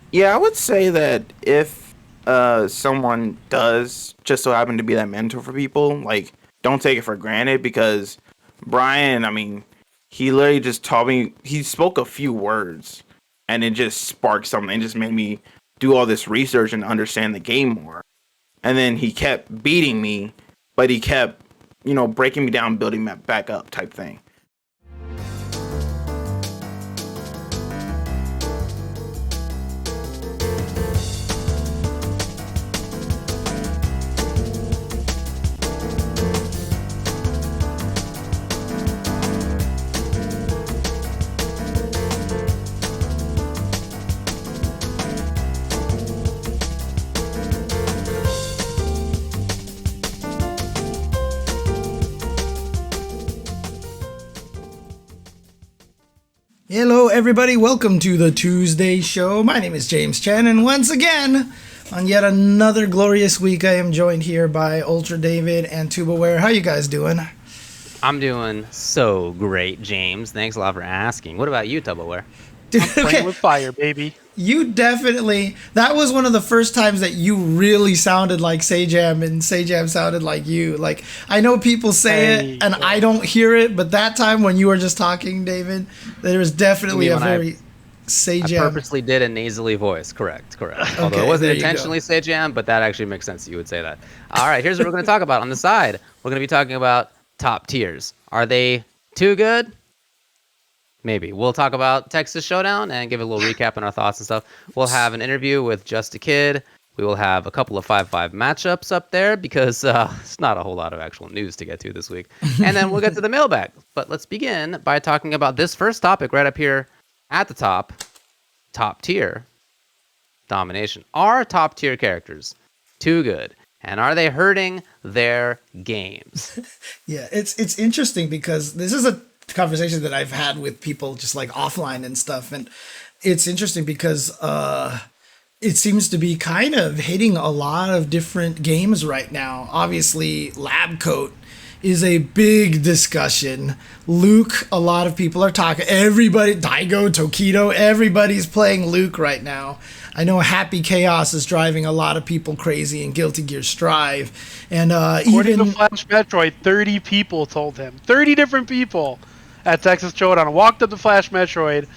Yeah, I would say that if someone does just so happen to be that mentor for people, like don't take it for granted because Brian, I mean, he literally just taught me. He spoke a few words, and it just sparked something. It just made me do all this research and understand the game more. And then he kept beating me, but he kept, breaking me down, building me back up, type thing. Hello, everybody. Welcome to the Tuesday show. My name is James Chen, and once again, on yet another glorious week, I am joined here by UltraDavid and TuboWare. How you guys doing? I'm doing so great, James. Thanks a lot for asking. What about you, TuboWare? Dude, I'm playing with fire, baby. You definitely, that was one of the first times that you really sounded like Sajam and Sajam sounded like you. Like, I know people say it and I don't hear it, but that time when you were just talking, David, there was definitely a very Sajam. I purposely did a nasally voice. Correct. Although it wasn't intentionally Sajam, but that actually makes sense that you would say that. All right, here's what we're going to talk about. On the side, we're going to be talking about top tiers. Are they too good? Maybe. We'll talk about Texas Showdown and give a little recap on our thoughts and stuff. We'll have an interview with Justakid. We will have a couple of 5-5 matchups up there because it's not a whole lot of actual news to get to this week. And then we'll get to the mailbag. But let's begin by talking about this first topic right up here at the top tier domination. Are top tier characters too good? And are they hurting their games? Yeah, it's interesting because this is a conversation that I've had with people just like offline and stuff, and it's interesting because it seems to be kind of hitting a lot of different games right now. Obviously, Lab Coat is a big discussion. Luke, a lot of people are talking. Everybody, Daigo, Tokido, everybody's playing Luke right now. I know Happy Chaos is driving a lot of people crazy in Guilty Gear Strive. And According to Flash Metroid, 30 people told him. 30 different people at Texas Showdown walked up to Flash Metroid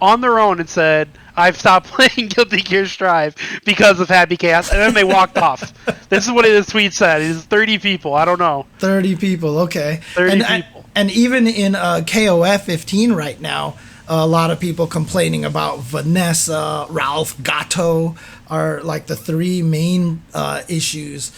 on their own and said, I've stopped playing Guilty Gear Strive because of Happy Chaos, and then they walked off. This is what his tweet said. It's 30 people. I don't know. 30 people, okay. 30 people. And even in KOF 15 right now, a lot of people complaining about Vanessa, Ralph, Gato are like the three main issues.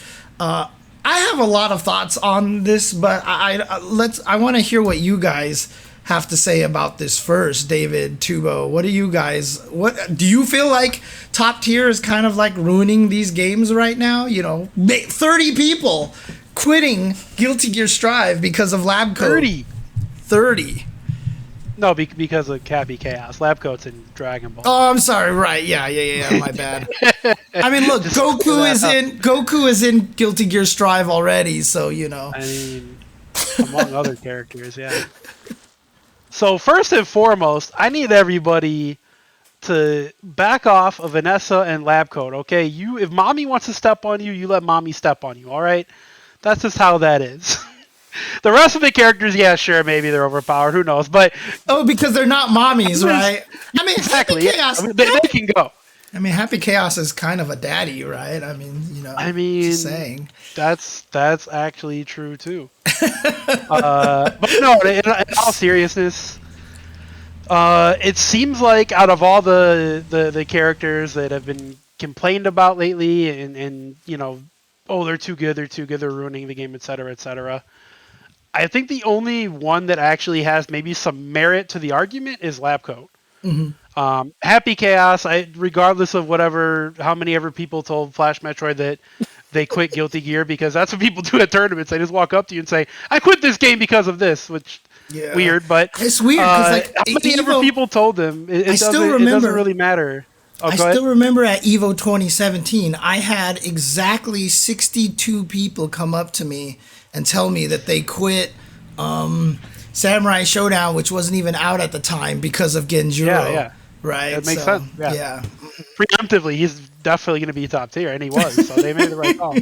I have a lot of thoughts on this, but I want to hear what you guys have to say about this first. David, Tubo, what do you feel like top tier is kind of like ruining these games right now? 30 people quitting Guilty Gear Strive because of Lab Coat. 30. No, because of Happy Chaos. Lab Coat's in Dragon Ball. Oh, I'm sorry. Right. Yeah. My bad. I mean, look, Goku is in Guilty Gear Strive already, so I mean, among other characters, yeah. So first and foremost, I need everybody to back off of Vanessa and Lab Coat, okay? If mommy wants to step on you, you let mommy step on you, all right? That's just how that is. The rest of the characters, yeah, sure, maybe they're overpowered. Who knows? But because they're not mommies, right? I mean, exactly. Happy Chaos, they can go. I mean, Happy Chaos is kind of a daddy, right? I mean, just saying. That's actually true too. But no, in all seriousness, it seems like out of all the characters that have been complained about lately, and they're too good, they're ruining the game, etc. I think the only one that actually has maybe some merit to the argument is Lab Coat. Mm-hmm. Happy Chaos, regardless of how many ever people told Flash Metroid that they quit Guilty Gear, because that's what people do at tournaments. They just walk up to you and say, I quit this game because of this, which weird, but it's weird because how many ever people told them, it doesn't really matter. I still remember at EVO 2017, I had exactly 62 people come up to me and tell me that they quit Samurai Showdown, which wasn't even out at the time, because of Genjuro. Yeah. Right? That makes sense. Yeah. preemptively, he's definitely going to be top tier, and he was. So they made the right call.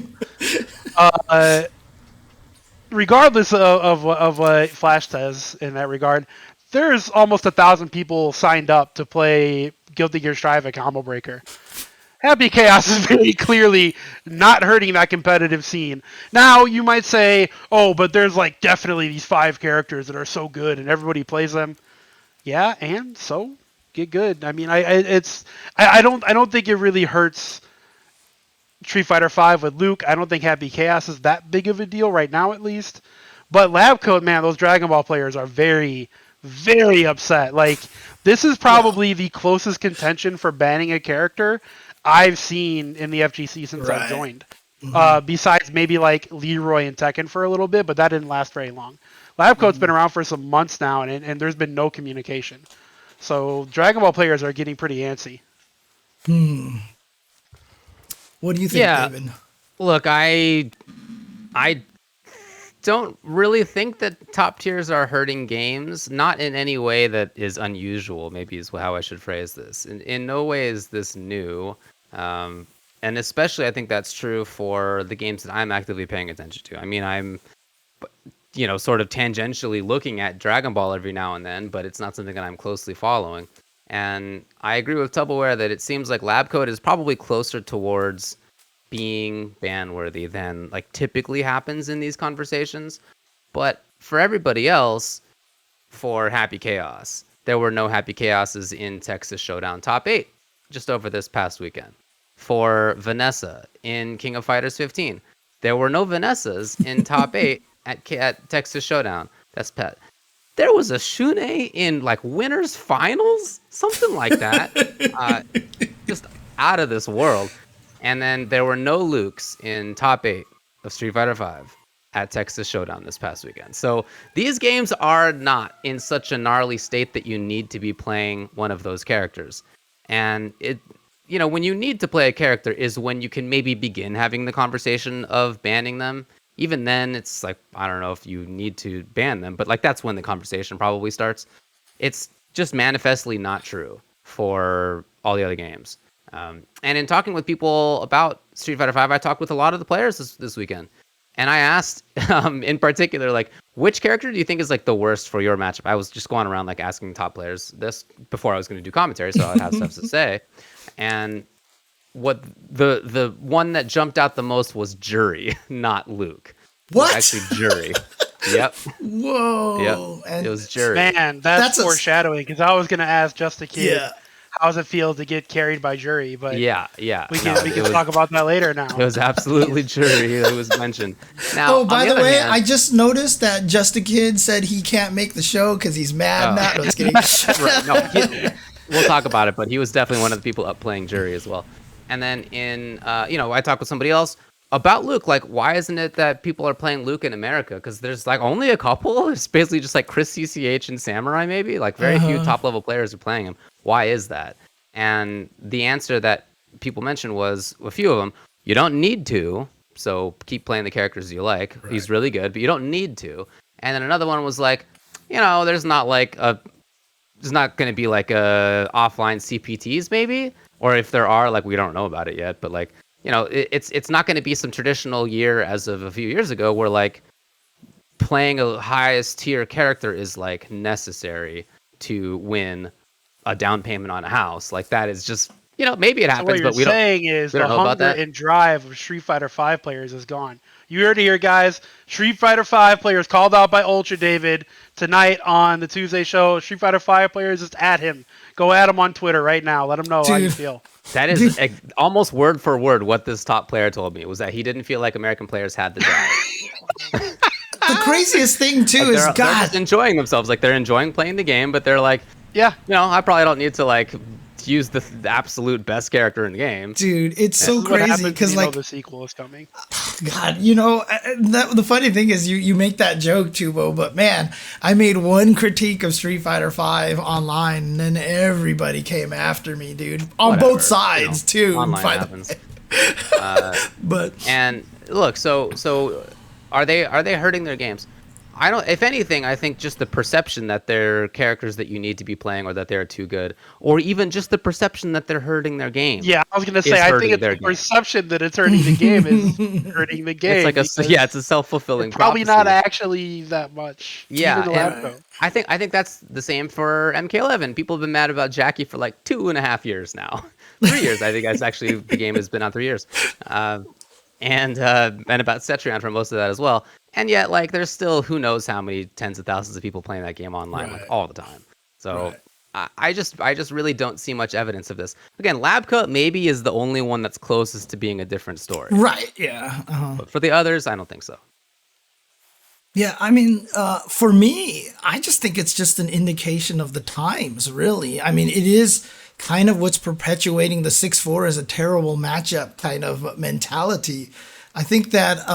Regardless of what Flash says in that regard, there's almost 1,000 people signed up to play Guilty Gear Strive at Combo Breaker. Happy Chaos is very clearly not hurting that competitive scene. Now, you might say, oh, but there's like definitely these 5 characters that are so good and everybody plays them. Yeah, and so get good. I mean, I don't think it really hurts Street Fighter V with Luke. I don't think Happy Chaos is that big of a deal right now, at least. But Lab Coat, man, those Dragon Ball players are very, very upset. Like, this is probably the closest contention for banning a character I've seen in the FGC since I've joined. Besides maybe like Leroy and Tekken for a little bit, but that didn't last very long. Lab Coat's been around for some months now, and there's been no communication. So Dragon Ball players are getting pretty antsy. What do you think, David? Look, I don't really think that top tiers are hurting games. Not in any way that is unusual, maybe is how I should phrase this. In no way is this new. And especially I think that's true for the games that I'm actively paying attention to. I mean, I'm, sort of tangentially looking at Dragon Ball every now and then, but it's not something that I'm closely following. And I agree with TuboWare that it seems like Lab Coat is probably closer towards being ban-worthy than like typically happens in these conversations. But for everybody else, for Happy Chaos, there were no Happy Chaoses in Texas Showdown Top 8 just over this past weekend. For Vanessa in King of Fighters 15, there were no Vanessas in Top 8 at Texas Showdown. That's Pet. There was a Shune in like winners finals, something like that. Just out of this world. And then there were no Lukes in Top 8 of Street Fighter V at Texas Showdown this past weekend. So these games are not in such a gnarly state that you need to be playing one of those characters. And when you need to play a character is when you can maybe begin having the conversation of banning them. Even then, it's like, I don't know if you need to ban them, but like that's when the conversation probably starts. It's just manifestly not true for all the other games. And in talking with people about Street Fighter V, I talked with a lot of the players this weekend. And I asked, in particular, like, which character do you think is like the worst for your matchup? I was just going around like asking top players this before I was going to do commentary, so I'd have stuff to say. And what the one that jumped out the most was Jury, not Luke. What? Actually, Jury. Yep. Whoa. Yep. And it was Jury. Man, that's foreshadowing, because I was going to ask Justakid how does it feel to get carried by Jury, but we can talk about that later now. It was absolutely Jury that was mentioned. Now, by the way, I just noticed that Justakid said he can't make the show because he's mad. No, I was kidding. Right, no, we'll talk about it, but he was definitely one of the people up playing Jury as well. And then I talked with somebody else about Luke. Like, why isn't it that people are playing Luke in America? Because there's like only a couple. It's basically just like Chris CCH and Samurai, maybe. Like very few top level players are playing him. Why is that? And the answer that people mentioned was a few of them. You don't need to, so keep playing the characters you like. Right. He's really good, but you don't need to. And then another one was like, there's not going to be like a offline CPTs maybe, or if there are, like we don't know about it yet, but like it's not going to be some traditional year as of a few years ago where like playing a highest tier character is like necessary to win a down payment on a house. Like that is just maybe it happens, but we don't. What you're saying is the hunger and drive of Street Fighter V players is gone. You heard it here, guys. Street Fighter V players called out by UltraDavid tonight on the Tuesday show. Street Fighter V players, just at him. Go at him on Twitter right now. Let him know how you feel. That is almost word for word what this top player told me, was that he didn't feel like American players had the drive. The craziest thing, too, is they're just enjoying themselves. Like, they're enjoying playing the game, but they're like, yeah, I probably don't need to, like, use the absolute best character in the game. Dude, it's so crazy because like the sequel is coming. God, the funny thing is you make that joke, Tubo, but man, I made one critique of Street Fighter V online, and then everybody came after me, dude, on both sides too. Online happens. But and look, so are they hurting their games? I don't. If anything, I think just the perception that they're characters that you need to be playing, or that they're too good, or even just the perception that they're hurting their game. Yeah, I was gonna say. I think it's the perception that it's hurting the game is hurting the game. It's like it's a self-fulfilling. Probably not actually that much. Yeah, I think that's the same for MK11. People have been mad about Jackie for like 2.5 years now. 3 years, I think. That's actually the game has been on 3 years. And about Cetrion for most of that as well. And yet, like, there's still who knows how many tens of thousands of people playing that game online like all the time. So I just really don't see much evidence of this. Again, Lab Coat maybe is the only one that's closest to being a different story. Right. Yeah. But for the others, I don't think so. Yeah, I mean, for me, I just think it's just an indication of the times, really. I mean, it is kind of what's perpetuating the 6-4 as a terrible matchup kind of mentality. I think that,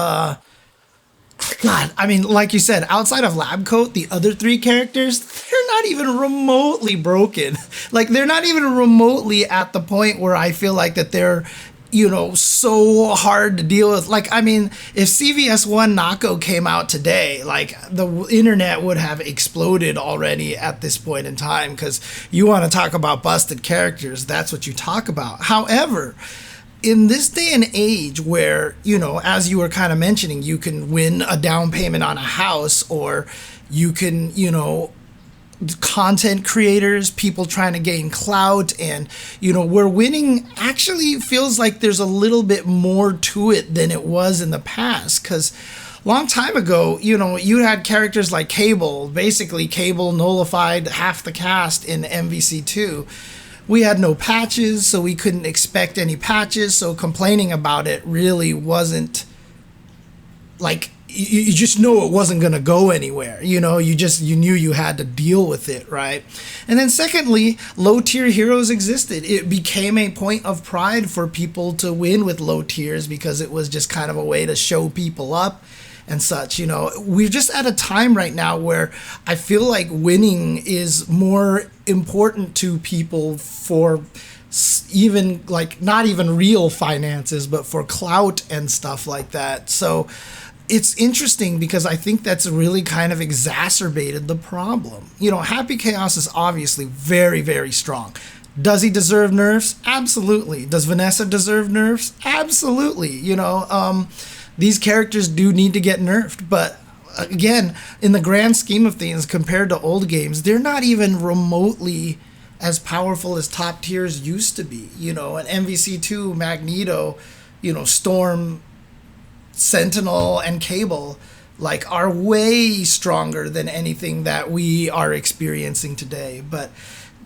God, I mean, like you said, outside of Lab Coat, the other three characters, they're not even remotely broken. Like, they're not even remotely at the point where I feel like that they're, you know, so hard to deal with. Like, I mean, if CVS1 Nako came out today, like, the internet would have exploded already at this point in time, because you want to talk about busted characters, that's what you talk about. However, in this day and age where, you know, as you were kind of mentioning, you can win a down payment on a house, or you can, you know, content creators, people trying to gain clout, and, you know, where winning actually feels like there's a little bit more to it than it was in the past. Because long time ago, you know, you had characters like Cable. Basically, Cable nullified half the cast in MVC2. We had no patches, so we couldn't expect any patches, so complaining about it really wasn't, like, you just know it wasn't going to go anywhere. You know, you knew you had to deal with it, right? And then secondly, low tier heroes existed. It became a point of pride for people to win with low tiers, because it was just kind of a way to show people up and such. You know, we're just at a time right now where I feel like winning is more important to people for even, like, not even real finances, but for clout and stuff like that. So it's interesting, because I think that's really kind of exacerbated the problem. You know, Happy Chaos is obviously very, very strong. Does he deserve nerfs? Absolutely. Does Vanessa deserve nerfs? Absolutely. You know, these characters do need to get nerfed, but again, in the grand scheme of things, compared to old games, they're not even remotely as powerful as top tiers used to be. You know, an MVC2, Magneto, you know, Storm, Sentinel, and Cable, like, are way stronger than anything that we are experiencing today. But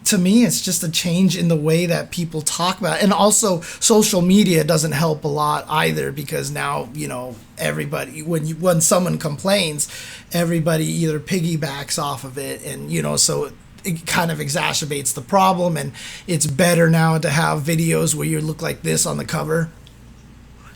to me, it's just a change in the way that people talk about it. And also, social media doesn't help a lot either, because now, you know, everybody, when someone complains, everybody either piggybacks off of it, and, you know, so it kind of exacerbates the problem. And it's better now to have videos where you look like this on the cover,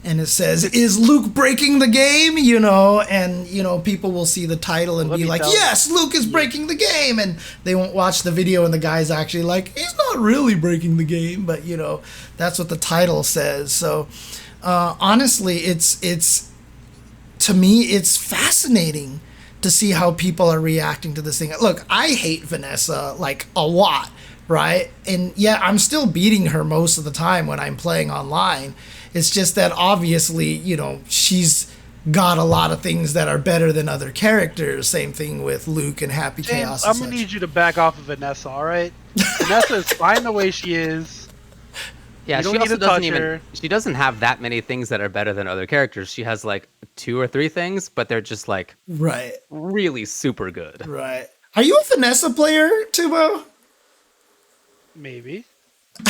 and it says, "Is Luke breaking the game?" You know, and, you know, people will see the title and be like, "Yes, Luke is breaking the game," and they won't watch the video, and the guy's actually like, "He's not really breaking the game," but, you know, that's what the title says. So honestly, it's to me, it's fascinating to see how people are reacting to this thing. Look, I hate Vanessa, like, a lot, right? And yeah, I'm still beating her most of the time when I'm playing online. It's just that obviously, you know, she's got a lot of things that are better than other characters. Same thing with Luke and Happy Chaos. I'm going to need you to back off of Vanessa, all right? Vanessa is fine the way she is. Yeah, she also she doesn't have that many things that are better than other characters. She has like 2 or 3 things, but they're just like really super good. Right. Are you a Vanessa player, Tubo? Maybe.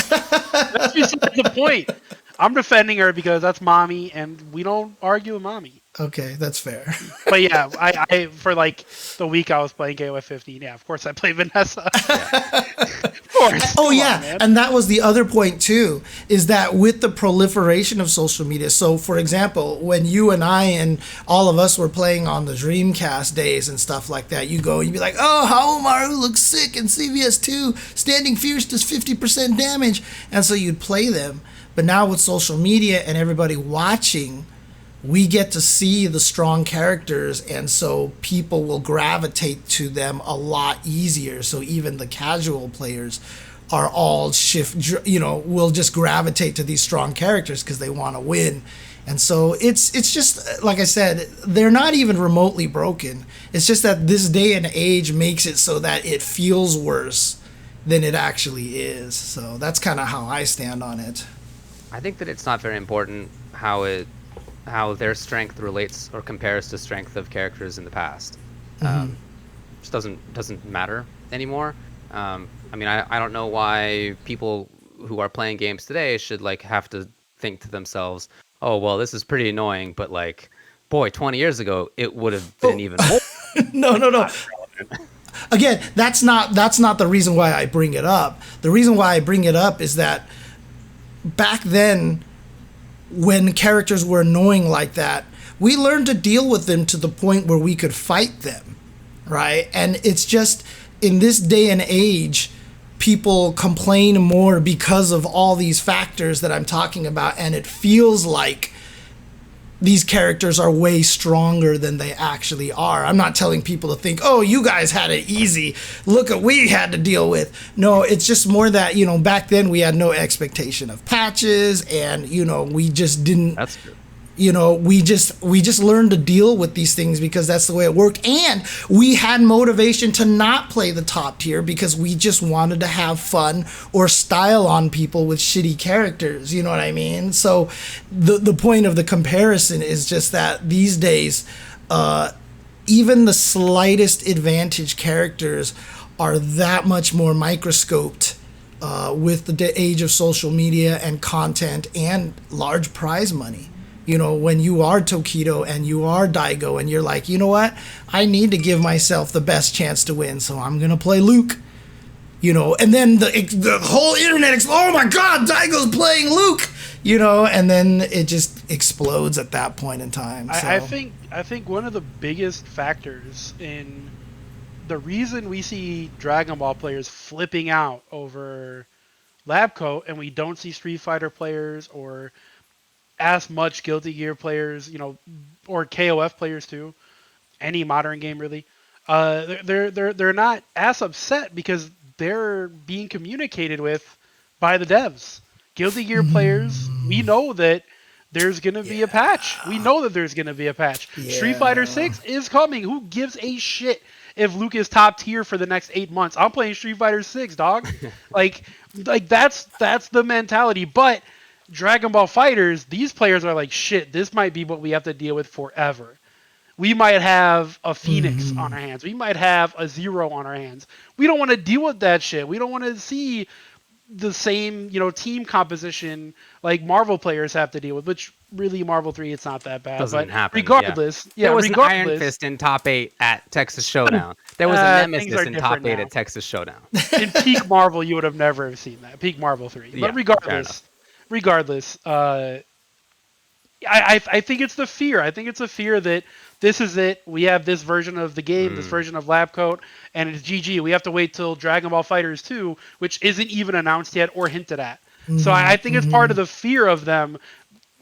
That's beside the point. I'm defending her because that's mommy, and we don't argue with mommy. Okay, that's fair. But yeah, I for like the week I was playing KOF 15. Yeah, of course I played Vanessa. Of course. Oh yeah, and that was the other point too, is that with the proliferation of social media. So for example, when you and I and all of us were playing on the Dreamcast days and stuff like that, you'd be like, "Oh, Haomaru looks sick in CVS2. Standing Fierce does 50% damage," and so you'd play them. But now with social media and everybody watching, we get to see the strong characters, and so people will gravitate to them a lot easier. So even the casual players are all will just gravitate to these strong characters because they want to win. And so it's just, like I said, they're not even remotely broken. It's just that this day and age makes it so that it feels worse than it actually is. So that's kind of how I stand on it. I think that it's not very important how their strength relates or compares to strength of characters in the past. Just doesn't matter anymore. I mean, I don't know why people who are playing games today should like have to think to themselves, oh well, this is pretty annoying, but like, boy, 20 years ago it would have been even more. No. Again, that's not the reason why I bring it up. The reason why I bring it up is that back then, when characters were annoying like that, we learned to deal with them to the point where we could fight them, right? And it's just, in this day and age, people complain more because of all these factors that I'm talking about, and it feels like these characters are way stronger than they actually are. I'm not telling people to think, oh, you guys had it easy. Look what we had to deal with. No, it's just more that, back then we had no expectation of patches, and, we just didn't. That's true. We just learned to deal with these things because that's the way it worked. And we had motivation to not play the top tier because we just wanted to have fun or style on people with shitty characters. You know what I mean? So the point of the comparison is just that these days, even the slightest advantage characters are that much more microscoped with the age of social media and content and large prize money. When you are Tokido and you are Daigo and you're like, you know what? I need to give myself the best chance to win, so I'm going to play Luke. And then the whole internet oh my God, Daigo's playing Luke. And then it just explodes at that point in time. So. I think one of the biggest factors in the reason we see Dragon Ball players flipping out over Lab Coat and we don't see Street Fighter players or as much Guilty Gear players, or KOF players too, any modern game really, they're not as upset because they're being communicated with by the devs. Guilty Gear players, we know that there's gonna be a patch. We know that there's gonna be a patch. Yeah. Street Fighter 6 is coming. Who gives a shit if Luke is top tier for the next 8 months? I'm playing Street Fighter 6, dog. like that's the mentality, but. Dragon Ball Fighters, these players are like, shit, this might be what we have to deal with forever. We might have a Phoenix on our hands. We might have a Zero on our hands. We don't want to deal with that shit. We don't want to see the same, team composition like Marvel players have to deal with, which really Marvel 3, it's not that bad. Doesn't happen. Regardless. Yeah. There was an Iron Fist in top 8 at Texas Showdown. There was a Nemesis in top 8 at Texas Showdown. In peak Marvel, you would have never seen that. Peak Marvel 3. But regardless, I think it's the fear. I think it's a fear that this is it. We have this version of the game, this version of Lab Coat, and it's GG. We have to wait till Dragon Ball FighterZ 2, which isn't even announced yet or hinted at. So I think it's part of the fear of them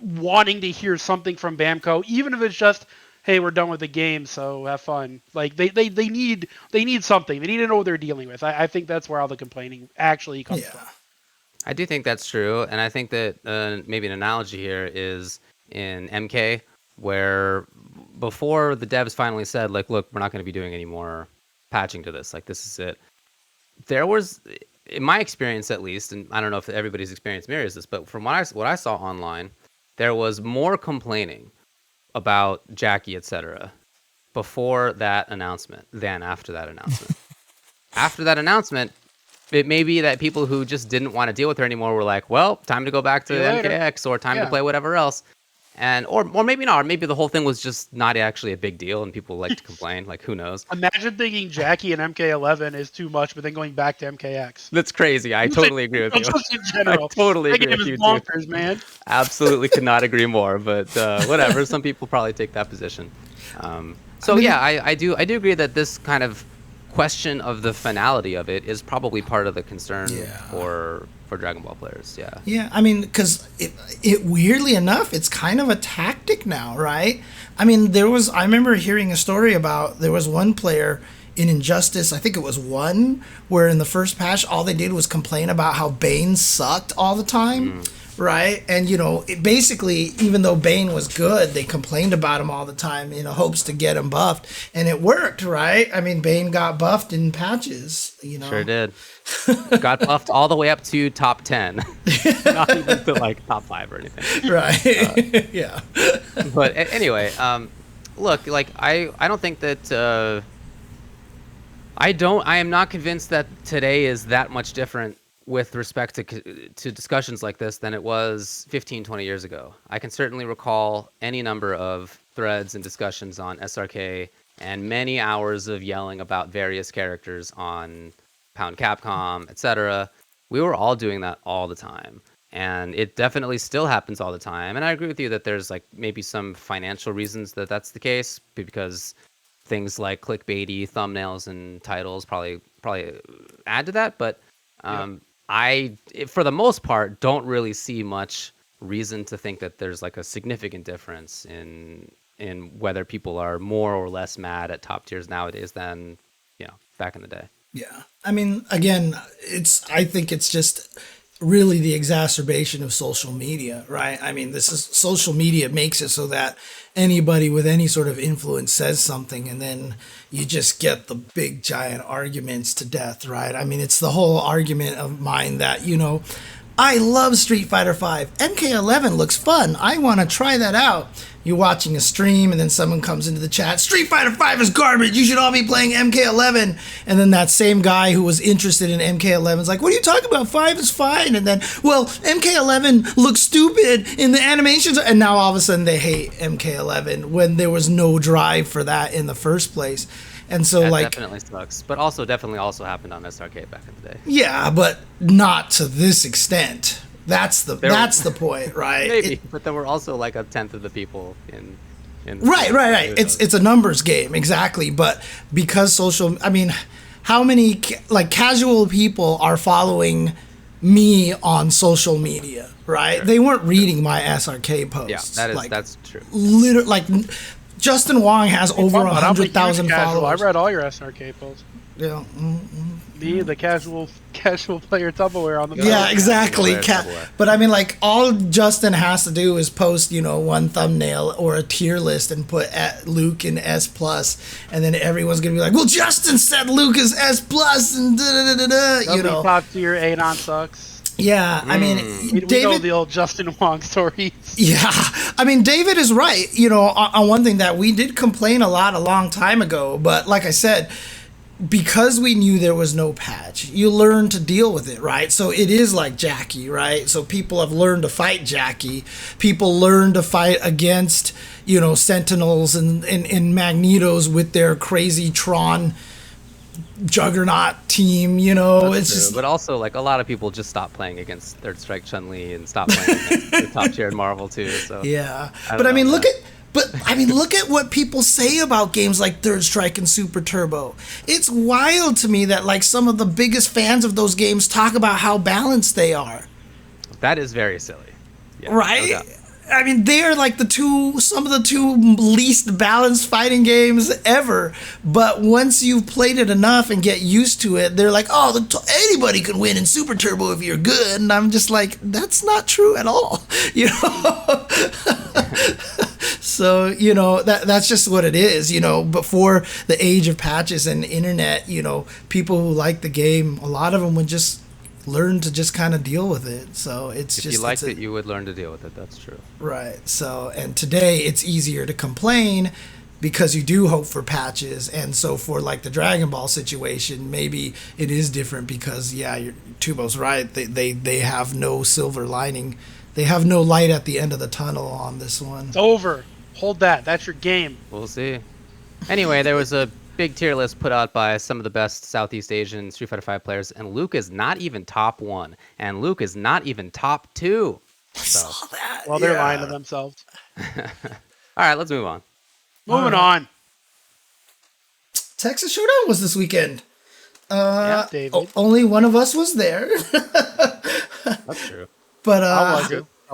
wanting to hear something from Bamco, even if it's just, hey, we're done with the game, so have fun. Like they need something. They need to know what they're dealing with. I think that's where all the complaining actually comes from. I do think that's true, and I think that maybe an analogy here is in MK, where before the devs finally said, like, look, we're not going to be doing any more patching to this, like, this is it. There was, in my experience at least, and I don't know if everybody's experience mirrors this, but from what I saw online, there was more complaining about Jackie, etc., before that announcement than after that announcement. After that announcement, it may be that people who just didn't want to deal with her anymore were like, well, time to go back to MKX or time to play whatever else. And or maybe not. Or maybe the whole thing was just not actually a big deal and people like to complain. Like, who knows? Imagine thinking Jackie and MK11 is too much, but then going back to MKX. That's crazy. I totally agree with you. Just in general. I totally agree with you, bonkers, too. Man. Absolutely could not agree more. But whatever. Some people probably take that position. I do agree that this kind of question of the finality of it is probably part of the concern for Dragon Ball players. Yeah. Yeah, I mean, because it weirdly enough, it's kind of a tactic now, right? I mean, I remember hearing a story about there was one player in Injustice, I think it was 1, where in the first patch, all they did was complain about how Bane sucked all the time, right? And, basically, even though Bane was good, they complained about him all the time in hopes to get him buffed. And it worked, right? I mean, Bane got buffed in patches, Sure did. Got buffed all the way up to top 10. Not even to, like, top 5 or anything. Right. Yeah. But anyway, look, like, I don't think that... I am not convinced that today is that much different with respect to discussions like this than it was 15, 20 years ago. I can certainly recall any number of threads and discussions on SRK and many hours of yelling about various characters on Pound Capcom, etc. We were all doing that all the time. And it definitely still happens all the time. And I agree with you that there's like maybe some financial reasons that that's the case, because things like clickbaity thumbnails and titles probably add to that. But I, for the most part, don't really see much reason to think that there's like a significant difference in whether people are more or less mad at top tiers nowadays than back in the day. Yeah, I mean, again, I think it's just really the exacerbation of social media, right? I mean, social media makes it so that anybody with any sort of influence says something, and then you just get the big giant arguments to death, right? I mean, it's the whole argument of mine that, I love Street Fighter V. MK11 looks fun. I want to try that out. You're watching a stream, and then someone comes into the chat, Street Fighter V is garbage. You should all be playing MK11. And then that same guy who was interested in MK11 is like, what are you talking about? 5 is fine. And then, well, MK11 looks stupid in the animations. And now all of a sudden they hate MK11 when there was no drive for that in the first place. And so, that like, definitely sucks, but definitely happened on SRK back in the day. Yeah, but not to this extent. That's the point, right? Maybe, but there were also like a tenth of the people in right. It's a numbers game, exactly. But because how many casual people are following me on social media, right? Sure. They weren't reading my SRK posts. Yeah, that's true. Literally, Justin Wong has over 100,000 followers. I read all your SRK posts. Yeah. The casual player TuboWare on the Yeah, exactly. But I mean, like, all Justin has to do is post, one thumbnail or a tier list and put Luke in S+, and then everyone's gonna be like, well, Justin said Luke is S+, and da-da-da-da-da, top tier Anon sucks. Yeah, I mean, we know the old Justin Wong stories. Yeah, I mean, David is right, on one thing that we did complain a long time ago, but like I said, because we knew there was no patch, you learn to deal with it, right? So it is like Jackie, right? So people have learned to fight Jackie. People learn to fight against, Sentinels and Magnetos with their crazy Tron juggernaut team, That's true. But also, like, a lot of people just stopped playing against Third Strike Chun-Li and stopped playing against the top tier in Marvel too. So yeah, but I mean, look at what people say about games like Third Strike and Super Turbo. It's wild to me that like some of the biggest fans of those games talk about how balanced they are. That is very silly. Yeah, right? No, I mean, they are like some of the two least balanced fighting games ever. But once you've played it enough and get used to it, they're like, oh, anybody can win in Super Turbo if you're good. And I'm just like, that's not true at all. So, that's just what it is. Before the age of patches and internet, people who like the game, a lot of them would just learn to just kind of deal with it. So if you liked it, you would learn to deal with it. That's true. Right. So, and today it's easier to complain because you do hope for patches. And so for like the Dragon Ball situation, maybe it is different because, Tubo's right. They have no silver lining. They have no light at the end of the tunnel on this one. It's over. Hold that. That's your game. We'll see. Anyway, there was a big tier list put out by some of the best Southeast Asian Street Fighter V players, and Luke is not even top 1, and Luke is not even top 2. I saw that. Well, they're lying to themselves. All right, let's move on. Moving on. Texas Showdown was this weekend. David. Only one of us was there. That's true. But I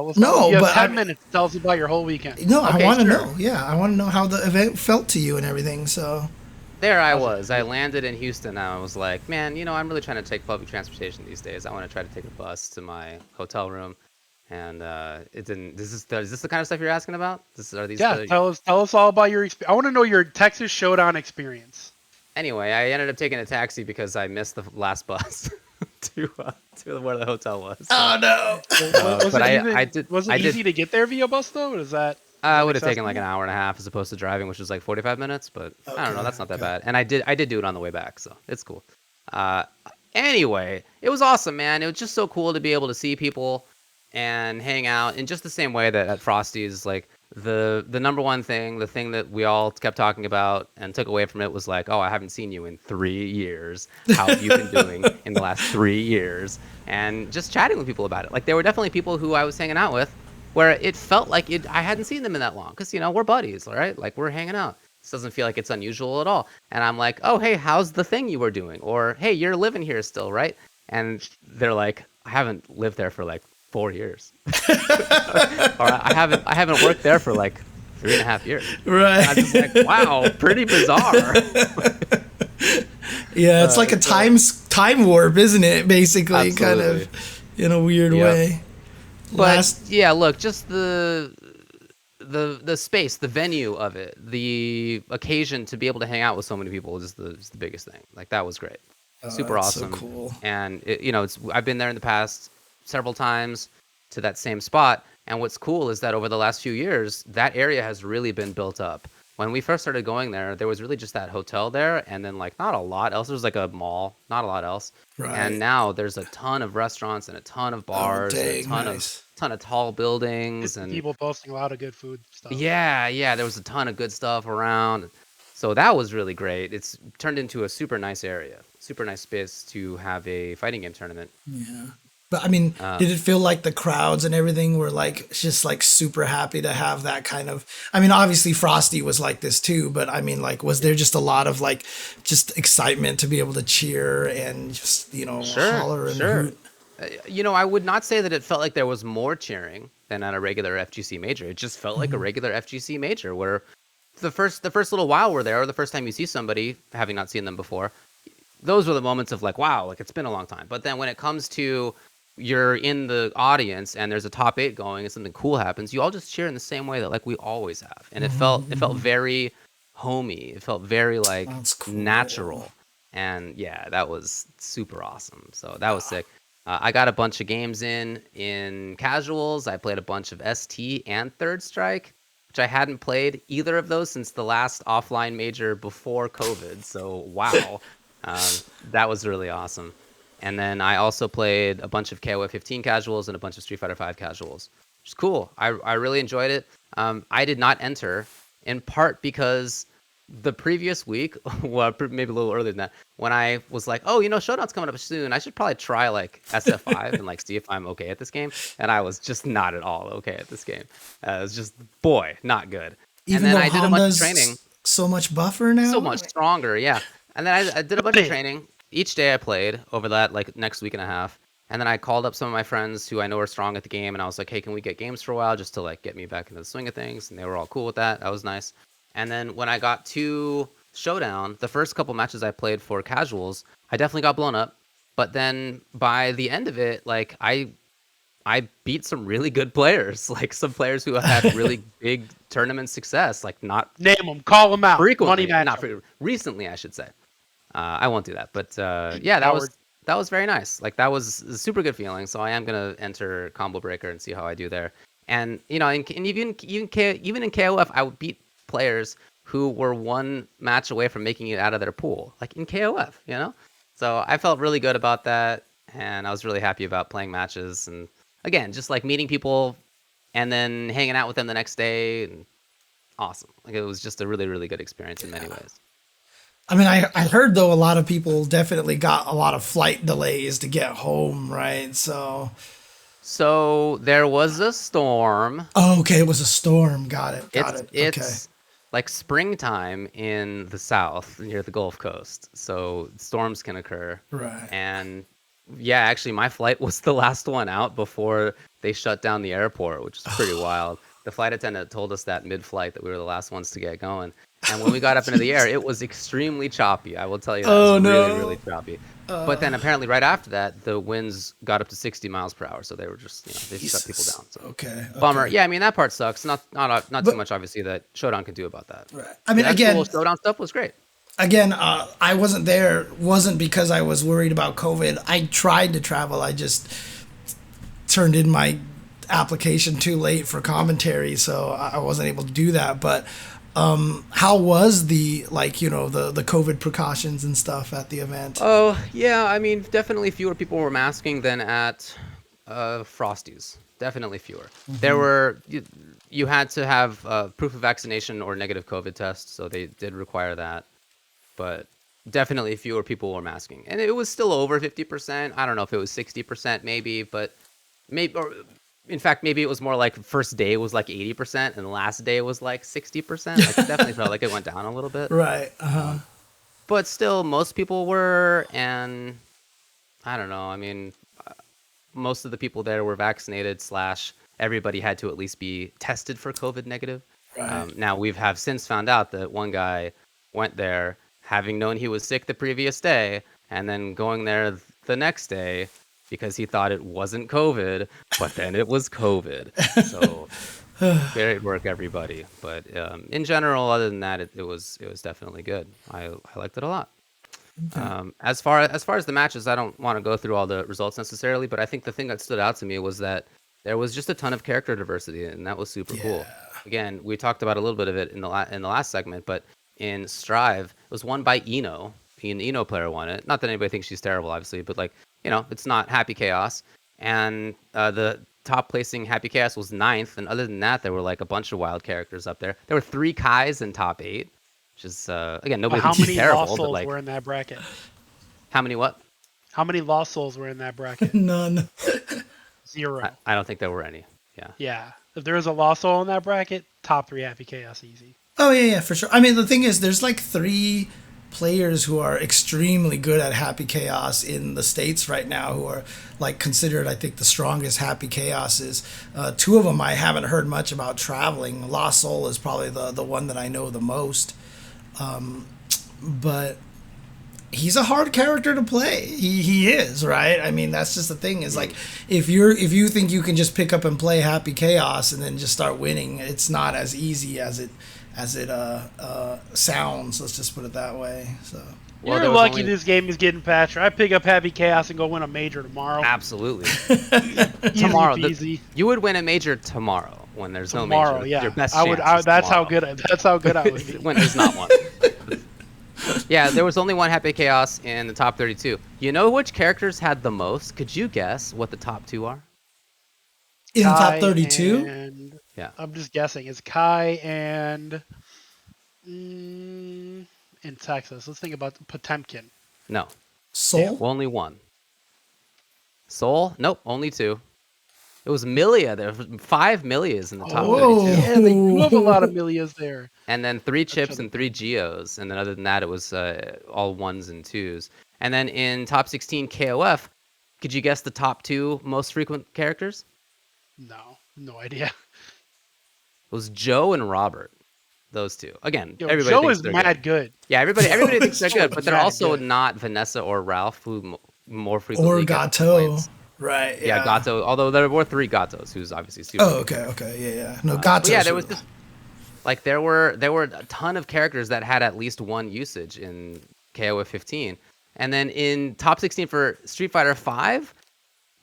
wasn't. no, you have but 10 minutes. Tell us about your whole weekend. No, Okay, I want to sure. know. Yeah, I want to know how the event felt to you and everything. So There I was. I landed in Houston and I was like, man, I'm really trying to take public transportation these days. I want to try to take a bus to my hotel room. And it didn't. Is this the kind of stuff you're asking about? Are these Yeah, the... tell us all about your experience. I want to know your Texas Showdown experience. Anyway, I ended up taking a taxi because I missed the last bus to where the hotel was. So. oh no. Was it easy to get there via bus though? Is that? It would have taken like an hour and a half as opposed to driving, which was like 45 minutes. But I don't know. That's not that bad. And I did do it on the way back, so it's cool. Anyway, it was awesome, man. It was just so cool to be able to see people and hang out in just the same way that at Frosty's, like the number one thing, the thing that we all kept talking about and took away from it was like, oh, I haven't seen you in 3 years. How have you been doing in the last 3 years? And just chatting with people about it. Like there were definitely people who I was hanging out with where it felt like I hadn't seen them in that long because, we're buddies, all right? Like we're hanging out. This doesn't feel like it's unusual at all. And I'm like, oh, hey, how's the thing you were doing? Or, hey, you're living here still, right? And they're like, I haven't lived there for like 4 years. Or I haven't worked there for like 3.5 years. Right. I'm just like, wow, pretty bizarre. Yeah, it's like a time warp, isn't it? Basically, Absolutely. kind of in a weird way. But yeah, look, just the space, the venue of it, the occasion to be able to hang out with so many people is the biggest thing. Like that was great. Super awesome. So cool. And I've been there in the past several times to that same spot. And what's cool is that over the last few years, that area has really been built up. When we first started going there was really just that hotel there, and then like not a lot else. There was like a mall, not a lot else. Right. And now there's a ton of restaurants and a ton of bars, and a ton of tall buildings, and people posting a lot of good food stuff. Yeah, there was a ton of good stuff around. So that was really great. It's turned into a super nice area, super nice space to have a fighting game tournament. Yeah. But I mean, did it feel like the crowds and everything were like just like super happy to have that kind of? I mean, obviously Frosty was like this too, but I mean, like, was there just a lot of like just excitement to be able to cheer and just holler and hoot? I would not say that it felt like there was more cheering than at a regular FGC major. It just felt like a regular FGC major where the first little while we're there, or the first time you see somebody having not seen them before, those were the moments of like, wow, like it's been a long time. But then when it comes to you're in the audience and there's a top 8 going and something cool happens, you all just cheer in the same way that like we always have. And it felt very homey. It felt very like natural. And yeah, that was super awesome. So that was sick. I got a bunch of games in casuals. I played a bunch of ST and Third Strike, which I hadn't played either of those since the last offline major before COVID. So wow, that was really awesome. And then I also played a bunch of KOF 15 casuals and a bunch of Street Fighter 5 casuals, which is cool. I really enjoyed it. I did not enter, in part because the previous week, well, maybe a little earlier than that, when I was like, oh, Showdown's coming up soon, I should probably try like SF5 and like see if I'm okay at this game. And I was just not at all okay at this game. It was just, not good. Even and then though I did a bunch Honda's of training. So much buffer now? So much stronger, yeah. And then I did a bunch of training. Each day I played over that like next week and a half. And then I called up some of my friends who I know are strong at the game. And I was like, hey, can we get games for a while just to like get me back into the swing of things? And they were all cool with that. That was nice. And then when I got to Showdown, the first couple matches I played for casuals, I definitely got blown up. But then by the end of it, like I beat some really good players, like some players who have had really big tournament success, like not name them, call them out. Frequently, not recently, I should say. I won't do that, but yeah, that was very nice. Like that was a super good feeling. So I am gonna enter Combo Breaker and see how I do there. And and even in KOF, I would beat players who were one match away from making it out of their pool, like in KOF, So I felt really good about that, and I was really happy about playing matches. And again, just like meeting people and then hanging out with them the next day, and awesome. Like it was just a really, really good experience in many ways. I mean, I heard, though, a lot of people definitely got a lot of flight delays to get home, right? So there was a storm. Oh, okay. It was a storm. Got it. It's like springtime in the south near the Gulf Coast. So storms can occur. Right. And Yeah, actually, my flight was the last one out before they shut down the airport, which is pretty wild. The flight attendant told us that mid-flight that we were the last ones to get going. And when we got up into the air, it was extremely choppy. I will tell you that. It was really, really choppy. But then apparently right after that, the winds got up to 60 miles per hour. So they were just, they shut people down. So Okay. bummer. Yeah, I mean, that part sucks. Not too much, obviously, that Showdown can do about that. Right. I mean, the again, Showdown stuff was great. Again, I wasn't there. Wasn't because I was worried about COVID. I tried to travel. I just turned in my application too late for commentary, so I wasn't able to do that. But how was the the COVID precautions and stuff at the event? Oh yeah, I mean, definitely fewer people were masking than at Frosty's. Definitely fewer. There were you had to have proof of vaccination or negative COVID test, so they did require that. But definitely fewer people were masking, and it was still over 50%. I don't know if it was 60% maybe, but in fact maybe it was more like first day was like 80% and the last day was like 60%. Like it definitely felt like it went down a little bit. Right. But still, most people were, and I don't know. I mean, most of the people there were vaccinated / everybody had to at least be tested for COVID negative. Right. Now we have since found out that one guy went there having known he was sick the previous day, and then going there the next day because he thought it wasn't COVID, but then it was COVID. So great work, everybody. But in general, other than that, it was definitely good. I liked it a lot. Okay. As far as the matches, I don't want to go through all the results necessarily, but I think the thing that stood out to me was that there was just a ton of character diversity, and that was super cool. Again, we talked about a little bit of it in the last segment, but in Strive, it was won by Eno. An Eno player won it. Not that anybody thinks she's terrible, obviously, but it's not Happy Chaos. And the top placing Happy Chaos was 9th. And other than that, there were like a bunch of wild characters up there. There were 3 Kais in top 8, which is again nobody thinks she's terrible. How many Lost Souls but were in that bracket? How many what? How many Lost Souls were in that bracket? None. 0. I don't think there were any. Yeah. Yeah. If there was a Lost Soul in that bracket, top 3 Happy Chaos easy. Oh yeah, for sure. I mean, the thing is, there's like 3 players who are extremely good at Happy Chaos in the States right now, who are like considered, I think, the strongest Happy Chaoses. 2 of them I haven't heard much about traveling. Lost Soul is probably the one that I know the most. But he's a hard character to play. He is, right? I mean, that's just the thing is like if you think you can just pick up and play Happy Chaos and then just start winning, it's not as easy as it sounds. Let's just put it that way. So you're lucky this game is getting patched. I pick up Happy Chaos and go win a major tomorrow. Absolutely. Tomorrow, you would win a major tomorrow when there's no major. Yeah. Your best chance. That's tomorrow. how good I would be. When there's not one. Yeah, there was only one Happy Chaos in the top 32. You know which characters had the most? Could you guess what the top 2 are? In the top 32? Yeah. I'm just guessing. It's Kai and in Texas. Let's think about Potemkin. No. Soul? Only one. Soul? Nope, only 2. It was Milia. There were 5 Milias in the top 32. Yeah, they do have a lot of Milias there. And then 3 Chips and 3 Geos. And then other than that, it was all 1s and 2s. And then in top 16 KOF, could you guess the top 2 most frequent characters? No idea. It was Joe and Robert. Those 2. Again, everybody Joe thinks is they're mad good. Yeah, everybody thinks they're good, but they're also good. not Vanessa or Ralph, who more frequently or get Gato. complaints. Right. Yeah, Gato. Although there were 3 Gatos, who's obviously super. Oh, okay. Yeah. No, Gato. Yeah, there was just like there were a ton of characters that had at least 1 usage in KOF 15, and then in top 16 for Street Fighter 5,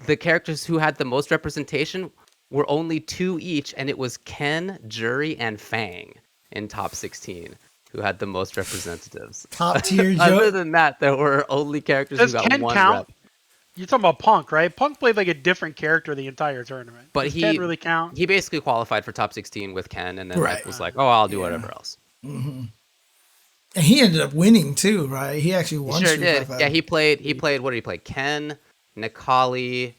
the characters who had the most representation were only 2 each, and it was Ken, Jury, and Fang in top 16 who had the most representatives. Top tier. Other than that, there were only characters who got Ken 1 count? rep. You're talking about Punk, right? Punk played like a different character the entire tournament. But Does he Ken really count? He basically qualified for top 16 with Ken, and then was like, "Oh, I'll do whatever else." Mm-hmm. And he ended up winning too, right? He actually won. He sure did. Yeah, he played. What did he play? Ken, Nikali,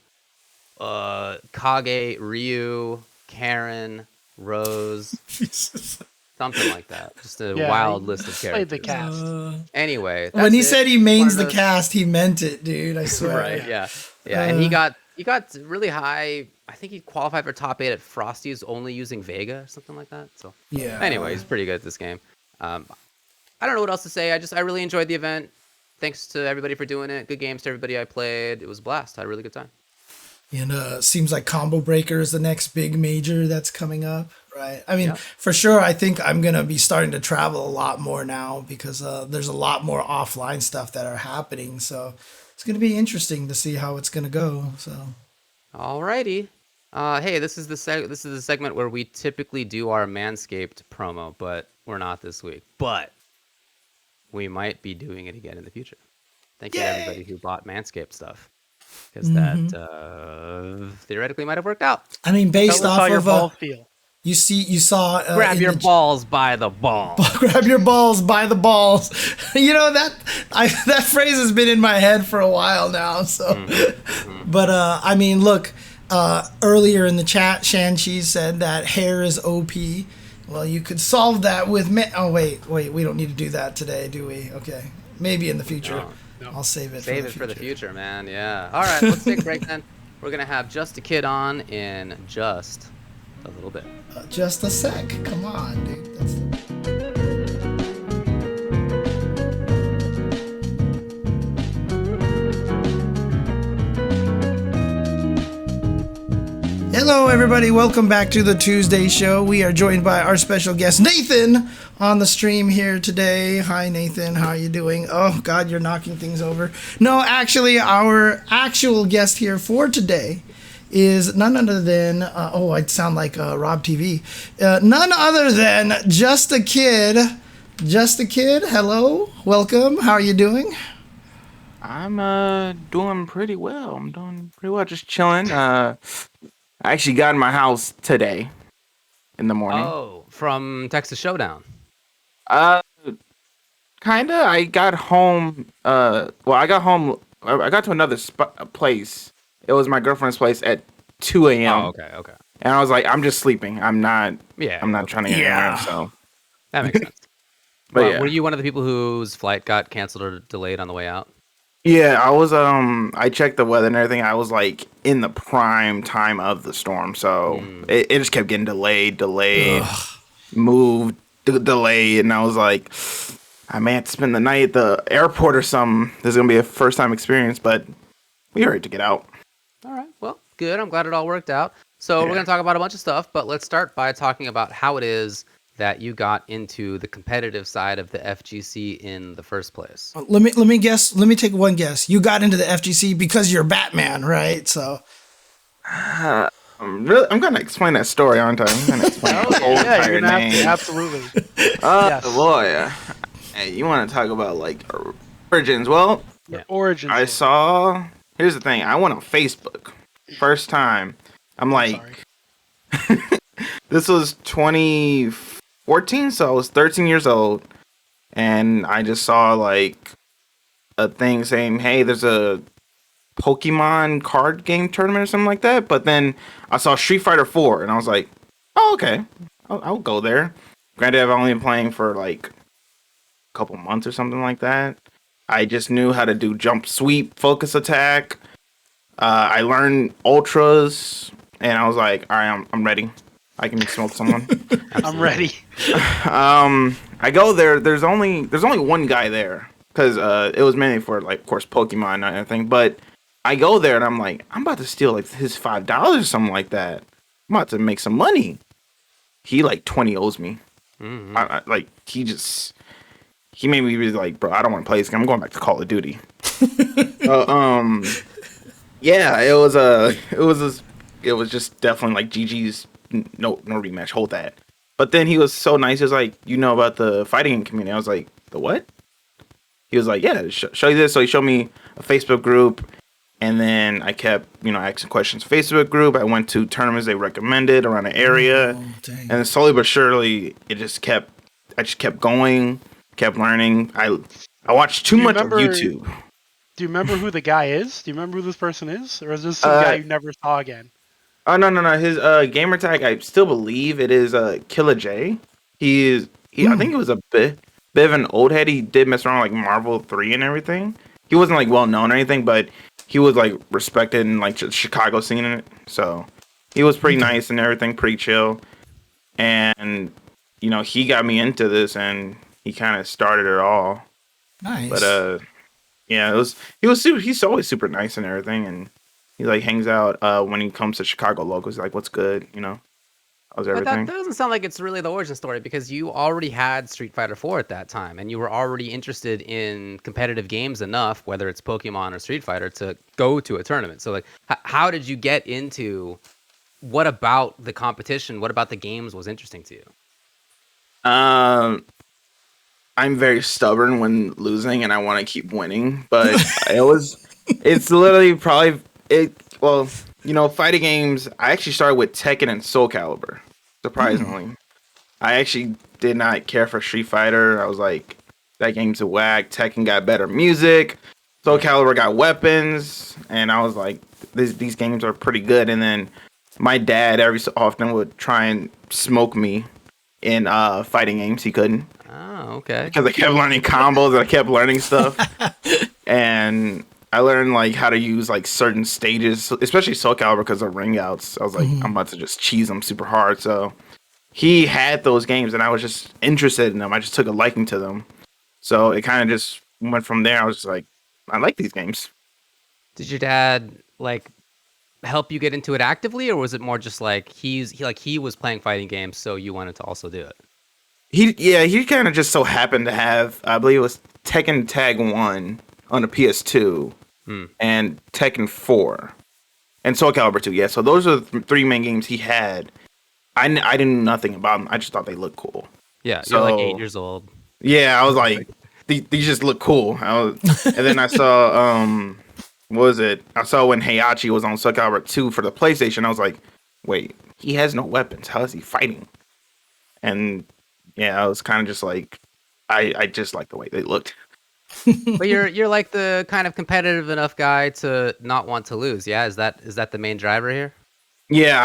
Kage, Ryu, Karen, Rose. Something like that. Just a wild list of Played characters. the cast. Anyway, when he it. said he mains the cast, he meant it, dude. I swear. Right? Yeah. And he got really high. I think he qualified for top 8 at Frosty's, only using Vega or something like that. So yeah. Anyway, he's pretty good at this game. I don't know what else to say. I really enjoyed the event. Thanks to everybody for doing it. Good games to everybody I played. It was a blast. I had a really good time. And seems like Combo Breaker is the next big major that's coming up, right? I mean, for sure, I think I'm going to be starting to travel a lot more now because there's a lot more offline stuff that are happening. So it's going to be interesting to see how it's going to go. So, alrighty. Hey, this is the segment where we typically do our Manscaped promo, but we're not this week. But we might be doing it again in the future. Thank you to everybody who bought Manscaped stuff. Because that theoretically might have worked out. I mean, based off your of ball feel. you saw grab your balls by the balls. Grab your balls by the balls. You know that phrase has been in my head for a while now. So, but I mean, look, earlier in the chat, Shan-Chi said that hair is OP. Well, you could solve that with oh wait, we don't need to do that today, do we? Okay, maybe in the future. No. I'll save it. For the future, man. Yeah. All right, let's take a break then. We're gonna have Justakid on in just a little bit. Just a sec. Come on, dude. Hello, everybody. Welcome back to the Tuesday show. We are joined by our special guest, Nathan, on the stream here today. Hi, Nathan. How are you doing? Oh, God, you're knocking things over. No, actually, our actual guest here for today is none other than, I sound like Rob TV. None other than Justakid. Justakid, hello. Welcome. How are you doing? I'm doing pretty well. Just chilling. I actually got in my house today in the morning. Oh, from Texas Showdown. Kinda. I got home. I got to another place. It was my girlfriend's place at 2 a.m. Oh, okay. And I was like, I'm just sleeping. I'm not trying to get anywhere. So that makes sense. But were you one of the people whose flight got canceled or delayed on the way out? Yeah, I was. I checked the weather and everything. I was like in the prime time of the storm, so it just kept getting delayed, moved, delayed, and I was like, I may have to spend the night at the airport or something. This is gonna be a first time experience, but we were ready to get out. All right, well, good. I'm glad it all worked out. So we're gonna talk about a bunch of stuff, but let's start by talking about how it is that you got into the competitive side of the FGC in the first place. Let me guess. Let me take one guess. You got into the FGC because you're Batman, right? So I'm gonna explain that story, aren't I? I'm gonna explain the whole entire name. Absolutely. Boy, hey, you want to talk about like origins? Well, origins. I saw. Here's the thing. I went on Facebook first time. I'm like, this was 2014, so I was 13 years old, and I just saw like a thing saying, "Hey, there's a Pokemon card game tournament or something like that." But then I saw Street Fighter 4, and I was like, "Oh, okay, I'll go there." Granted, I've only been playing for like a couple months or something like that. I just knew how to do jump, sweep, focus attack. I learned ultras, and I was like, "All right, I'm ready. I can smoke someone." I'm ready. I go there. There's only one guy there because it was mainly for like, of course, Pokemon and everything. But I go there and I'm like, I'm about to steal like his $5 or something like that. I'm about to make some money. He like 20 owes me. Mm-hmm. He made me be like, bro, I don't want to play this game. I'm going back to Call of Duty. Yeah, it was just definitely like GG's. No rematch. Hold that. But then he was so nice. He was like, you know about the fighting community? I was like, the what? He was like, yeah, show you this. So he showed me a Facebook group, and then I kept, asking questions. Facebook group. I went to tournaments they recommended around the area, and then slowly but surely, I just kept going, kept learning. I watched too much of YouTube. Do you remember who the guy is? Do you remember who this person is, or is this some guy you never saw again? Oh no! His gamer tag, I still believe it is Killa J. I think he was a bit of an old head. He did mess around like Marvel 3 and everything. He wasn't like well known or anything, but he was like respected in like the Chicago scene in it. So he was pretty nice and everything, pretty chill. And he got me into this, and he kind of started it all. Nice. But yeah, he's always super nice and everything, and he like hangs out when he comes to Chicago locals. Like, what's good, how's everything? But that doesn't sound like it's really the origin story, because you already had Street Fighter 4 at that time, and you were already interested in competitive games enough, whether it's Pokemon or Street Fighter, to go to a tournament. So like, how did you get into? What about the competition? What about the games was interesting to you? I'm very stubborn when losing, and I want to keep winning. But it's literally probably it. Well, fighting games. I actually started with Tekken and Soul Calibur. Surprisingly, I actually did not care for Street Fighter. I was like, that game's a whack. Tekken got better music. Soul Calibur got weapons, and I was like, these games are pretty good. And then my dad every so often would try and smoke me in fighting games. He couldn't. Oh, okay. Because I kept learning combos and I kept learning stuff. And I learned like how to use like certain stages, especially Soul Calibur because of ring outs. I was like, I'm about to just cheese them super hard. So he had those games and I was just interested in them. I just took a liking to them. So it kind of just went from there. I was just like, I like these games. Did your dad like help you get into it actively, or was it more just like he was playing fighting games, so you wanted to also do it? He kind of just so happened to have, I believe it was Tekken Tag 1 on the PS2 and Tekken 4 and Soul Calibur 2. Yeah, so those are the three main games he had. I didn't know nothing about them. I just thought they looked cool. Yeah, so, you're like 8 years old. Yeah, I was like, these just look cool. And then I saw, what was it? I saw when Heihachi was on Soul Calibur 2 for the PlayStation. I was like, wait, he has no weapons. How is he fighting? And yeah, I was kind of just like, I just like the way they looked. But you're like the kind of competitive enough guy to not want to lose. Yeah, is that the main driver here? Yeah,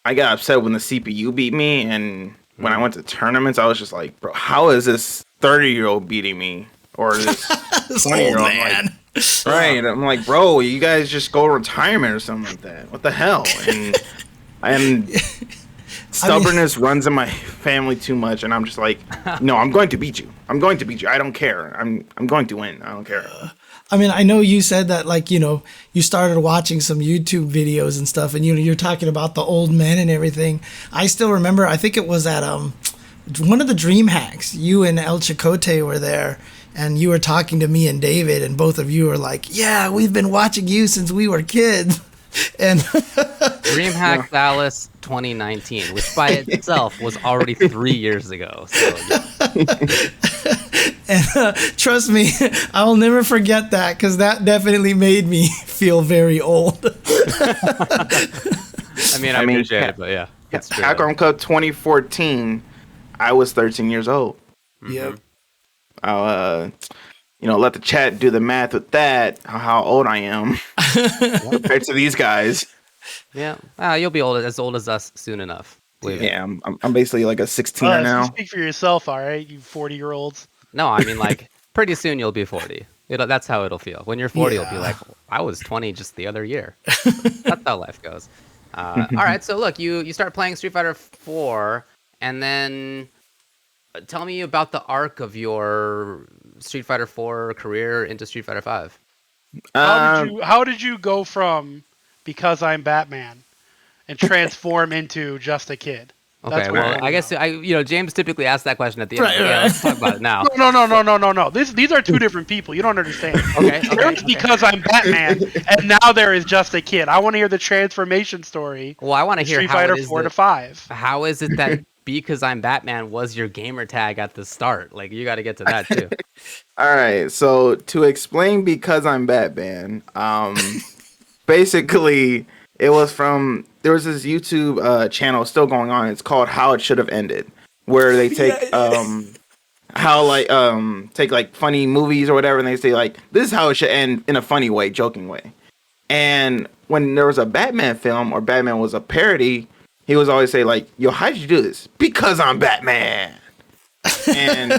I got upset when the CPU beat me, and when I went to tournaments, I was just like, bro, how is this 30-year-old beating me? Or this 20-year-old man? Right. I'm like, bro, you guys just go retirement or something like that. What the hell? And stubbornness runs in my family too much, and I'm just like, no, I'm going to beat you. I don't care. I'm going to win. I don't care. I mean, I know you said that, like, you started watching some YouTube videos and stuff, and you're talking about the old men and everything. I still remember, I think it was at one of the Dream Hacks. You and El Chicote were there, and you were talking to me and David, and both of you were like, yeah, we've been watching you since we were kids. And DreamHack Dallas 2019, which by itself was already 3 years ago. So, yeah. And trust me, I will never forget that, because that definitely made me feel very old. I mean, I appreciate it, but yeah. Capcom Cup 2014, I was 13 years old. Yep. I'll let the chat do the math with that, how old I am compared to these guys. Yeah, you'll be as old as us soon enough. Yeah, I'm basically like a 16er now. Speak for yourself, all right, you 40-year-olds. No, I mean, like, pretty soon you'll be 40. That's how it'll feel. When you're 40, You'll be like, I was 20 just the other year. That's how life goes. All right, so look, you start playing Street Fighter 4, and then tell me about the arc of your Street Fighter 4 career into Street Fighter 5. How did you go from Because I'm Batman and transform into Justakid? Okay, well, I guess James typically asks that question at the end. Right. Yeah, let's talk about it now. No. These are two different people. You don't understand. Okay. Because I'm Batman, and now there is Justakid. I want to hear the transformation story. Well, I want to hear Street Fighter 4 to 5. How is it that Because I'm Batman was your gamer tag at the start? Like, you got to get to that too. All right, so to explain Because I'm Batman, basically it was there was this YouTube channel still going on. It's called How It Should Have Ended, where they take take like funny movies or whatever, and they say like, this is how it should end in a funny way, joking way. And when there was a Batman film or Batman was a parody, he was always say like, "Yo, how'd you do this?" Because I'm Batman. And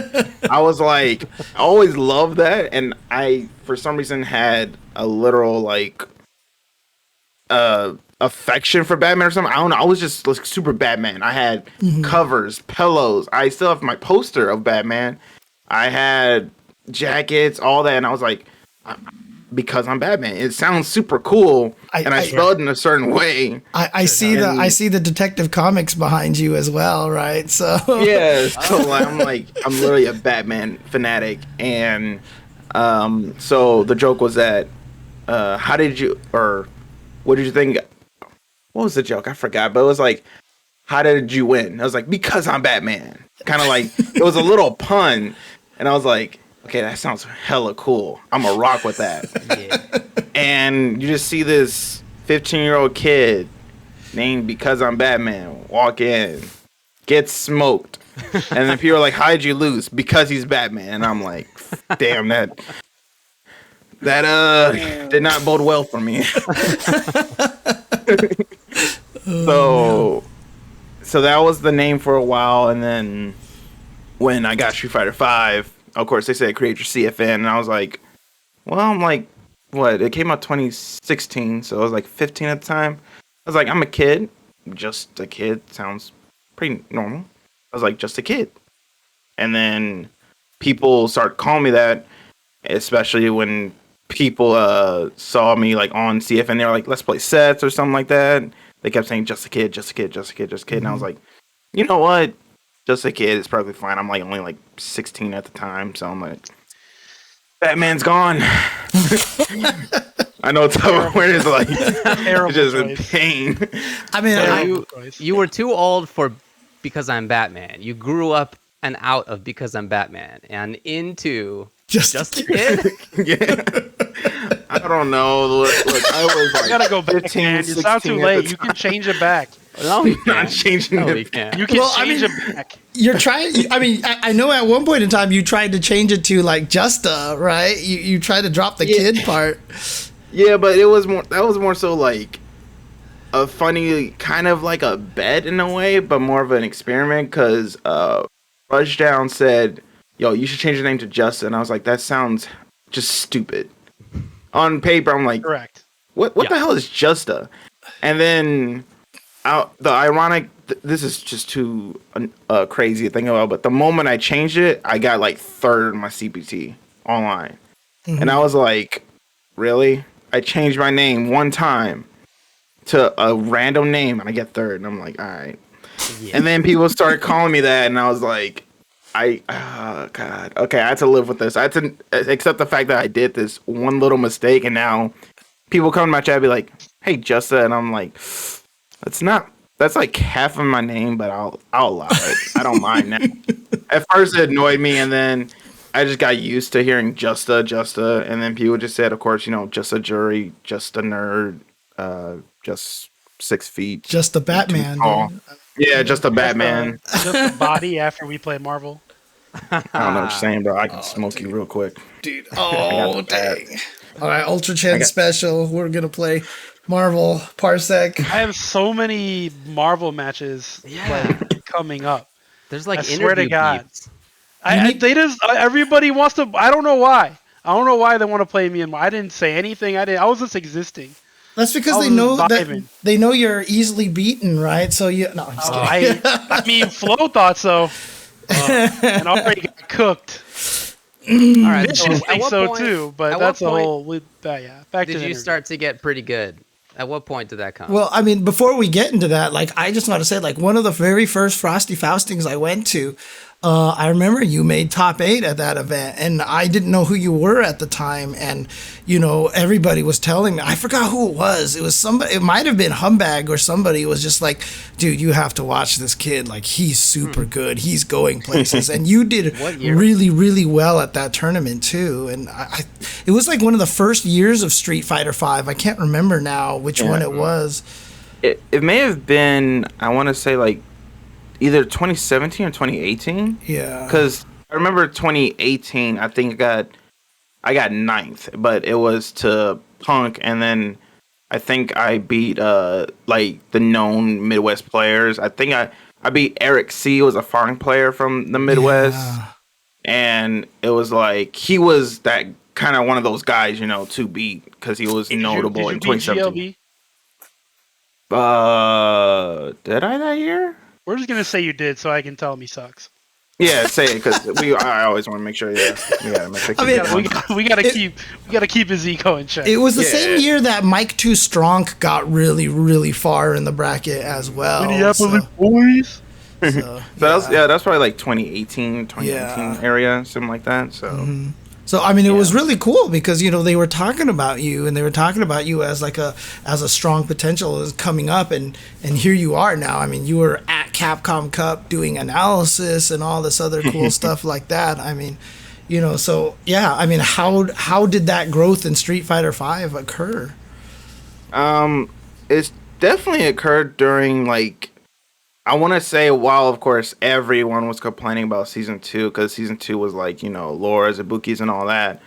I was like, I always loved that, and I for some reason had a literal like affection for Batman or something. I don't know. I was just like super Batman. I had covers, pillows. I still have my poster of Batman. I had jackets, all that, and I was like, because I'm Batman. It sounds super cool, and I spelled it in a certain way. I see the Detective Comics behind you as well, right? So yeah, so I'm literally a Batman fanatic, and so the joke was that what did you think? What was the joke? I forgot, but it was like, how did you win? I was like, because I'm Batman. Kind of like it was a little pun, and I was like, okay, that sounds hella cool. I'm gonna rock with that. Yeah. And you just see this 15-year-old kid named Because I'm Batman walk in, get smoked, and then people are like, how'd you lose? Because he's Batman. And I'm like, damn, that did not bode well for me. So that was the name for a while, and then when I got Street Fighter V, of course, they said create your CFN, and I was like, well, I'm like, what? It came out 2016, so I was like 15 at the time. I was like, I'm a kid. Just a kid sounds pretty normal. I was like, just a kid. And then people started calling me that, especially when people saw me like on CFN. They were like, let's play sets or something like that. They kept saying, just a kid, just a kid, just a kid, just a kid. And I was like, you know what? Just a kid is probably fine. I'm like only like 16 at the time, so I'm like, Batman's gone. I know TuboWare is like just in pain. I mean, you were too old for Because I'm Batman. You grew up and out of Because I'm Batman and into Just a Kid. Yeah. I don't know. Look, I was like, I gotta go back, 15, man. It's not too late. You can change it back. No, you not changing it. You can change it back. You're trying. I mean, I know at one point in time you tried to change it to like Justa, right? You tried to drop the kid part. Yeah, but it was more. That was more so like a funny kind of like a bet in a way, but more of an experiment because Rushdown said, "Yo, you should change your name to Justa," and I was like, "That sounds just stupid." On paper, I'm like, correct. What the hell is Justa? And then the ironic. This is just too crazy to think about. But the moment I changed it, I got like third in my CPT online, and I was like, really? I changed my name one time to a random name, and I get third, and I'm like, all right. Yeah. And then people started calling me that, and I was like, oh God, okay, I had to live with this. I had to accept the fact that I did this one little mistake, and now people come to my chat and be like, hey, Justa, and I'm like, that's like half of my name, but I'll allow it. I don't mind now. At first it annoyed me, and then I just got used to hearing Justa, and then people just said, of course, just a jury, just a nerd, just 6 feet. Just a Batman. Yeah, just a Batman. Just a body after we play Marvel. I don't know what you're saying, bro. I can smoke you real quick. Dude, dang. All right, Ultra Chen special. We're going to play Marvel Parsec. I have so many Marvel matches coming up. There's like, I swear to God. Everybody wants to. I don't know why. I don't know why they want to play me. I didn't say anything. I was just existing. That's because they know you're easily beaten, right? So no, I'm just kidding. I mean, Flo thought so, and already got cooked. All right, I think so too, but that's a whole. Back did to you start to get pretty good? At what point did that come? Well, I mean, before we get into that, like, I just want to say, like, one of the very first Frosty Faustings I went to, I remember you made top 8 at that event, and I didn't know who you were at the time, and everybody was telling me. I forgot who it was. It was somebody. It might have been Humbag or somebody was just like, "Dude, you have to watch this kid. Like, he's super good. He's going places." And you did really, really well at that tournament too. And it was like one of the first years of Street Fighter V. I can't remember now which one it was. It may have been. I want to say like either 2017 or 2018. Yeah. Because I remember 2018. I think I got 9th, but it was to Punk, and then I think I beat like the known Midwest players. I think I beat Eric C. Was a foreign player from the Midwest, Yeah. and it was like he was that kind of one of those guys, to beat because he was notable in Did you beat 2017. Did I that year? We're just gonna say you did, so I can tell him he sucks. Yeah, say it because I always want to make sure. Yeah, we gotta make sure. I mean, we gotta keep his ego in check. It was the same year that Mike Too Strong got really, really far in the bracket as well. Minneapolis boys. So that's probably like 2018 area, something like that. So. So I mean, it was really cool because they were talking about you, and they were talking about you as a strong potential is coming up, and here you are now. I mean, you were at Capcom Cup doing analysis and all this other cool stuff like that. I mean, so yeah. I mean, how did that growth in Street Fighter V occur? It's definitely occurred during like. I want to say, while of course everyone was complaining about season 2 because season 2 was like Laura's, Ibukis, and all that,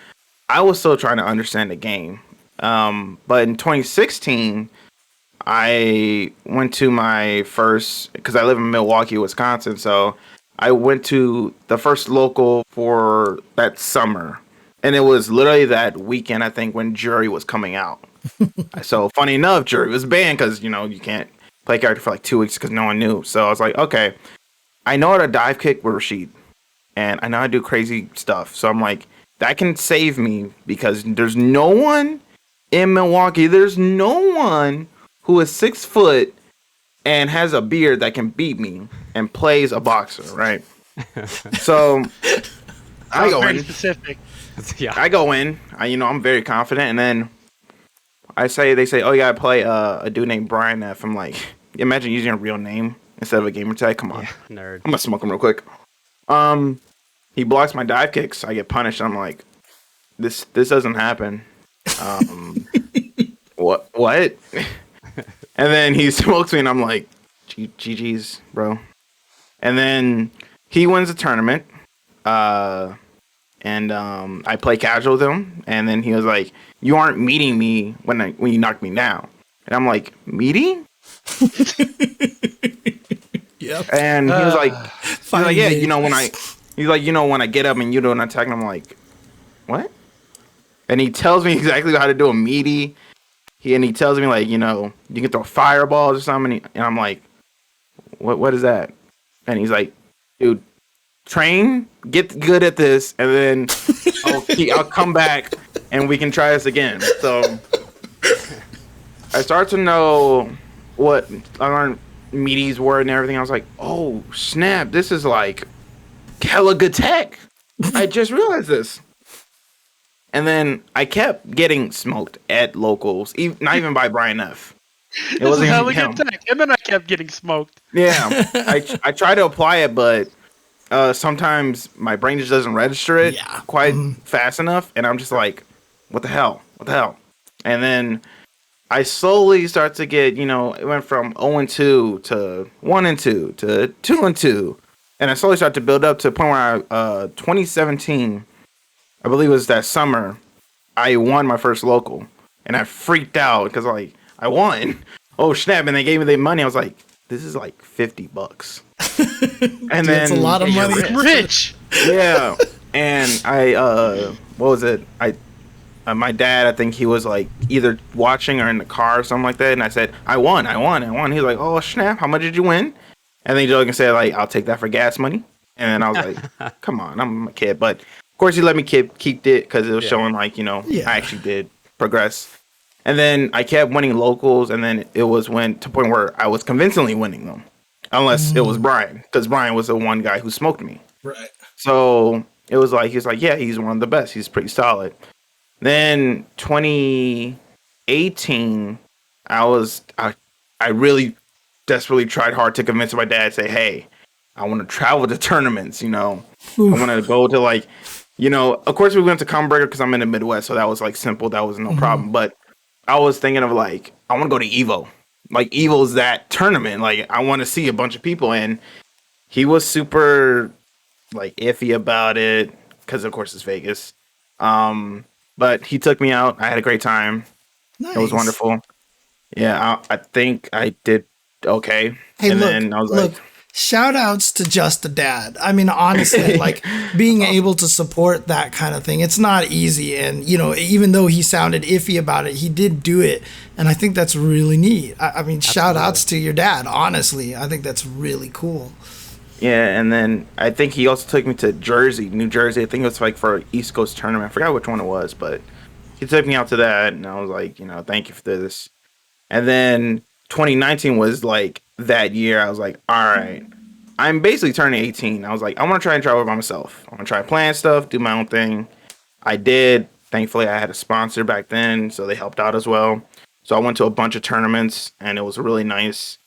I was still trying to understand the game. But in 2016, I went to my first, because I live in Milwaukee, Wisconsin, so I went to the first local for that summer, and it was literally that weekend I think when Jury was coming out. So funny enough, Jury was banned because you can't play character for like 2 weeks because no one knew. So I was like, okay, I know how to dive kick with Rashid, and I know how to do crazy stuff. So I'm like, that can save me because there's no one in Milwaukee. There's no one who is 6 foot and has a beard that can beat me and plays a boxer, right? So I go in. Specific. Yeah. I go in. I'm very confident, and then they say, oh, you gotta play a dude named Brian F. I'm like, imagine using a real name instead of a gamer tag. Come on, nerd. I'm gonna smoke him real quick. He blocks my dive kicks. I get punished. I'm like, this doesn't happen. What? And then he smokes me, and I'm like, GG's, bro. And then he wins the tournament. And I play casual with him, and then he was like, "You aren't meeting me when you knocked me down." And I'm like, "Meeting?" Yep. And he was like, "Yeah, when when I get up and you do an attack," and I'm like, "What?" And he tells me exactly how to do a meaty. And he tells me like, you can throw fireballs or something, and I'm like, "What is that?" And he's like, "Dude, train, get good at this, and then I'll come back and we can try this again." So I started to know what I learned meaties were and everything. I was like, oh snap, this is like hella good tech. I just realized this. And then I kept getting smoked at locals, not even by Brian F. It wasn't even him. Tech. And then I kept getting smoked. Yeah, I tried to apply it, but sometimes my brain just doesn't register it quite fast enough, and I'm just like, what the hell? And then I slowly start to get, it went from 0-2 to 1-2 to 2-2, and I slowly start to build up to the point where 2017, I believe it was that summer, I won my first local, and I freaked out because like I won. Oh snap! And they gave me the money. I was like, this is like $50. And then it's a lot of money. Rich. Yeah. And I what was it? My dad, I think he was like either watching or in the car or something like that, and I said, I won. He's like, oh snap, how much did you win? And then he joking said like, I'll take that for gas money. And then I was like, come on, I'm a kid. But of course he let me keep it because it was showing like, I actually did progress. And then I kept winning locals, and then it was to the point where I was convincingly winning them. Unless it was Brian, because Brian was the one guy who smoked me. Right. So it was like, he was like, yeah, he's one of the best. He's pretty solid. Then 2018, I really desperately tried hard to convince my dad, say, hey, I want to travel to tournaments, I want to go to like, of course we went to Comberger because I'm in the Midwest. So that was like simple. That was no problem. But I was thinking of like, I want to go to Evo. Like Evo's that tournament. Like I want to see a bunch of people, and he was super like iffy about it because of course it's Vegas. But he took me out. I had a great time. Nice. It was wonderful. Yeah, I think I did okay. Hey, And look, then I was like, look. Shout outs to Just a Dad. I mean, honestly, like being able to support that kind of thing, it's not easy. And, even though he sounded iffy about it, he did do it. And I think that's really neat. I mean, shout outs to your dad, honestly. I think that's really cool. yeah, and then I think he also took me to Jersey, New Jersey. I think it was like for an East Coast tournament. I forgot which one it was, but he took me out to that, and I was like, thank you for this. And then 2019 was like that year. I was like, all right, I'm basically turning 18. I was like, I want to try and travel by myself. I want to try playing stuff, do my own thing. I did. Thankfully, I had a sponsor back then, so they helped out as well. So I went to a bunch of tournaments, and it was really nice.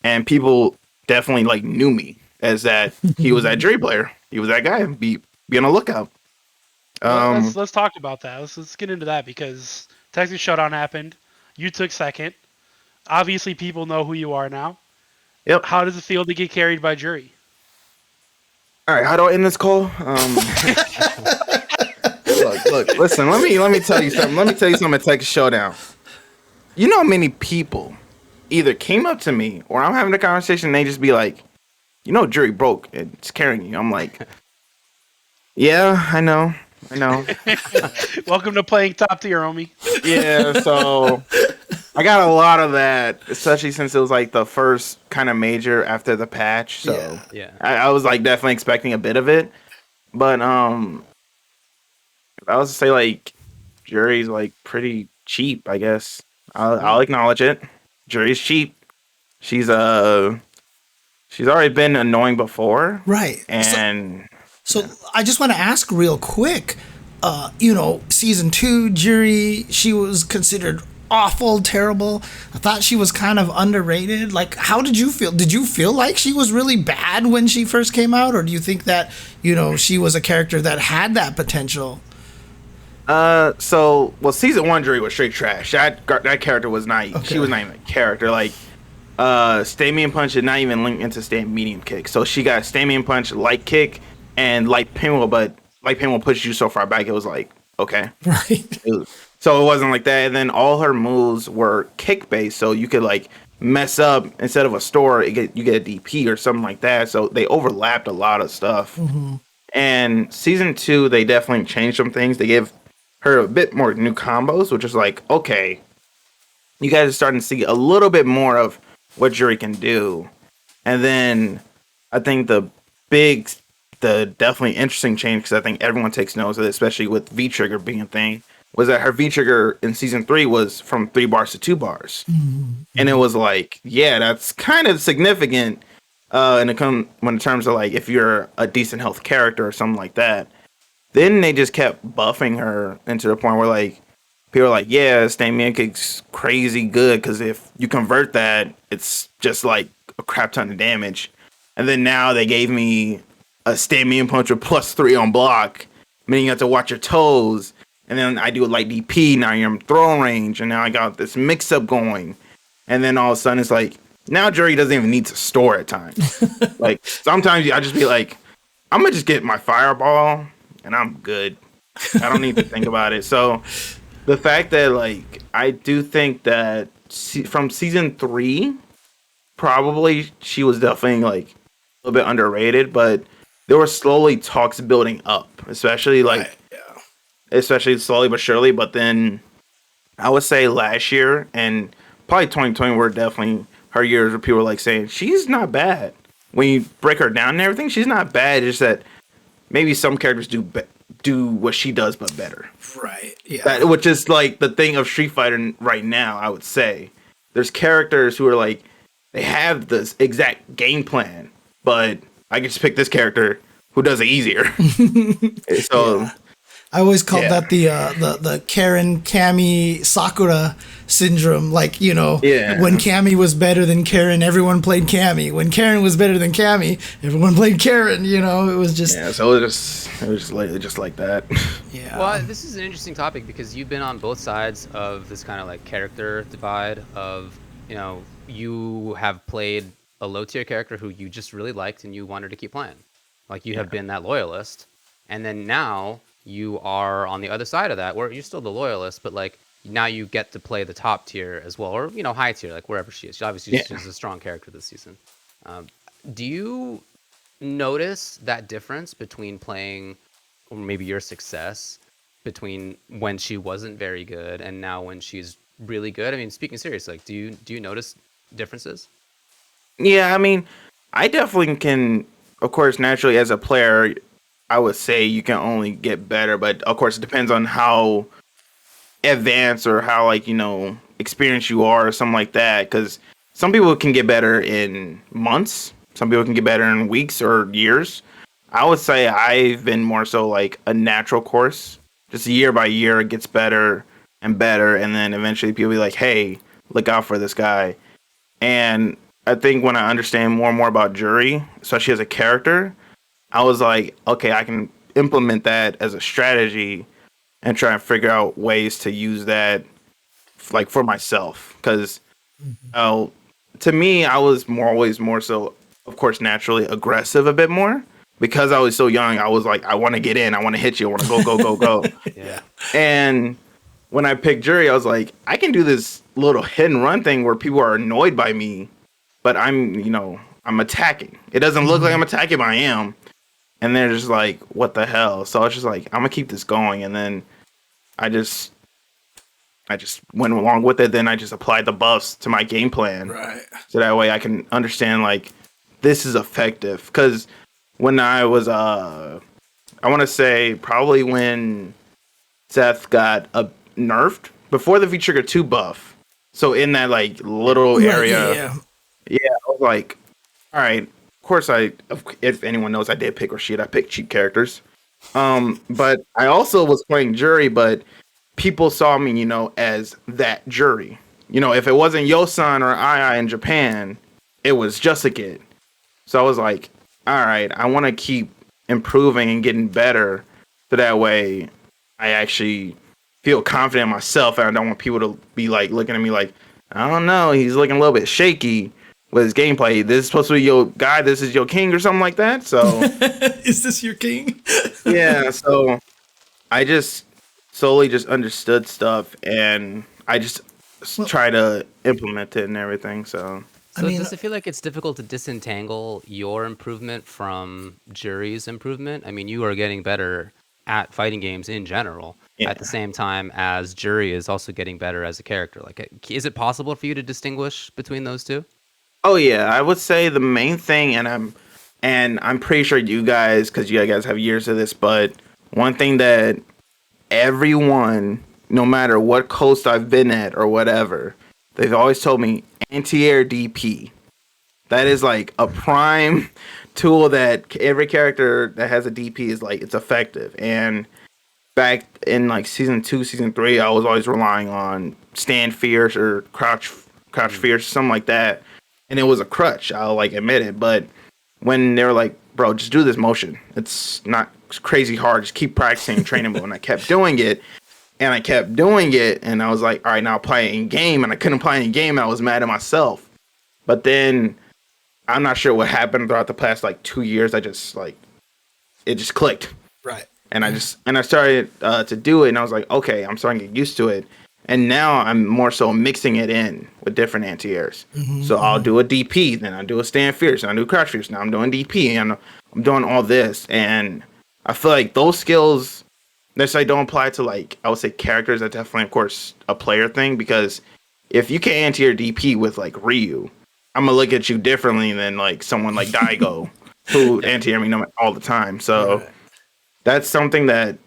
And people definitely like knew me as that he was that Dre player. He was that guy. Be on the lookout. Well, let's talk about that. Let's get into that because Texas Showdown happened. You took second. Obviously, people know who you are now. Yep. How does it feel to get carried by jury? All right, how do I end this call? Look, listen, let me tell you something. Let me tell you something at Texas Showdown. You know how many people either came up to me or I'm having a conversation and they just be like, jury broke. It's carrying you. I'm like, yeah, I know. Welcome to playing top tier, homie. Yeah, so I got a lot of that, especially since it was like the first kind of major after the patch. So Yeah. I was like definitely expecting a bit of it. But I was to say like jury's like pretty cheap, I guess. I'll acknowledge it. Jury's cheap. She's already been annoying before. Right. And So I just want to ask real quick, season 2 jury, she was considered awful, terrible. I thought she was kind of underrated. Like, how did you feel? Did you feel like she was really bad when she first came out? Or do you think that, she was a character that had that potential? Season 1 jury was straight trash. That character was not, she was not even a character. Like, stay medium punch did not even link into stay medium kick. So she got stay medium punch, light kick, and light pinwheel, but light pinwheel pushed you so far back, it was like, okay. Right. So it wasn't like that. And then all her moves were kick based, so you could like mess up instead of a store, you get a DP or something like that. So they overlapped a lot of stuff. Mm-hmm. And season 2, they definitely changed some things. They gave her a bit more new combos, which is like, okay, you guys are starting to see a little bit more of what Jury can do. And then I think the definitely interesting change, because I think everyone takes notice of it, especially with V trigger being a thing, was that her V trigger in season 3 was from 3 bars to 2 bars. Mm-hmm. And it was like, yeah, that's kind of significant when in terms of like if you're a decent health character or something like that. Then they just kept buffing her into the point where like people are like, yeah, Stain Man Kick's crazy good because if you convert that, it's just like a crap ton of damage. And then now they gave me a Stain Man Punch with +3 on block, meaning you have to watch your toes. And then I do a light DP, now you're in throwing range, and now I got this mix up going. And then all of a sudden it's like, now Jury doesn't even need to store at times. Like sometimes I just be like, I'm gonna just get my fireball and I'm good. I don't need to think about it. So the fact that like I do think that from season 3, probably she was definitely like a little bit underrated, but there were slowly talks building up, especially like especially slowly but surely. But then I would say last year and probably 2020 were definitely her years where people were like saying she's not bad. When you break her down and everything, she's not bad. It's just that maybe some characters do what she does, but better. Right. Yeah. Which is like the thing of Street Fighter right now. I would say there's characters who are like they have this exact game plan, but I can just pick this character who does it easier. So. Yeah. I always called that the Karen, Cammy, Sakura syndrome. Like, when Cammy was better than Karen, everyone played Cammy. When Karen was better than Cammy, everyone played Karen. It was just So it was just like that. Yeah. Well, this is an interesting topic because you've been on both sides of this kind of like character divide of, you have played a low tier character who you just really liked and you wanted to keep playing. Like you have been that loyalist. And then now you are on the other side of that where you're still the loyalist, but like now you get to play the top tier as well, or high tier, like wherever she is. Obviously, she's a strong character this season. Do you notice that difference between playing, or maybe your success between when she wasn't very good and now when she's really good? I mean, speaking seriously, like, do you notice differences? Yeah, I mean, I definitely can. Of course, naturally, as a player, I would say you can only get better, but of course, it depends on how advanced or how experienced you are or something like that. Because some people can get better in months, some people can get better in weeks or years. I would say I've been more so like a natural course, just year by year it gets better and better, and then eventually people be like, "Hey, look out for this guy." And I think when I understand more and more about Jury, especially as a character, I was like, okay, I can implement that as a strategy and try and figure out ways to use that like for myself. Because to me, I was always more so, of course, naturally aggressive a bit more. Because I was so young, I was like, I want to get in, I want to hit you, I want to go. Yeah. And when I picked Jury, I was like, I can do this little hit and run thing where people are annoyed by me, but I'm attacking. It doesn't look like I'm attacking, but I am. And they're just like, what the hell? So I was just like, I'm gonna keep this going. And then I just went along with it. Then I just applied the buffs to my game plan. Right. So that way I can understand like this is effective. Because when I was I want to say probably when Seth got nerfed before the V-Trigger 2 buff. So in that like little area, yeah, I was like, all right. Of course, if anyone knows, I did pick Rashid. I picked cheap characters. But I also was playing Jury, but people saw me, as that Jury. If it wasn't Yosan or II in Japan, it was Justakid. So I was like, all right, I want to keep improving and getting better, so that way I actually feel confident in myself, and I don't want people to be like looking at me like, I don't know, he's looking a little bit shaky with his gameplay. This is supposed to be your guy, this is your king or something like that. So is this your king? Yeah, so I just slowly just understood stuff, and I just try to implement it and everything. So does it feel like it's difficult to disentangle your improvement from Jury's improvement? I mean, you are getting better at fighting games in general at the same time as Jury is also getting better as a character. Like, is it possible for you to distinguish between those two? Oh yeah, I would say the main thing, and I'm pretty sure you guys, because you guys have years of this, but one thing that everyone, no matter what coast I've been at or whatever, they've always told me anti-air DP. That is like a prime tool that every character that has a DP is like, it's effective. And back in like season 2, season 3, I was always relying on stand fierce or crouch fierce, something like that. And it was a crutch, I'll like admit it. But when they were like, bro, just do this motion. It's not crazy hard. Just keep practicing training mode. And I kept doing it. And I was like, all right, now play it in game. And I couldn't play it in game. And I was mad at myself. But then I'm not sure what happened throughout the past like 2 years. I just like, it just clicked. Right. And I started to do it. And I was like, okay, I'm starting to get used to it. And now I'm more so mixing it in with different anti-airs. So I'll do a DP, then I'll do a stand fierce, and I'll do crouch fierce. Now I'm doing DP, and I'm doing all this. And I feel like those skills necessarily don't apply to, like, I would say characters. That's definitely, of course, a player thing. Because if you can anti-air DP with, like, Ryu, I'm going to look at you differently than, like, someone like Daigo, who anti-air me all the time. So that's something that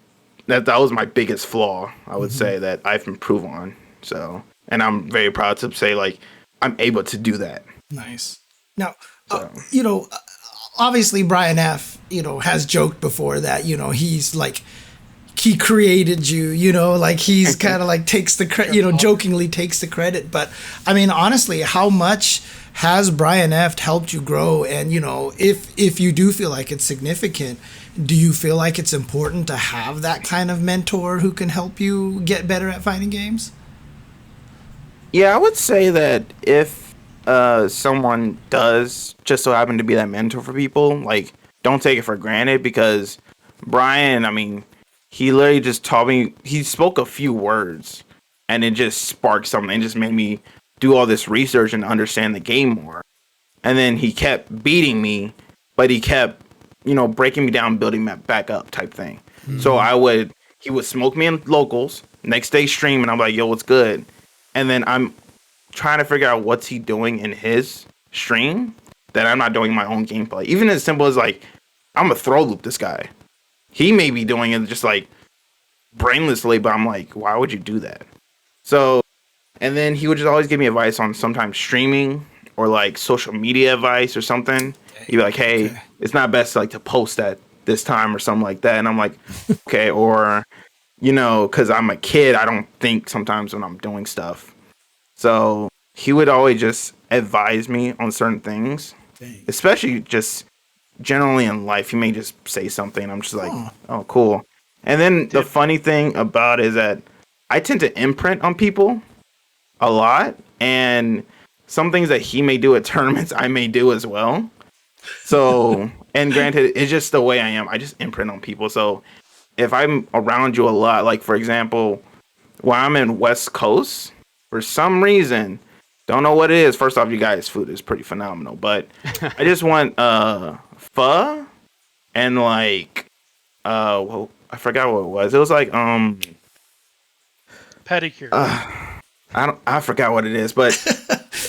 was my biggest flaw, I would say, that I've improved on. So, and I'm very proud to say, like, I'm able to do that. Nice. Now, obviously Brian F., has joked before that, he's like, he created you, like he's kind of like takes the credit, jokingly takes the credit. But I mean, honestly, how much has Brian F. helped you grow? And, if you do feel like it's significant, do you feel like it's important to have that kind of mentor who can help you get better at fighting games? Yeah, I would say that if someone does just so happen to be that mentor for people, like, don't take it for granted, because Brian, I mean, he literally just taught me, he spoke a few words and it just sparked something. It just made me do all this research and understand the game more. And then he kept beating me, but he kept, breaking me down, building me back up type thing. Mm-hmm. So he would smoke me in locals, next day stream, and I'm like, yo, what's good? And then I'm trying to figure out what's he doing in his stream that I'm not doing my own gameplay. Even as simple as like, I'm gonna throw loop this guy. He may be doing it just like brainlessly, but I'm like, why would you do that? So, and then he would just always give me advice on sometimes streaming or like social media advice or something. He'd be like, hey, it's not best like to post at this time or something like that. And I'm like, okay. Or, because I'm a kid, I don't think sometimes when I'm doing stuff. So he would always just advise me on certain things, especially just generally in life. He may just say something. I'm just like, oh, cool. And then the funny thing about it is that I tend to imprint on people a lot. And some things that he may do at tournaments, I may do as well. So, and granted, it's just the way I am. I just imprint on people. So if I'm around you a lot, like for example, when I'm in West Coast, for some reason, don't know what it is. First off, you guys' food is pretty phenomenal, but I just want pho and like well, I forgot what it was. It was like pedicure. I forgot what it is, but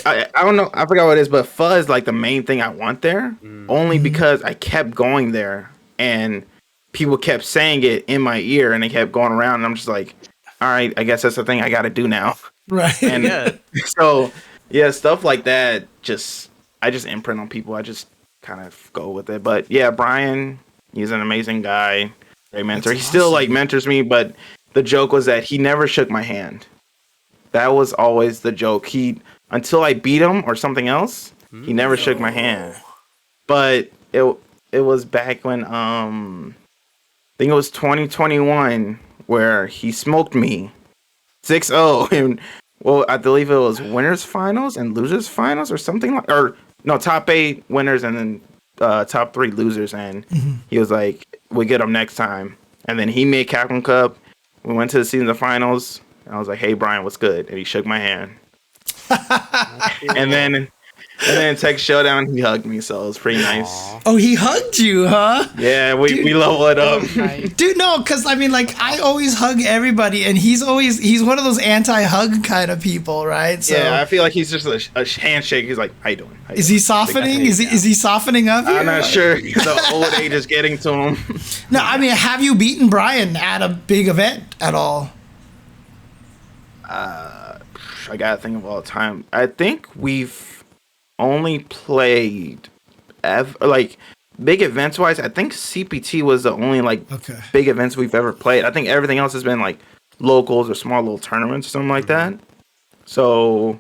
I don't know. I forgot what it is, but pho is like the main thing I want there. Only because I kept going there and people kept saying it in my ear and they kept going around and I'm just like, all right, I guess that's the thing I got to do now. Right. And so yeah, stuff like that. I just imprint on people. I just kind of go with it. But yeah, Brian, he's an amazing guy, great mentor. He still like mentors me, but the joke was that he never shook my hand. That was always the joke. Until I beat him or something else, he never shook my hand. But it was back when I think it was 2021 where he smoked me 6-0 and well, I believe it was winners finals and losers finals or something like, or no, top 8 winners and then top 3 losers. And he was like, we'll get him next time. And then he made Capcom Cup. We went to the season of finals. And I was like, hey, Brian, what's good? And he shook my hand. and then Tech Showdown, he hugged me, so it was pretty nice. Oh, he hugged you, huh? Yeah, we level it up. Dude, no, because I mean, like, I always hug everybody, and he's one of those anti-hug kind of people, right? So, yeah, I feel like he's just a handshake. He's like, how you doing? Is he softening? Is he softening up here? I'm not sure. The old age is getting to him. No, I mean, have you beaten Brian at a big event at all? I gotta think of all the time. I think we've only played like big events wise. I think CPT was the only like big events we've ever played. I think everything else has been like locals or small little tournaments or something like that. So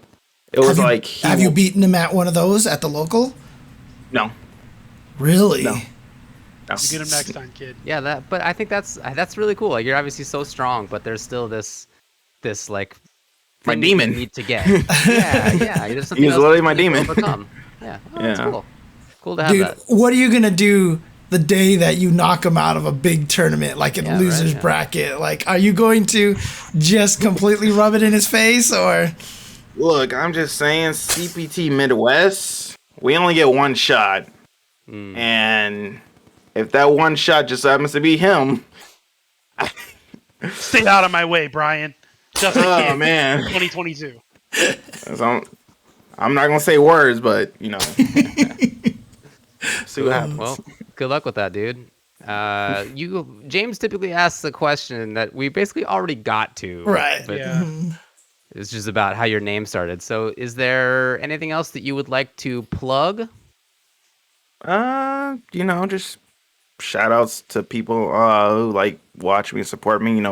it was like. Have you beaten him at one of those at the local? No. Really? No. You get him next time, kid. Yeah, but I think that's really cool. Like, you're obviously so strong, but there's still this like. My demon. You need to get. Yeah. He's literally my demon. Yeah. That's cool. Cool to have Dude, that. what are you gonna do the day that you knock him out of a big tournament, like in losers bracket? Like, are you going to just completely rub it in his face, or? Look, I'm just saying, CPT Midwest, we only get one shot, and if that one shot just happens to be him, stay out of my way, Brian. Justakid, man, 2022. I'm not gonna say words, but see what happens. Well, good luck with that, dude. James typically asks a question that we basically already got to, right? But it's just about how your name started. So, is there anything else that you would like to plug? Just shout outs to people who like watch me, support me.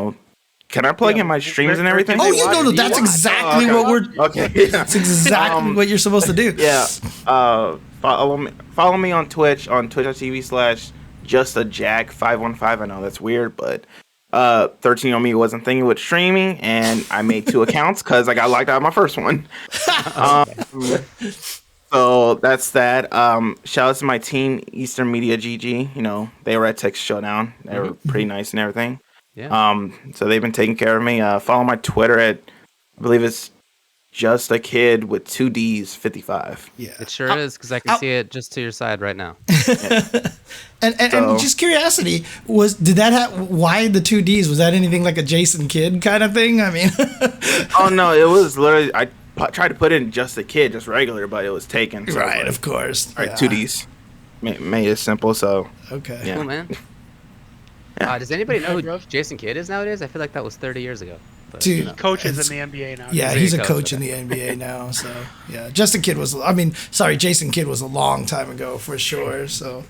Can I plug in my streams and everything? Oh, no, that's exactly what we're. Okay, that's exactly what you're supposed to do. Yeah. Follow me on Twitch twitch.tv/JustAJack515. I know that's weird, but 13 on me wasn't thinking with streaming, and I made 2 accounts because I got locked out of my first one. So that's that. Shout out to my team, Eastern Media GG. They were at Texas Showdown. They were pretty nice and everything. Yeah. So they've been taking care of me. Follow my Twitter at I believe it's Justakid with 2 D's, 55. Yeah. It sure is, because I can see it just to your side right now. And just curiosity, did that have, why the 2 D's? Was that anything like a Jason Kidd kind of thing? I mean, Oh no, it was literally tried to put in Justakid, just regular, but it was taken. So right, of course. All right, 2 D's. Made it simple, so Okay. yeah. Cool, man. Does anybody know who Jason Kidd is nowadays? I feel like that was 30 years ago. But, Dude, you know. Coaches in the NBA now. Yeah, he's a coach in the NBA now. So yeah, Jason Kidd was a long time ago for sure. So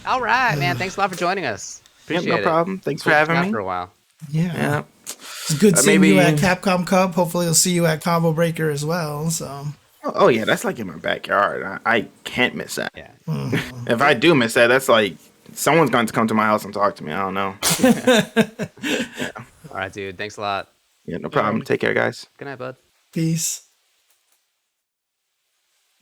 All right, man. Thanks a lot for joining us. Appreciate no problem. Thanks for having me. For a while. yeah. It's good seeing you at Capcom Cup. Hopefully, I'll see you at Combo Breaker as well. So. Oh yeah, that's like in my backyard. I can't miss that. Yeah. If I do miss that, that's like someone's going to come to my house and talk to me. I don't know. Yeah. All right, dude. Thanks a lot. Yeah, no problem. Take care, guys. Good night, bud. Peace.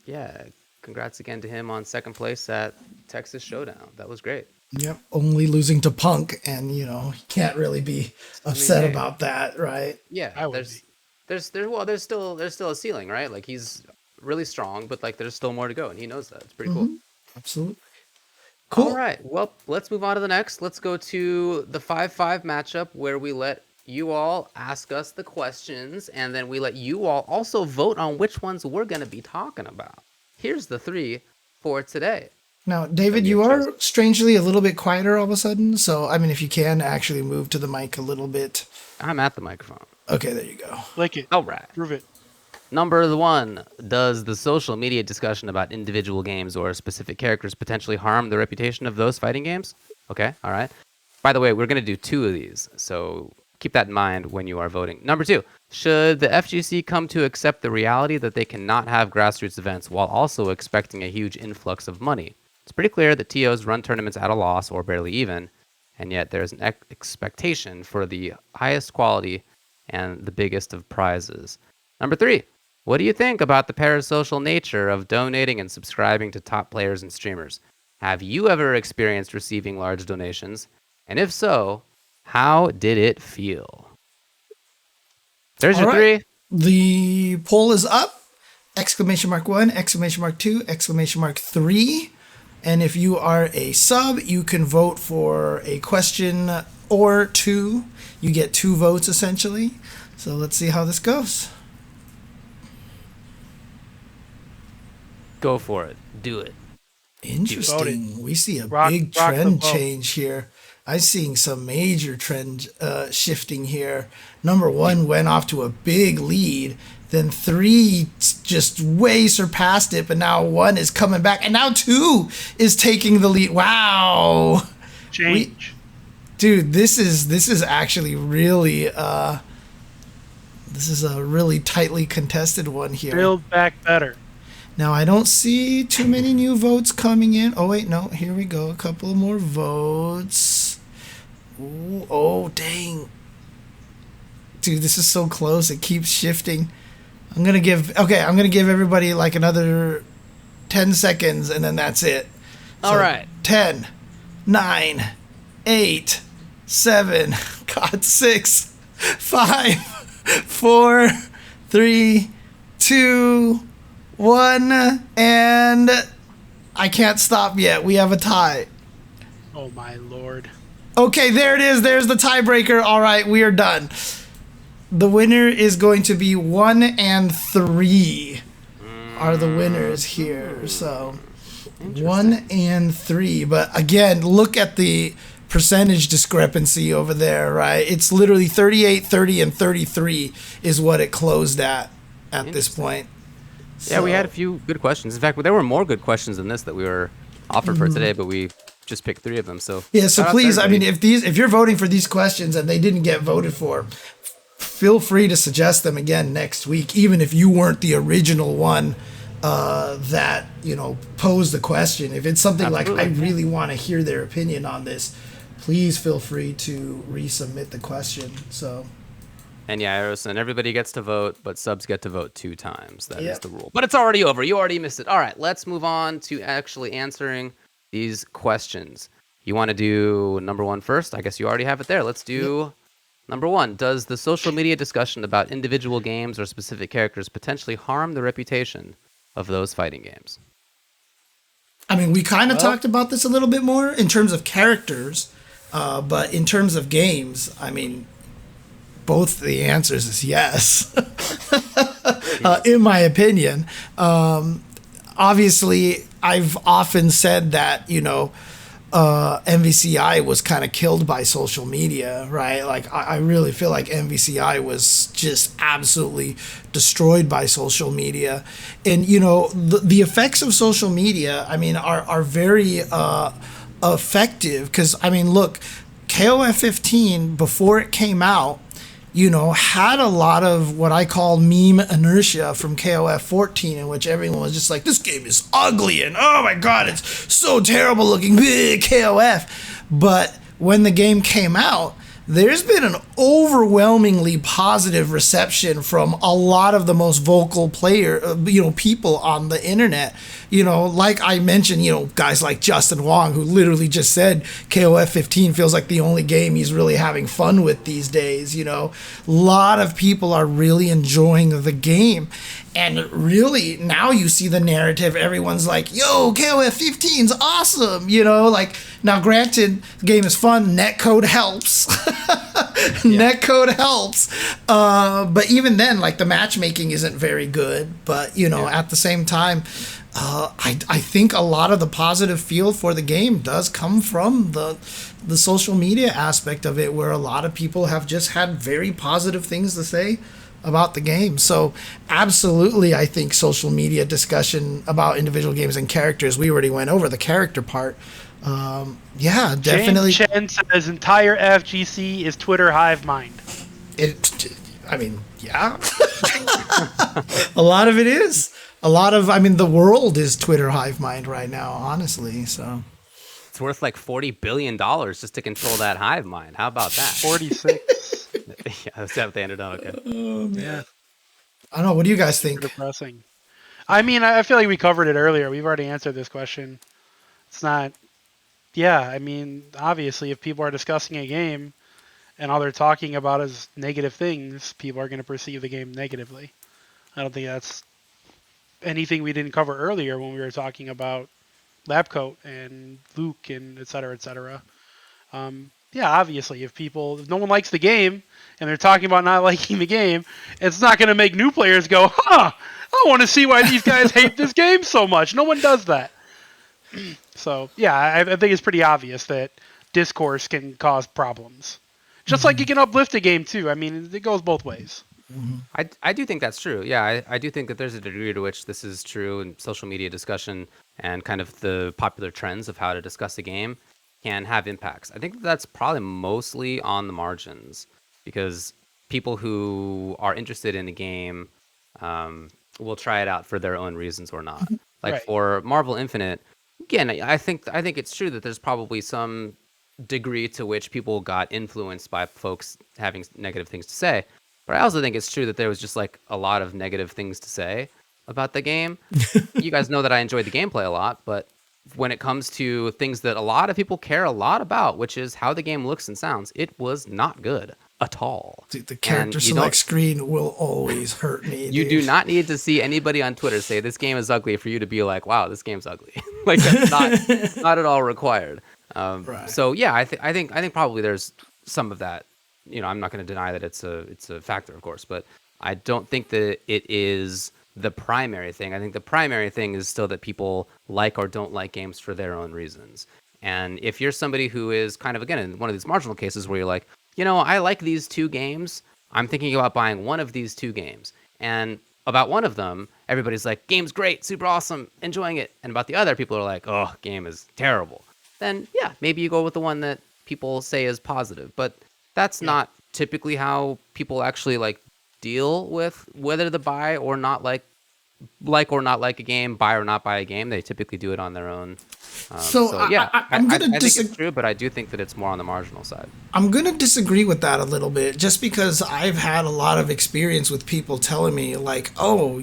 Yeah. Congrats again to him on second place at Texas Showdown. That was great. Yep. Only losing to Punk, and you can't really be upset about that, right? Yeah. There's still a ceiling, right? Like he's really strong, but like there's still more to go, and he knows that. It's pretty cool. Absolutely. Cool. All right. Well, let's move on to the next. Let's go to the 5-5 matchup where we let you all ask us the questions, and then we let you all also vote on which ones we're going to be talking about. Here's the 3 for today. Now, David, you are strangely a little bit quieter all of a sudden. So, I mean, if you can actually move to the mic a little bit. I'm at the microphone. Okay, there you go. Lick it. All right. Prove it. Number 1, does the social media discussion about individual games or specific characters potentially harm the reputation of those fighting games? Okay, all right. By the way, we're going to do 2 of these, so keep that in mind when you are voting. Number 2, should the FGC come to accept the reality that they cannot have grassroots events while also expecting a huge influx of money? It's pretty clear that TOs run tournaments at a loss or barely even, and yet there's an expectation for the highest quality and the biggest of prizes. Number 3, what do you think about the parasocial nature of donating and subscribing to top players and streamers? Have you ever experienced receiving large donations? And if so, how did it feel? There's your 3. The poll is up. Exclamation mark 1, exclamation mark 2, exclamation mark 3. And if you are a sub, you can vote for a question or 2. You get 2 votes essentially. So let's see how this goes. Go for it. Do it. Interesting. We see a big trend change here. I'm seeing some major trend shifting here. Number 1 went off to a big lead. Then 3 just way surpassed it, but now 1 is coming back, and now 2 is taking the lead. Wow. Change. Dude, this is actually really this is a really tightly contested one here. Build back better. Now, I don't see too many new votes coming in. Oh, wait, no. Here we go. A couple more votes. Ooh, oh, dang. Dude, this is so close. It keeps shifting. I'm going to give everybody like another 10 seconds, and then that's it. All right. 10, 9, 8, 7, God, 6, 5, 4, 3, 2, 1, and I can't stop yet. We have a tie. Oh my lord. Okay, there it is. There's the tiebreaker. All right, we are done. The winner is going to be 1 and 3 are the winners here. So 1 and 3. But again, look at the percentage discrepancy over there, right? It's literally 38, 30, and 33 is what it closed at this point. Yeah, we had a few good questions. In fact, there were more good questions than this that we were offered for today, but we just picked 3 of them. So yeah, so please, I mean, if you're voting for these questions and they didn't get voted for, feel free to suggest them again next week, even if you weren't the original one that posed the question. If it's something like I really want to hear their opinion on this, please feel free to resubmit the question. So. And yeah, Harrison, everybody gets to vote, but subs get to vote 2 times. That is the rule. But it's already over. You already missed it. All right, let's move on to actually answering these questions. You want to do number 1 first? I guess you already have it there. Let's do Number 1, does the social media discussion about individual games or specific characters potentially harm the reputation of those fighting games? I mean, we kind of talked about this a little bit more in terms of characters, but in terms of games, I mean, both the answers is yes, in my opinion. Obviously, I've often said that, MVCI was kind of killed by social media, right? Like, I really feel like MVCI was just absolutely destroyed by social media. And, the effects of social media, I mean, are very effective. Because, I mean, look, KOF 15, before it came out, had a lot of what I call meme inertia from KOF 14, in which everyone was just like, this game is ugly and oh my god, it's so terrible looking, KOF. But when the game came out, there's been an overwhelmingly positive reception from a lot of the most vocal people on the internet. Like I mentioned, guys like Justin Wong, who literally just said KOF 15 feels like the only game he's really having fun with these days. A lot of people are really enjoying the game. And really, now you see the narrative. Everyone's like, yo, KOF 15's awesome. Like, now granted, the game is fun. Netcode helps. Netcode helps. But even then, like, the matchmaking isn't very good. But, at the same time, I think a lot of the positive feel for the game does come from the social media aspect of it, where a lot of people have just had very positive things to say about the game. So absolutely, I think social media discussion about individual games and characters, we already went over the character part. Yeah, definitely. Chen says entire FGC is Twitter hive mind. Yeah. A lot of it is. The world is Twitter hive mind right now, honestly. So it's worth like $40 billion just to control that hive mind. How about that? 46. Yeah, that's what they ended up. Okay. Yeah. I don't know. What do you guys think? Depressing. I mean, I feel like we covered it earlier. We've already answered this question. It's not. Yeah, I mean, obviously, if people are discussing a game and all they're talking about is negative things, people are going to perceive the game negatively. I don't think that's anything we didn't cover earlier when we were talking about Labcoat and Luke and et cetera, et cetera. Yeah, obviously, if no one likes the game and they're talking about not liking the game, it's not going to make new players go, I want to see why these guys hate this game so much. No one does that. So, yeah, I think it's pretty obvious that discourse can cause problems. Just like you can uplift a game, too. I mean, it goes both ways. I do think that's true. Yeah, I do think that there's a degree to which this is true in social media discussion and kind of the popular trends of how to discuss a game can have impacts. I think that's probably mostly on the margins because people who are interested in a game will try it out for their own reasons or not. Like right. For Marvel Infinite, again, I think it's true that there's probably some degree to which people got influenced by folks having negative things to say. But I also think it's true that there was just like a lot of negative things to say about the game. You guys know that I enjoyed the gameplay a lot, but when it comes to things that a lot of people care a lot about, which is how the game looks and sounds, it was not good at all. Dude, the character select screen will always hurt me. You do not need to see anybody on Twitter say this game is ugly for you to be like, wow, this game's ugly. Like that's not at all required. Right. So yeah, I think probably there's some of that. I'm not going to deny that it's a factor, of course, but I don't think that it is the primary thing. I think the primary thing is still that people like or don't like games for their own reasons. And if you're somebody who is kind of, again, in one of these marginal cases where you're like, I like these two games, I'm thinking about buying one of these two games. And about one of them, everybody's like, game's great, super awesome, enjoying it. And about the other, people are like, oh, game is terrible. Then, yeah, maybe you go with the one that people say is positive. But that's not typically how people actually like deal with whether to buy or not like or not like a game, buy or not buy a game. They typically do it on their own. I'm going to I think it's true, but I do think that it's more on the marginal side. I'm going to disagree with that a little bit, just because I've had a lot of experience with people telling me like, oh,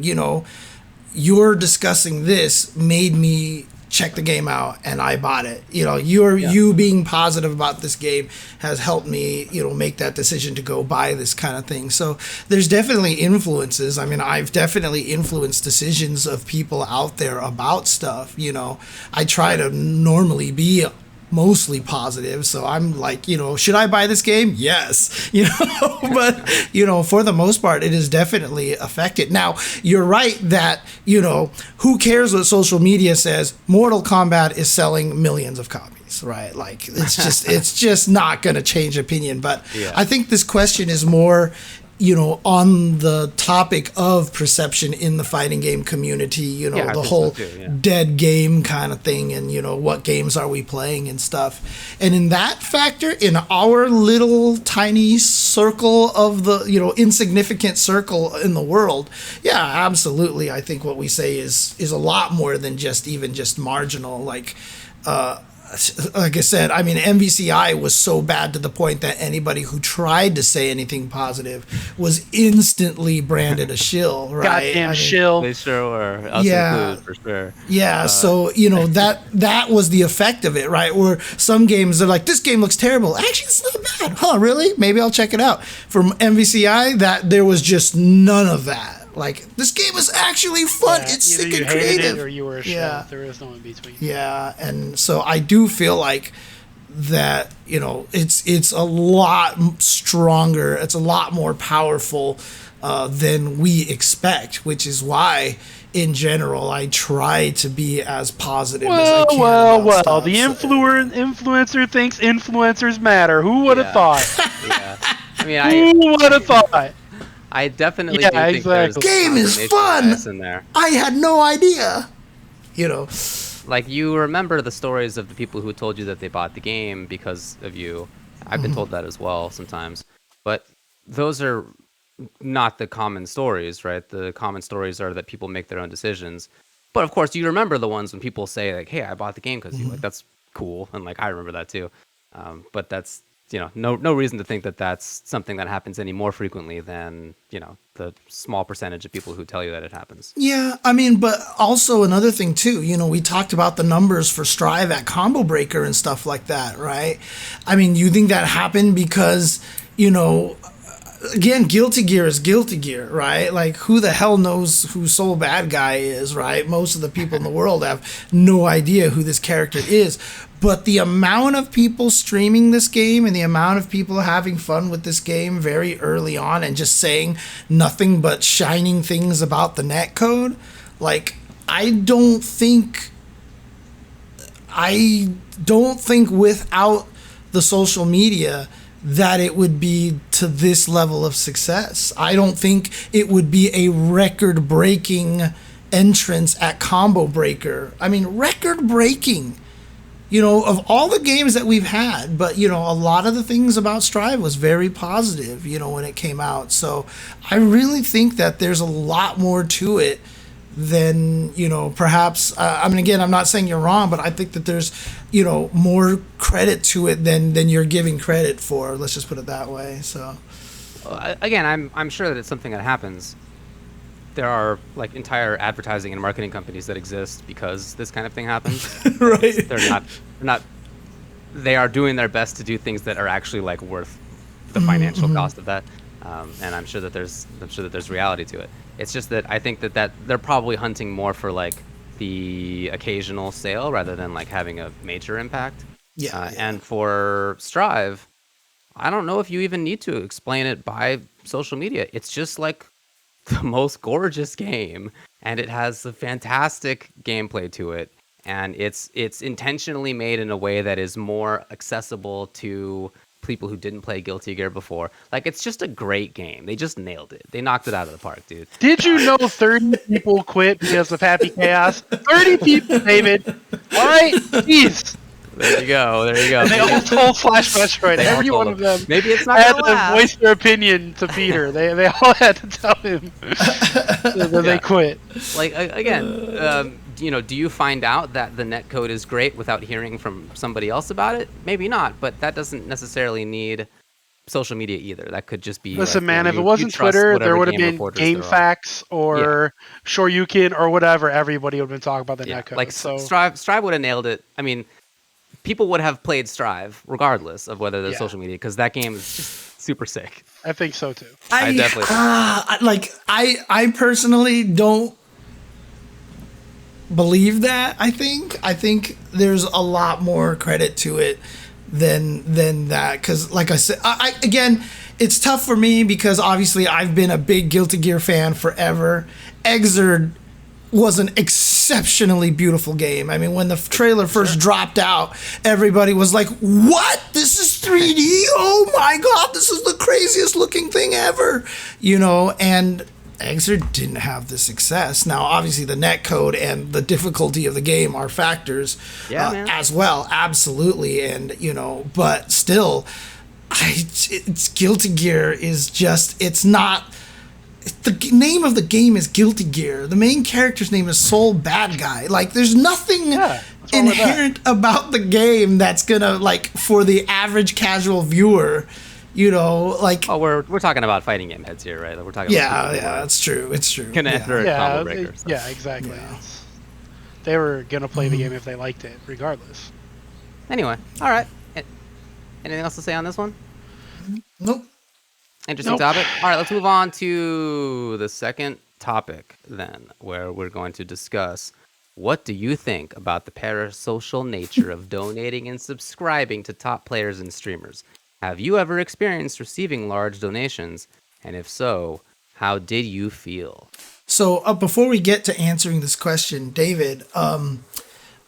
you're discussing this made me checked the game out and I bought it. You being positive about this game has helped me, make that decision to go buy this kind of thing. So there's definitely influences. I mean, I've definitely influenced decisions of people out there about stuff. I try to normally be mostly positive, so I'm like, should I buy this game? Yes. But for the most part it is definitely affected. Now you're right that who cares what social media says? Mortal Kombat is selling millions of copies, right? Like it's just not going to change opinion. But I think this question is more on the topic of perception in the fighting game community, the whole dead game kind of thing, and what games are we playing and stuff. And in that factor, in our little tiny circle of the insignificant circle in the world, absolutely, I think what we say is a lot more than just marginal. Like I said, I mean, MVCI was so bad to the point that anybody who tried to say anything positive was instantly branded a shill, right? Goddamn shill. They sure were. Us included, for sure. Yeah, so, that was the effect of it, right? Where some games are like, this game looks terrible. Actually, it's not bad. Huh, really? Maybe I'll check it out. From MVCI, there was just none of that. Like, this game is actually fun. It's sick and creative. It or you were a shill. There is no in between. Yeah, and so I do feel like that, it's a lot stronger. It's a lot more powerful than we expect, which is why, in general, I try to be as positive as I can. Well. The influencer thinks influencers matter. Who would have thought? Who would have thought? I definitely do think there's game is fun. In there. I had no idea. Like, you remember the stories of the people who told you that they bought the game because of you. I've been told that as well sometimes. But those are not the common stories, right? The common stories are that people make their own decisions. But of course, you remember the ones when people say, like, hey, I bought the game because you. Like, that's cool. And like, I remember that too. But that's, no reason to think that that's something that happens any more frequently than, the small percentage of people who tell you that it happens. Yeah, I mean, but also another thing too, we talked about the numbers for Strive at Combo Breaker and stuff like that, right? I mean, you think that happened because, again, Guilty Gear is Guilty Gear, right? Like, who the hell knows who Soul Bad Guy is, right? Most of the people in the world have no idea who this character is. But the amount of people streaming this game and the amount of people having fun with this game very early on and just saying nothing but shining things about the netcode, like, I don't think without the social media that it would be to this level of success. I don't think it would be a record-breaking entrance at Combo Breaker. I mean, record-breaking. Of all the games that we've had, but, a lot of the things about Strive was very positive, when it came out. So I really think that there's a lot more to it than, perhaps, again, I'm not saying you're wrong, but I think that there's, more credit to it than you're giving credit for. Let's just put it that way. So, again, I'm sure that it's something that happens. There are like entire advertising and marketing companies that exist because this kind of thing happens. Right. They're not. They are doing their best to do things that are actually like worth the financial cost of that. And I'm sure that there's reality to it. It's just that I think that they're probably hunting more for like the occasional sale rather than like having a major impact. Yeah. And for Strive, I don't know if you even need to explain it by social media. It's just like the most gorgeous game, and it has a fantastic gameplay to it, and it's intentionally made in a way that is more accessible to people who didn't play Guilty Gear before. Like, it's just a great game. They just nailed it. They knocked it out of the park, dude. Did you know 30 people quit because of Happy Chaos? 30 people, David. All right? Jeez. There you go. And they all told Flash Metroid. Every one of them. Maybe it's not had to voice their opinion to Peter. They all had to tell him that they quit. Like, again, do you find out that the netcode is great without hearing from somebody else about it? Maybe not, but that doesn't necessarily need social media either. That could just be. Listen, like, man, if you it wasn't trust Twitter, whatever there would have game been reporters Game there are. Facts or Shoryuken or whatever. Everybody would have been talking about the netcode. Like So Strive would have nailed it. I mean, people would have played Strive regardless of whether there's social media, because that game is just super sick. I think so too. I definitely I personally don't believe that. I think there's a lot more credit to it than that, because like I said, again, it's tough for me because obviously I've been a big Guilty Gear fan forever. Exerd was an exceptionally beautiful game. I mean, when the trailer first dropped out, everybody was like, what? This is 3D? Oh my God, this is the craziest looking thing ever. And Exerd didn't have the success. Now, obviously, the netcode and the difficulty of the game are factors as well. Absolutely. And, but still, it's Guilty Gear is just, it's not. The name of the game is Guilty Gear. The main character's name is Soul Bad Guy. Like, there's nothing inherent about the game that's gonna, like, for the average casual viewer, like. Oh, we're talking about fighting game heads here, right? We're talking. Yeah, it's true. It's true. Gonna enter a combo breaker. Yeah, exactly. Yeah. They were gonna play the game if they liked it, regardless. Anyway, all right. Anything else to say on this one? Nope. Interesting topic. All right, let's move on to the second topic then, where we're going to discuss what do you think about the parasocial nature of donating and subscribing to top players and streamers? Have you ever experienced receiving large donations? And if so, how did you feel? So before we get to answering this question, David, for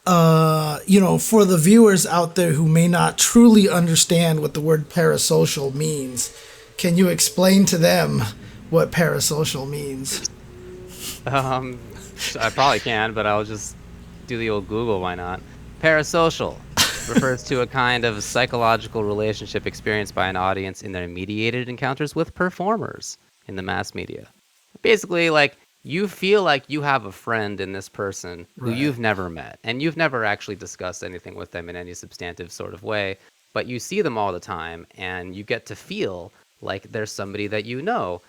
the viewers out there who may not truly understand what the word parasocial means, can you explain to them what parasocial means? I probably can, but I'll just do the old Google, why not? Parasocial refers to a kind of psychological relationship experienced by an audience in their mediated encounters with performers in the mass media. Basically, like, you feel like you have a friend in this person who you've never met, and you've never actually discussed anything with them in any substantive sort of way, but you see them all the time, and you get to feel like there's somebody that you know,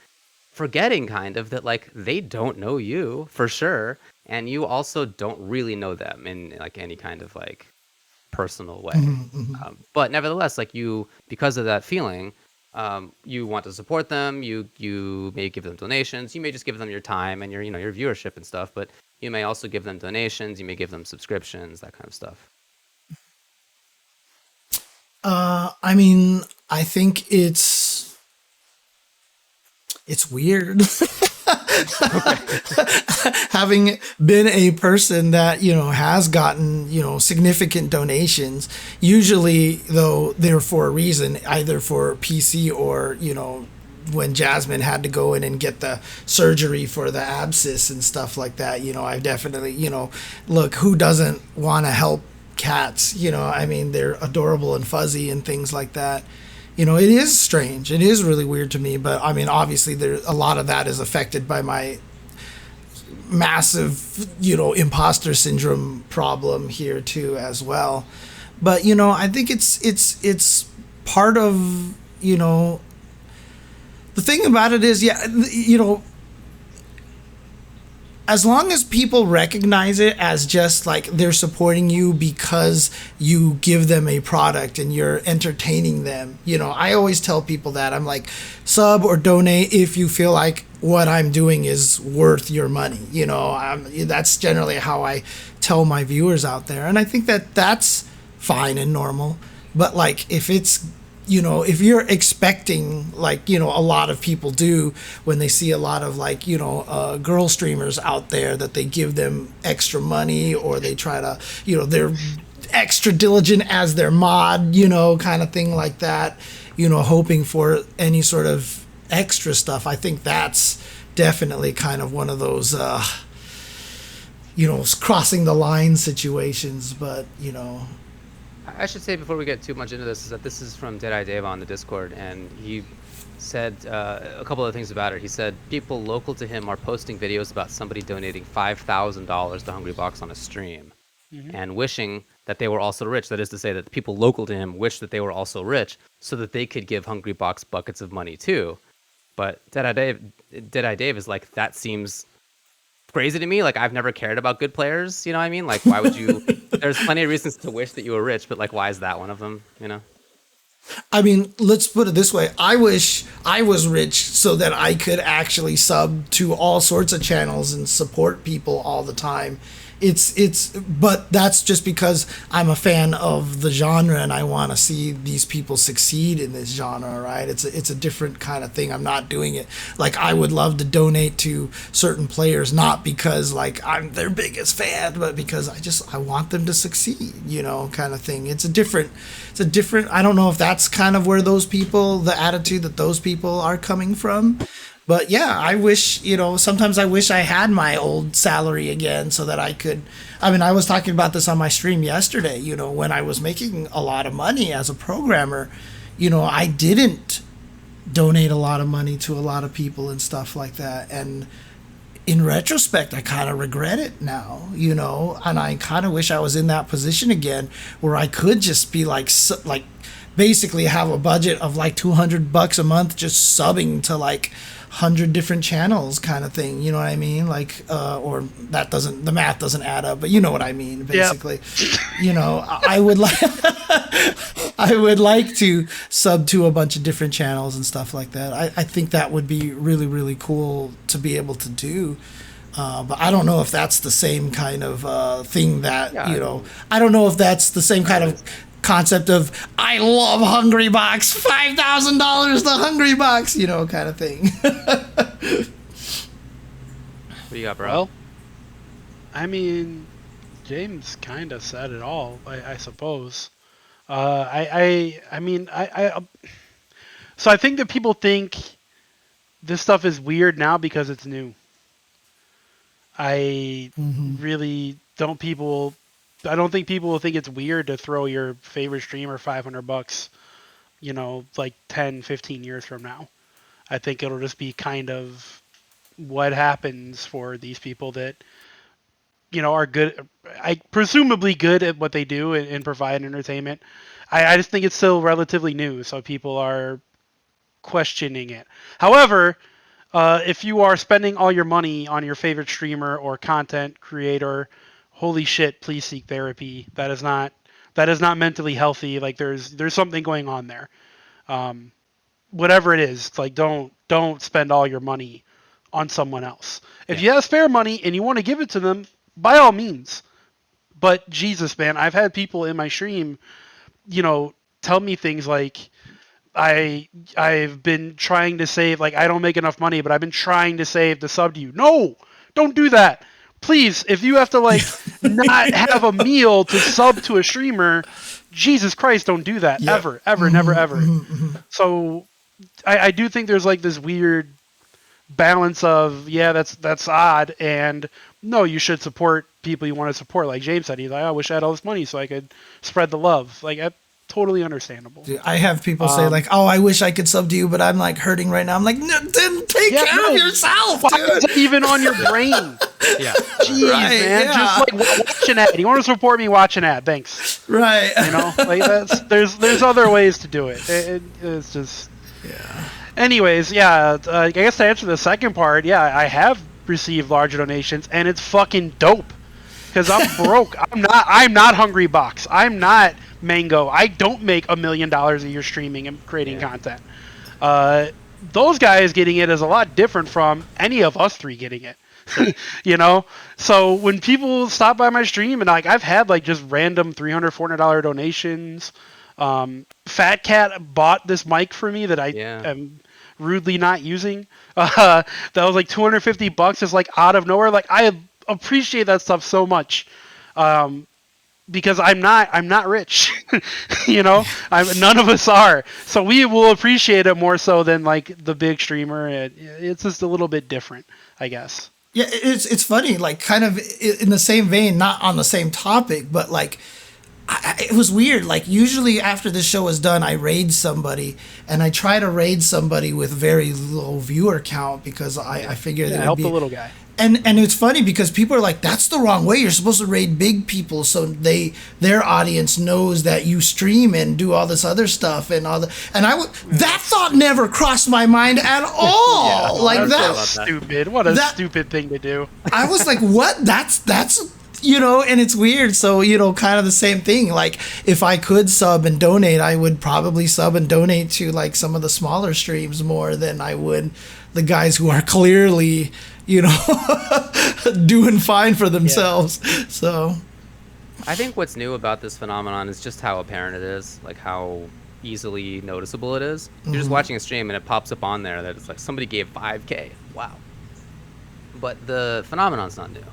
forgetting kind of that, like, they don't know you for sure, and you also don't really know them in, like, any kind of, like, personal way. But nevertheless, like, you, because of that feeling, you want to support them, you may give them donations, you may just give them your time and your viewership and stuff, but you may also give them donations, you may give them subscriptions, that kind of stuff. I mean, I think it's weird. Having been a person that, has gotten, significant donations, usually though they're for a reason, either for PC or, when Jasmine had to go in and get the surgery for the abscess and stuff like that, I definitely, look, who doesn't want to help cats? I mean, they're adorable and fuzzy and things like that. It is strange. It is really weird to me. But I mean, obviously, a lot of that is affected by my massive, imposter syndrome problem here too, as well. But I think it's part of the thing about it is, as long as people recognize it as just like they're supporting you because you give them a product and you're entertaining them, I always tell people that I'm like, sub or donate if you feel like what I'm doing is worth your money. That's generally how I tell my viewers out there. And I think that that's fine and normal. But like, if it's, if you're expecting, like, a lot of people do when they see a lot of, like, girl streamers out there, that they give them extra money or they try to, they're extra diligent as their mod, kind of thing like that, hoping for any sort of extra stuff. I think that's definitely kind of one of those, crossing the line situations, but, I should say before we get too much into this is that this is from Deadeye Dave on the Discord, and he said a couple of things about it. He said people local to him are posting videos about somebody donating $5,000 to Hungry Box on a stream, and wishing that they were also rich. That is to say that the people local to him wished that they were also rich so that they could give Hungry Box buckets of money too. But Deadeye Dave is like, that seems crazy to me. Like, I've never cared about good players. You know what I mean? Like, why would you? There's plenty of reasons to wish that you were rich, but like, why is that one of them? You know? I mean, let's put it this way. I wish I was rich so that I could actually sub to all sorts of channels and support people all the time. But that's just because I'm a fan of the genre and I want to see these people succeed in this genre, right? It's a different kind of thing. I'm not doing it like I would love to donate to certain players, not because like I'm their biggest fan, but because I want them to succeed, kind of thing. It's a different, I don't know if that's kind of where the attitude that those people are coming from. But yeah, I wish, sometimes I wish I had my old salary again so that I could, I was talking about this on my stream yesterday, when I was making a lot of money as a programmer, I didn't donate a lot of money to a lot of people and stuff like that. And in retrospect, I kind of regret it now, and I kind of wish I was in that position again where I could just be like basically have a budget of like $200 a month just subbing to like 100 different channels kind of thing, you know what I mean? Like, or the math doesn't add up, but you know what I mean, basically. Yep. I would like to sub to a bunch of different channels and stuff like that. I think that would be really, really cool to be able to do. But I don't know if that's the same kind of thing that, I don't know if that's the same kind of concept of I love Hungry Box, $5,000 the Hungry Box, kind of thing. What do you got, bro? Well, I mean, James kind of said it all, I suppose. So I think that people think this stuff is weird now because it's new. I don't think people will think it's weird to throw your favorite streamer $500, like 10, 15 years from now. I think it'll just be kind of what happens for these people that, are good, presumably good at what they do and provide entertainment. I just think it's still relatively new, so people are questioning it. However, if you are spending all your money on your favorite streamer or content creator, holy shit, please seek therapy. That is not mentally healthy. Like there's something going on there. Whatever it is, like don't spend all your money on someone else. If you have spare money and you want to give it to them, by all means. But Jesus, man, I've had people in my stream, tell me things like, I've been trying to save, like I don't make enough money, but I've been trying to save to sub to you. No, don't do that. Please, if you have to like not have a meal to sub to a streamer, Jesus Christ, don't do that. Yep. Ever, never, ever. So I do think there's like this weird balance of, that's odd, and no, you should support people you want to support. Like James said, he's like, I wish I had all this money so I could spread the love. Like, totally understandable. Dude, I have people say like, "Oh, I wish I could sub to you, but I'm like hurting right now." I'm like, "No, then take care of yourself, Why dude." is it even on your brain? Jeez, man. Yeah. Just like watch an ad. You want to support me? Watch an ad. Thanks. Right. Like there's other ways to do it. It's just. Yeah. Anyways, I guess to answer the second part, I have received larger donations, and it's fucking dope. Because I'm broke. I'm not Hungry Box. I'm not Mango. I don't make $1 million a year streaming and creating content. Those guys getting it is a lot different from any of us three getting it. So when people stop by my stream and like I've had like just random $300, $400 donations. Fat Cat bought this mic for me that I am rudely not using. That was like $250 just like out of nowhere. Like I appreciate that stuff so much. Because I'm not rich, none of us are. So we will appreciate it more so than like the big streamer. It's just a little bit different, I guess. Yeah, it's funny, like kind of in the same vein, not on the same topic, but like it was weird. Like usually after the show is done, I raid somebody, and I try to raid somebody with very low viewer count because I figured it would help be the little guy. And it's funny because people are like, that's the wrong way. You're supposed to raid big people so their audience knows that you stream and do all this other stuff and all that thought never crossed my mind at all. That's stupid. What a stupid thing to do. I was like, what? That's and it's weird. So, kind of the same thing. Like, if I could sub and donate, I would probably sub and donate to like some of the smaller streams more than I would the guys who are clearly, doing fine for themselves. Yeah. So I think what's new about this phenomenon is just how apparent it is, like how easily noticeable it is. You're just watching a stream and it pops up on there that it's like somebody gave 5K. Wow. But the phenomenon's not new.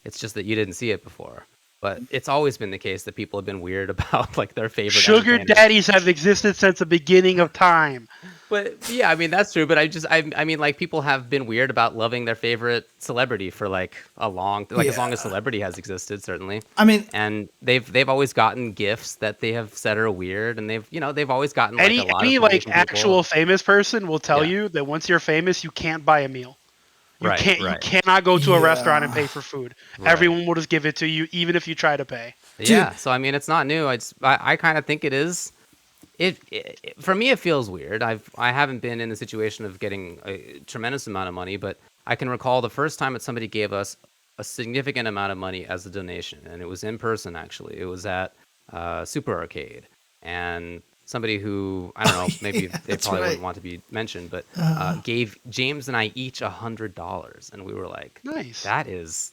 It's just that you didn't see it before. But it's always been the case that people have been weird about like their favorite sugar daddies have existed since the beginning of time. But yeah, I mean that's true. But I mean like people have been weird about loving their favorite celebrity for like as long as celebrity has existed, certainly. I mean, and they've always gotten gifts that they have said are weird, and they've always gotten like a lot any of like actual famous person will tell you that once you're famous, you can't buy a meal. You cannot go to a restaurant and pay for food. Right. Everyone will just give it to you, even if you try to pay. Yeah, so I mean, it's not new. I kind of think it is. It for me, it feels weird. I haven't been in the situation of getting a tremendous amount of money, but I can recall the first time that somebody gave us a significant amount of money as a donation, and it was in person. Actually, it was at Super Arcade, and somebody who, I don't know, maybe they probably wouldn't want to be mentioned, but gave James and I each $100. And we were like, nice. That is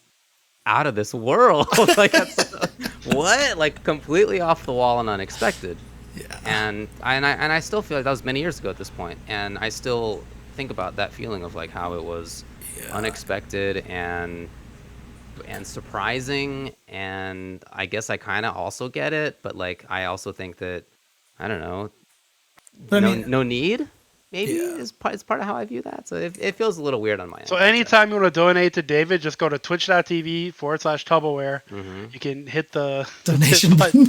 out of this world. Like, that's, what? Like, completely off the wall and unexpected. Yeah. And I still feel like that was many years ago at this point. And I still think about that feeling of like how it was unexpected and surprising. And I guess I kind of also get it, but like, I also think that, I don't know. No need, maybe is part of how I view that. So it feels a little weird on my end. So anytime you want to donate to David, just go to twitch.tv/TuboWare. Mm-hmm. You can hit the donation button.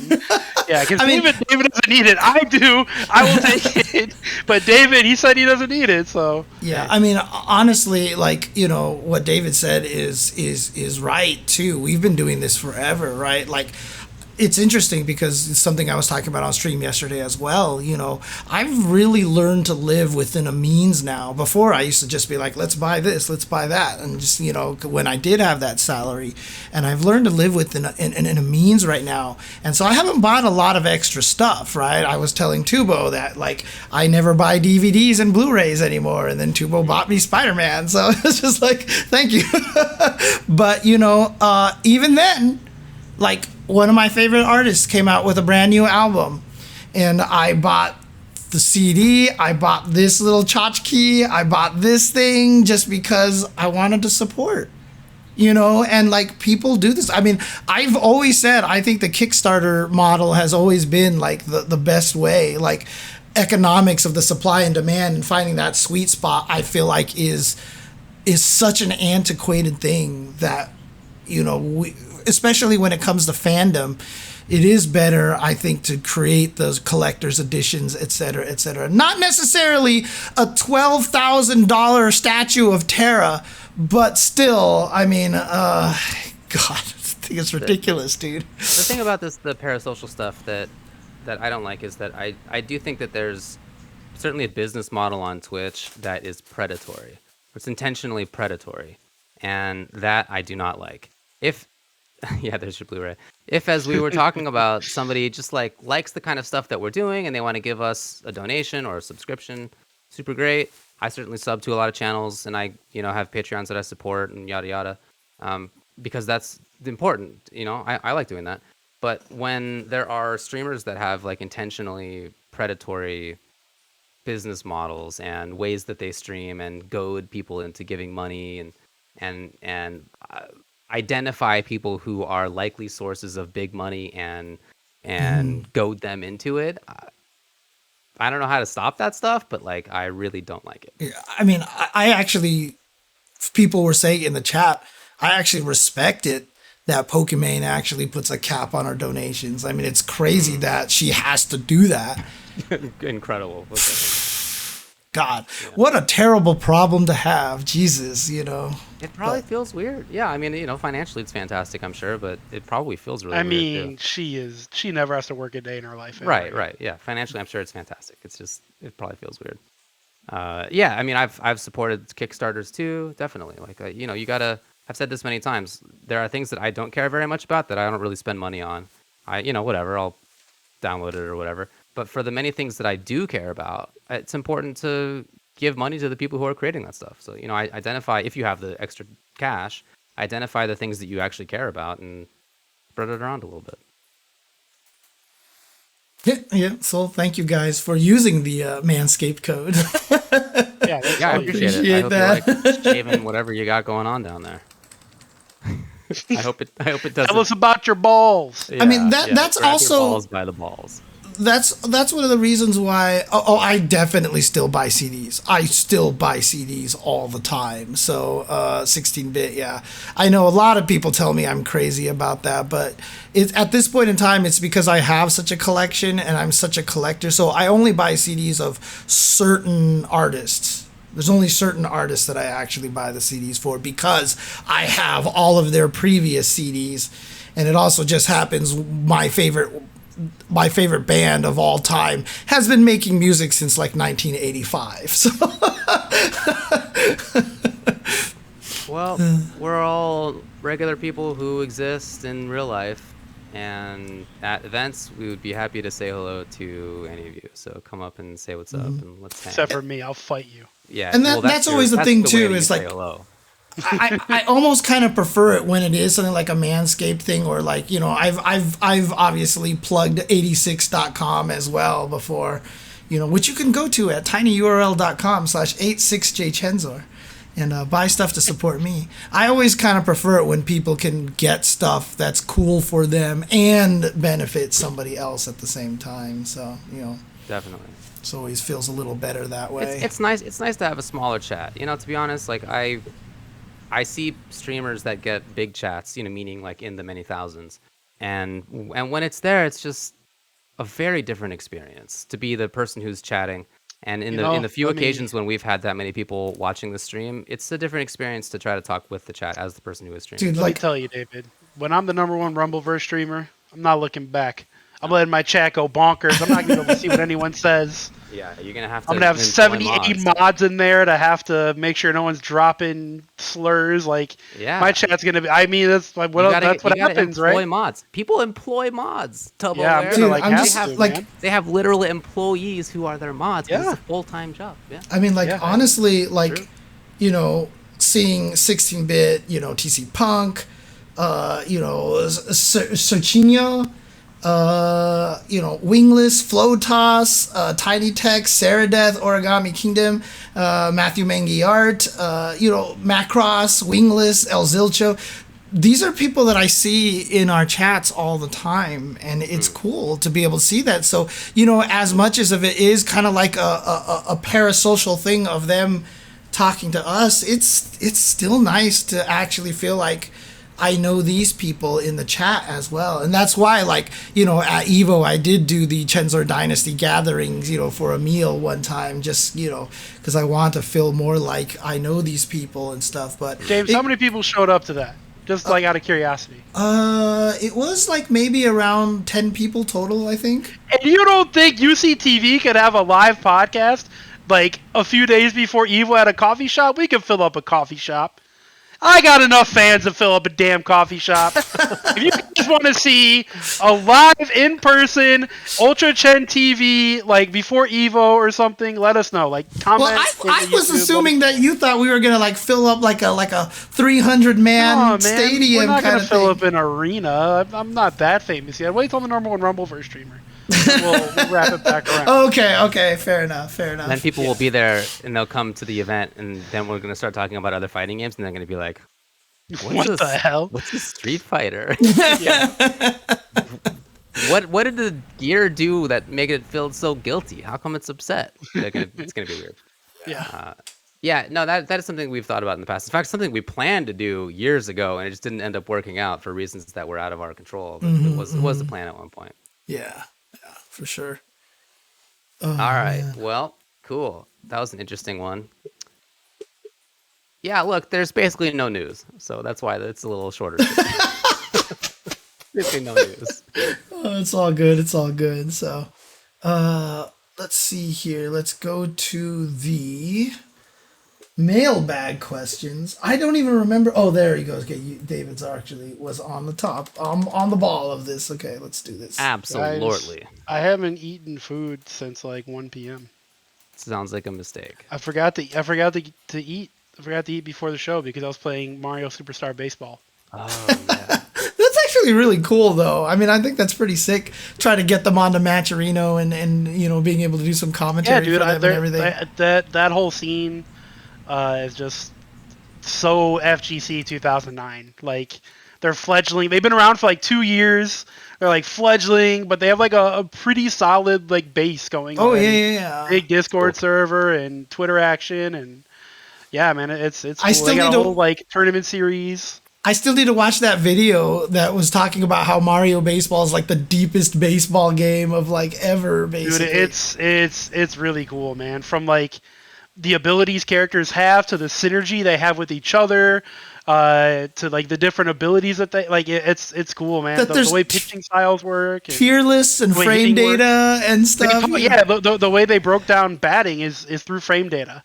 Yeah, because David doesn't need it. I do. I will take it. But David, he said he doesn't need it. So yeah, I mean, honestly, like what David said is right too. We've been doing this forever, right? Like. It's interesting because it's something I was talking about on stream yesterday as well. I've really learned to live within a means now. Before, I used to just be like, let's buy this, let's buy that. And just, when I did have that salary. And I've learned to live within a means right now. And so I haven't bought a lot of extra stuff, right? I was telling Tubo that, like, I never buy DVDs and Blu-rays anymore. And then Tubo bought me Spider-Man. So it's just like, thank you. But, even then, like, one of my favorite artists came out with a brand new album, and I bought the CD, I bought this little tchotchke, I bought this thing just because I wanted to support, and like people do this. I mean, I've always said, I think the Kickstarter model has always been like the best way, like economics of the supply and demand and finding that sweet spot, I feel like is such an antiquated thing that, especially when it comes to fandom, it is better, I think, to create those collector's editions, et cetera, et cetera. Not necessarily a $12,000 statue of Terra, but still, I mean, God, I think it's ridiculous, dude. The thing about the parasocial stuff that I don't like is that I do think that there's certainly a business model on Twitch that is predatory. It's intentionally predatory, and that I do not like. Yeah, there's your Blu-ray. If, as we were talking about, somebody just like likes the kind of stuff that we're doing and they want to give us a donation or a subscription, super great. I certainly sub to a lot of channels, and I, have Patreons that I support and yada yada, because that's important. I like doing that. But when there are streamers that have like intentionally predatory business models and ways that they stream and goad people into giving money and identify people who are likely sources of big money and goad them into it. I don't know how to stop that stuff, but like I really don't like it. Yeah, I mean, I actually, people were saying in the chat, I actually respect it that Pokimane actually puts a cap on her donations. I mean, it's crazy that she has to do that. Incredible. God, what a terrible problem to have. Jesus, you know. It probably feels weird. Yeah, I mean, you know, financially it's fantastic, I'm sure, but it probably feels really weird. I mean, she never has to work a day in her life. Right. Yeah, financially I'm sure it's fantastic. It's just, it probably feels weird. Yeah, I mean, I've supported Kickstarters too, definitely. Like, you know, I've said this many times. There are things that I don't care very much about that I don't really spend money on. You know, whatever, I'll download it or whatever. But for the many things that I do care about, it's important to give money to the people who are creating that stuff. So, you know, I identify, if you have the extra cash, identify the things that you actually care about and spread it around a little bit. Yeah. So thank you guys for using the Manscaped code. Yeah, I appreciate it. I hope that. you like shaving whatever you got going on down there. I hope it doesn't. Tell us about your balls. Yeah, I mean, that's grab also your balls by the balls. That's one of the reasons why. I definitely still buy CDs. I still buy CDs all the time. So 16-bit, yeah. I know a lot of people tell me I'm crazy about that, but at this point in time, it's because I have such a collection and I'm such a collector. So I only buy CDs of certain artists. There's only certain artists that I actually buy the CDs for because I have all of their previous CDs, and it also just happens my favorite band of all time has been making music since like 1985. So well, we're all regular people who exist in real life, and at events we would be happy to say hello to any of you. So come up and say what's up and let's hang. Except for me, I'll fight you. Yeah, and that's always the thing too. Is like hello. I almost kind of prefer it when it is something like a Manscaped thing, or like, you know, I've obviously plugged 86.com as well before, you know, which you can go to at tinyurl.com/86jchenzor and buy stuff to support me. I always kind of prefer it when people can get stuff that's cool for them and benefit somebody else at the same time. So, you know, definitely. It always feels a little better that way. It's nice. It's nice to have a smaller chat. You know, to be honest, like I see streamers that get big chats, you know, meaning like in the many thousands, and when it's there, it's just a very different experience to be the person who's chatting. And in the few occasions when we've had that many people watching the stream, it's a different experience to try to talk with the chat as the person who is streaming. Dude, let me tell you, David, when I'm the #1 Rumbleverse streamer, I'm not looking back. I'm letting my chat go bonkers. I'm not going to be able to see what anyone says. Yeah, you're going to have to. I'm going to have 78 mods in there to have to make sure no one's dropping slurs. Like, my chat's going to be, I mean, that's like, that's what happens, right? Mods. People employ mods. TuboWare. Yeah, dude, I'm just like, they have literal employees who are their mods. Yeah. It's a full-time job. Yeah. I mean, like, honestly, like, you know, seeing 16-bit, you know, TC Punk, you know, Sochino, you know, Wingless, Flotas, Tiny Tech, Saradeth, Origami Kingdom, Matthew Mangiart, you know, Macross, Wingless, El Zilcho. These are people that I see in our chats all the time, and it's cool to be able to see that. So, you know, as much as of it is kind of like a parasocial thing of them talking to us, it's still nice to actually feel like I know these people in the chat as well. And that's why, like, you know, at EVO, I did do the Chenzor Dynasty gatherings, you know, for a meal one time, just, you know, because I want to feel more like I know these people and stuff. But James, how many people showed up to that? Just like out of curiosity. It was like maybe around 10 people total, I think. And you don't think UCTV could have a live podcast like a few days before EVO at a coffee shop? We could fill up a coffee shop. I got enough fans to fill up a damn coffee shop. If you just want to see a live, in-person, Ultra Chen TV, like before EVO or something, let us know. Like, comment. Well, I was assuming that you thought we were gonna like fill up like a 300-man stadium. We're not kind gonna of fill up an arena. I'm not that famous yet. Wait till the #1 Rumbleverse streamer. We'll wrap it back around. Okay, fair enough. Then people will be there, and they'll come to the event, and then we're going to start talking about other fighting games, and they're going to be like, what the hell? What's a Street Fighter? What did the gear do that make it feel so guilty? How come it's upset? It's going to be weird. Yeah. No, that is something we've thought about in the past. In fact, something we planned to do years ago, and it just didn't end up working out for reasons that were out of our control. But it was the plan at one point. Yeah, for sure. All right. Well, Cool. That was an interesting one. Yeah, look, there's basically no news, so that's why it's a little shorter. Basically no news. Oh, it's all good. It's all good. So, let's see here. Let's go to the mailbag questions. I don't even remember. Oh, there he goes. Okay, David's actually was on the top. On the ball of this. Okay, let's do this. Absolutely. Guys, I haven't eaten food since like 1 p.m. Sounds like a mistake. I forgot to eat. I forgot to eat before the show because I was playing Mario Superstar Baseball. Oh, yeah. That's actually really cool, though. I mean, I think that's pretty sick. Trying to get them onto Matcherino and you know, being able to do some commentary for them and everything. That whole scene is just so FGC 2009. Like, they're fledgling. They've been around for like 2 years. They're like fledgling, but they have like a pretty solid like base going. Oh, on. yeah. Big Discord server and Twitter action and yeah, man, it's cool. I still they got need a to whole like tournament series. I still need to watch that video that was talking about how Mario Baseball is like the deepest baseball game of like ever, basically. Dude, it's really cool, man. From like the abilities characters have to the synergy they have with each other, to like the different abilities that they like. It's cool, man. The way pitching styles work, and tier lists and frame data and stuff. The way they broke down batting is through frame data.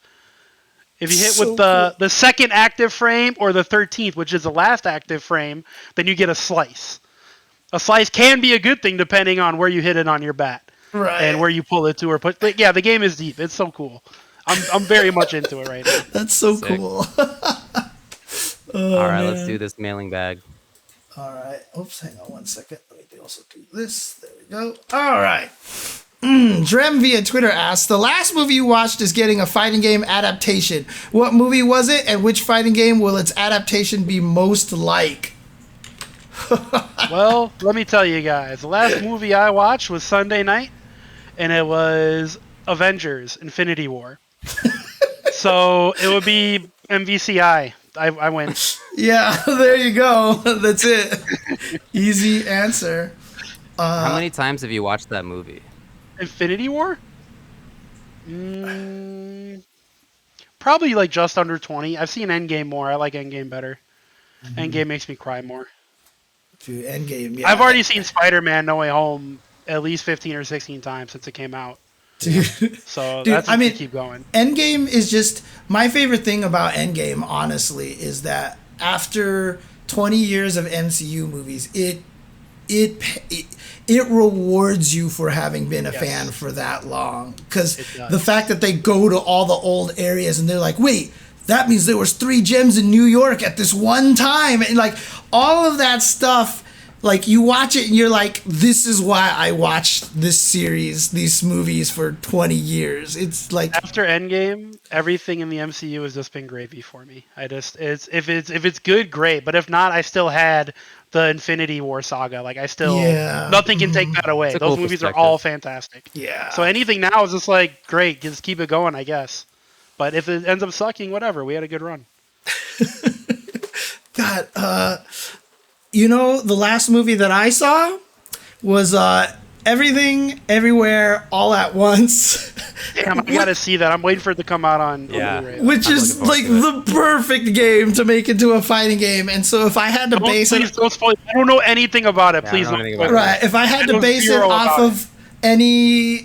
If you hit with the second active frame or the 13th, which is the last active frame, then you get a slice. A slice can be a good thing depending on where you hit it on your bat, right? And where you pull it to or put. But yeah, the game is deep. It's so cool. I'm very much into it right now. That's so sick. Cool. All right, let's do this mailing bag. All right. Oops, hang on 1 second. Let me also do this. There we go. All right. Drem via Twitter asks, the last movie you watched is getting a fighting game adaptation. What movie was it, and which fighting game will its adaptation be most like? Well, let me tell you guys. The last movie I watched was Sunday night, and it was Avengers Infinity War. So it would be MVCI. I win. Yeah, there you go. That's it. Easy answer. How many times have you watched that movie? Infinity War? Probably like just under 20. I've seen Endgame more. I like Endgame better. Endgame makes me cry more. Dude, Endgame, yeah. I've already seen Spider-Man No Way Home at least 15 or 16 times since it came out. Dude. So dude, that's I mean, keep going. Endgame is just my favorite thing about Endgame, honestly, is that after 20 years of MCU movies, it rewards you for having been a fan for that long. Because the fact that they go to all the old areas and they're like, wait, that means there was 3 gems in New York at this one time. And like all of that stuff, like you watch it and you're like, this is why I watched this series, these movies for 20 years. It's like after Endgame, everything in the MCU has just been gravy for me. If it's good, great. But if not, I still had the Infinity War saga. Like I still nothing can take that away. Those movies are all fantastic. Yeah. So anything now is just like great, just keep it going, I guess. But if it ends up sucking, whatever. We had a good run. God, you know, the last movie that I saw was Everything, Everywhere, All at Once. Damn, I gotta see that. I'm waiting for it to come out on Blu-ray. Which is like the perfect game to make into a fighting game. And so if I had to base it... Don't spoil it. I don't know anything about it. Please don't spoil it. Right, if I had to base it off of any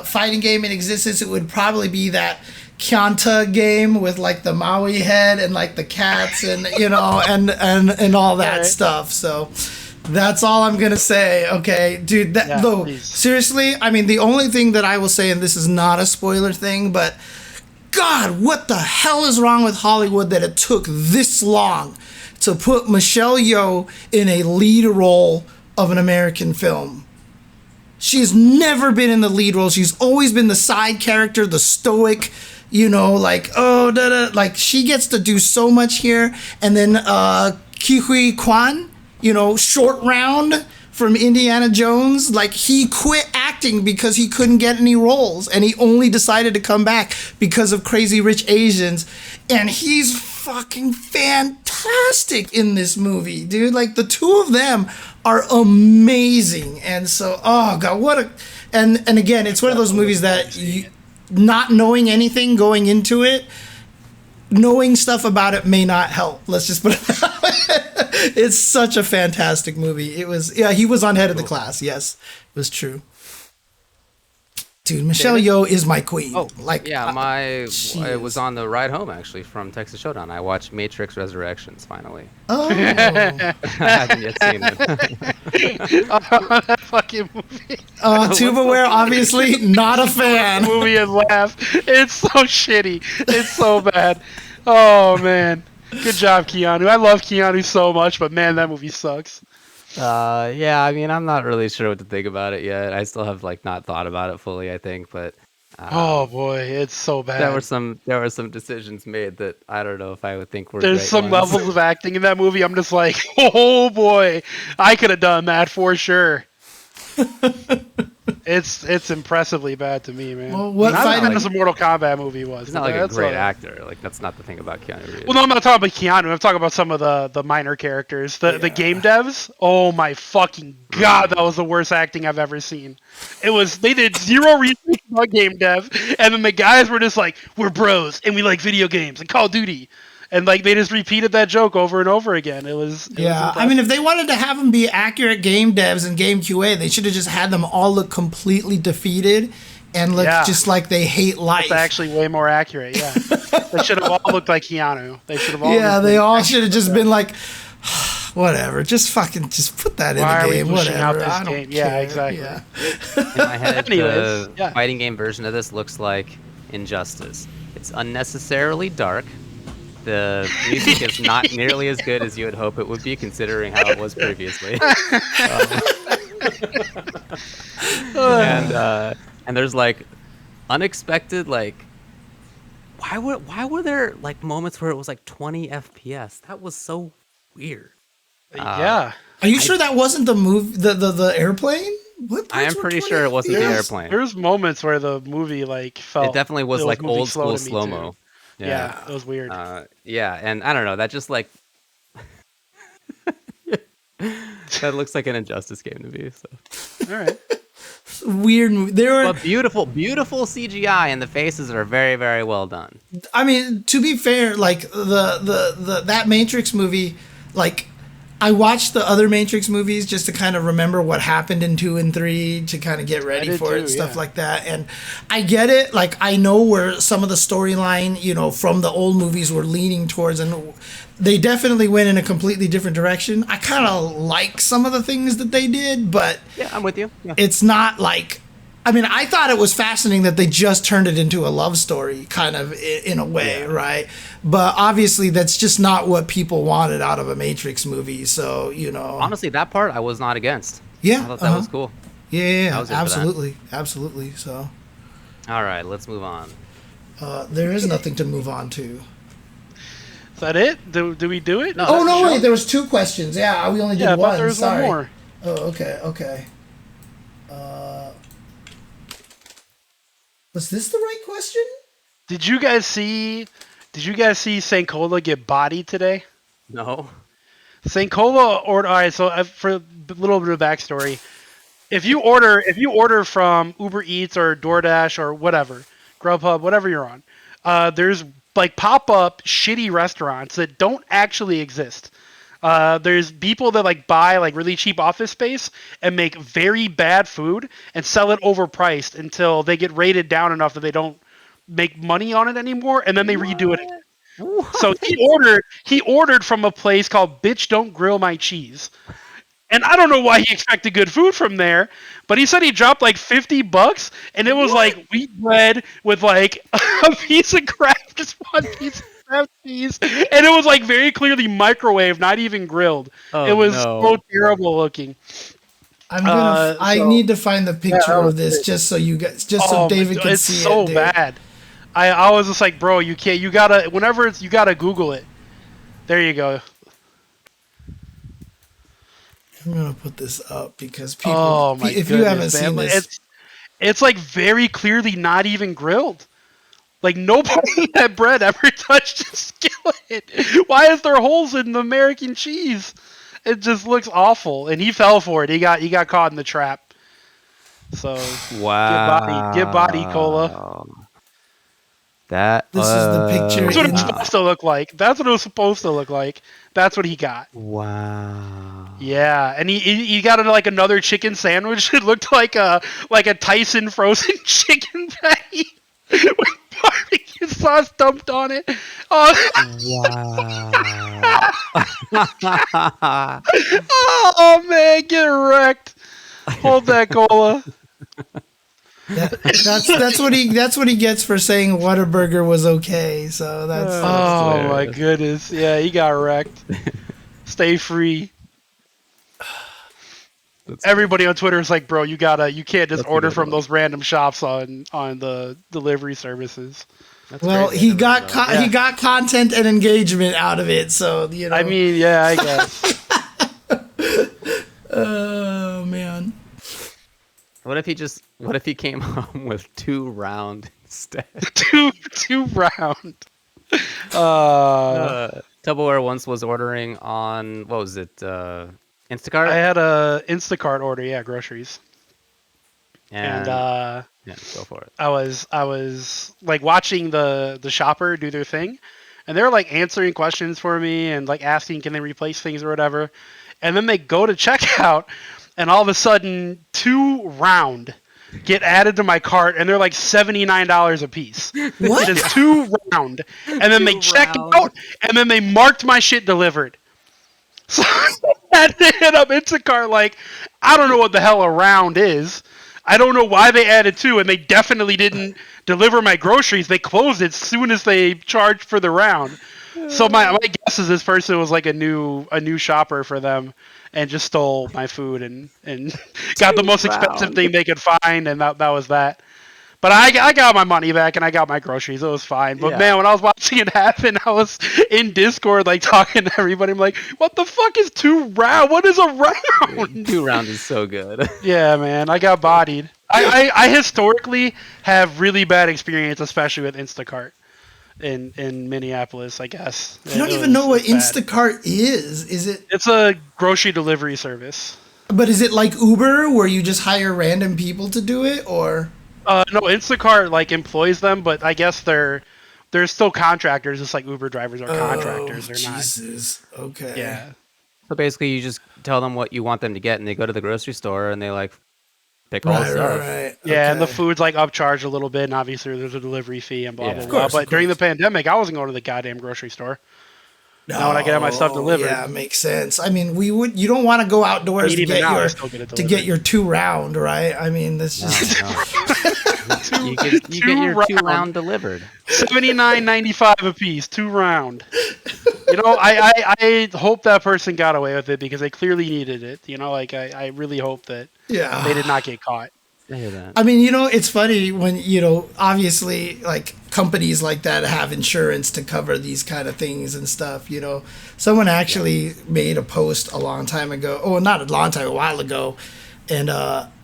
fighting game in existence, it would probably be that Kyanta game with like the Maui head and like the cats and you know and all that stuff. So that's all I'm gonna say. Okay, dude. Seriously, I mean the only thing that I will say, and this is not a spoiler thing, but God, what the hell is wrong with Hollywood that it took this long to put Michelle Yeoh in a lead role of an American film? She's never been in the lead role. She's always been the side character, the stoic, you know, like, like she gets to do so much here. And then Ke Quan, you know, Short Round from Indiana Jones, like he quit acting because he couldn't get any roles. And he only decided to come back because of Crazy Rich Asians. And he's fucking fantastic in this movie, dude. Like the two of them are amazing. And so, oh God, what a... And again, it's one of those movies that not knowing anything going into it, knowing stuff about it may not help. Let's just put it that way. It's such a fantastic movie. It was, he was on head of the class. Yes, it was true. Dude, Michelle Yeoh is my queen. Oh, like, it was on the ride home actually from Texas Showdown. I watched Matrix Resurrections finally. Oh, I haven't yet seen it. That fucking movie. TuboWare, obviously not a fan. Movie and laugh. It's so shitty. It's so bad. Oh man, good job, Keanu. I love Keanu so much, but man, that movie sucks. Yeah, I mean, I'm not really sure what to think about it yet. I still have not thought about it fully, I think, but oh boy, it's so bad. There were some decisions made that I don't know if I would think were There's great some ones. levels of acting in that movie. I'm just like, oh boy, I could have done that for sure. It's impressively bad to me, man. Well, what Not fighting? as a Mortal Kombat movie was. He's not but a that's great all right. actor. That's not the thing about Keanu Reeves. Well, no, I'm not talking about Keanu. I'm talking about some of the minor characters. The game devs. Oh my fucking god, that was the worst acting I've ever seen. They did zero research about game dev, and then the guys were just like, "We're bros and we like video games and Call of Duty," and they just repeated that joke over and over again. It was I mean, if they wanted to have them be accurate game devs and game QA, they should have just had them all look completely defeated and look just like they hate life. It's actually way more accurate. Yeah, they should have all looked like Keanu. They should have all. Yeah, they all should have just been like, whatever, just put that in the game, whatever. I don't care. Yeah, exactly. Yeah. In my head, Anyways, the fighting game version of this looks like Injustice. It's unnecessarily dark. The music is not nearly as good as you would hope it would be, considering how it was previously. And there's unexpected why were there moments where it was 20 FPS? That was so weird. Yeah. Are you sure that wasn't the airplane? What I am pretty sure it wasn't the airplane. There's moments where the movie felt. It definitely was old school slow mo. Yeah, it was weird. Yeah, and I don't know. That just that looks like an Injustice game to me. So. All right. Weird movie. But beautiful CGI, and the faces are very, very well done. I mean, to be fair, that Matrix movie, I watched the other Matrix movies just to kind of remember what happened in 2 and 3 to kind of get ready for it and stuff like that. And I get it. I know where some of the storyline, from the old movies were leaning towards, and they definitely went in a completely different direction. I kind of like some of the things that they did, but yeah, I'm with you. Yeah. It's not I mean, I thought it was fascinating that they just turned it into a love story, kind of in a way, right? But obviously, that's just not what people wanted out of a Matrix movie. So, honestly, that part I was not against. Yeah, I thought that was cool. Yeah, absolutely. So, all right, let's move on. There is nothing to move on to. Is that it? Do we do it? No, wait. There was 2 questions. Yeah, we only did one. There was Sorry. one more. Oh, okay. Was this the right question? Did you guys see St. Cola get bodied today? No. St. Cola ordered. All right, so for a little bit of backstory, if you order from Uber Eats or DoorDash or whatever, Grubhub, whatever you're on, there's pop-up shitty restaurants that don't actually exist. There's people that buy really cheap office space and make very bad food and sell it overpriced until they get rated down enough that they don't make money on it anymore, and then they redo it again. What? So he ordered from a place called Bitch Don't Grill My Cheese. And I don't know why he expected good food from there, but he said he dropped $50 and it was wheat bread with a piece of Kraft, just one piece of Kraft cheese, and it was very clearly microwave, not even grilled. It was so terrible looking. I need to find the picture of this just so you guys, so David can see it. It's so bad. I was just bro, you can't. You gotta you gotta Google it. There you go. I'm gonna put this up because people. If you haven't seen this, it's very clearly not even grilled. Nobody in that bread ever touched a skillet. Why is there holes in the American cheese? It just looks awful, and he fell for it. He got caught in the trap. So wow, get body, Cola. That This is the picture. That's what it was supposed to look like. That's what it was supposed to look like. That's what he got. Wow. Yeah, and he got like another chicken sandwich. It looked like a Tyson frozen chicken patty with barbecue sauce dumped on it. Wow. Oh man, get wrecked. Hold that cola. That's what he gets for saying Whataburger was okay. So that's Oh my goodness. Yeah, he got wrecked. Stay free. Everybody on Twitter is like, bro, you can't just order from those random shops on the delivery services. well, he got content and engagement out of it. So I mean, yeah, I guess. Oh man. What if he came home with 2 round instead? two round. TuboWare once was ordering on, what was it, Instacart? I had a Instacart order, yeah, groceries. And yeah, go for it. I was like watching the shopper do their thing, and they were like answering questions for me and like asking can they replace things or whatever. And then they go to checkout, and all of a sudden 2 round get added to my cart, and they're like $79 a piece. What? It is 2 round, and then they check out, and then they marked my shit delivered. So I had to hit up Instacart like, I don't know what the hell a round is. I don't know why they added 2, and they definitely didn't deliver my groceries. They closed it as soon as they charged for the round. So my guess is this person was like a new shopper for them and just stole my food and got the most expensive thing they could find, and that was that. But I got my money back and I got my groceries. It was fine. But man, when I was watching it happen, I was in Discord like talking to everybody. I'm like, what the fuck is 2 round? What is a round? 2 round is so good. Yeah, man, I got bodied. I historically have really bad experience, especially with Instacart in Minneapolis, I guess. I don't even know what Instacart is. Is it? It's a grocery delivery service. But is it like Uber, where you just hire random people to do it, or? No, Instacart like employs them, but I guess they're still contractors, just like Uber drivers are contractors. They're Jesus. not. Okay. Yeah. So basically, you just tell them what you want them to get, and they go to the grocery store and they like pick all the stuff. Right. Yeah, and the food's like upcharged a little bit, and obviously there's a delivery fee and blah blah blah. But during the pandemic, I wasn't going to the goddamn grocery store. Now when I get my stuff delivered. Yeah, makes sense. I mean, you don't want to go outdoors to get your 2 round, right? I mean, this just you get your 2 round delivered. $79.95 a piece, 2 round. You know, I hope that person got away with it because they clearly needed it. You know, like I really hope that they did not get caught. I hear that. I mean, it's funny when, obviously, like, companies like that have insurance to cover these kind of things and stuff, Someone actually made a post a long time ago. Oh, not a long time, a while ago. And,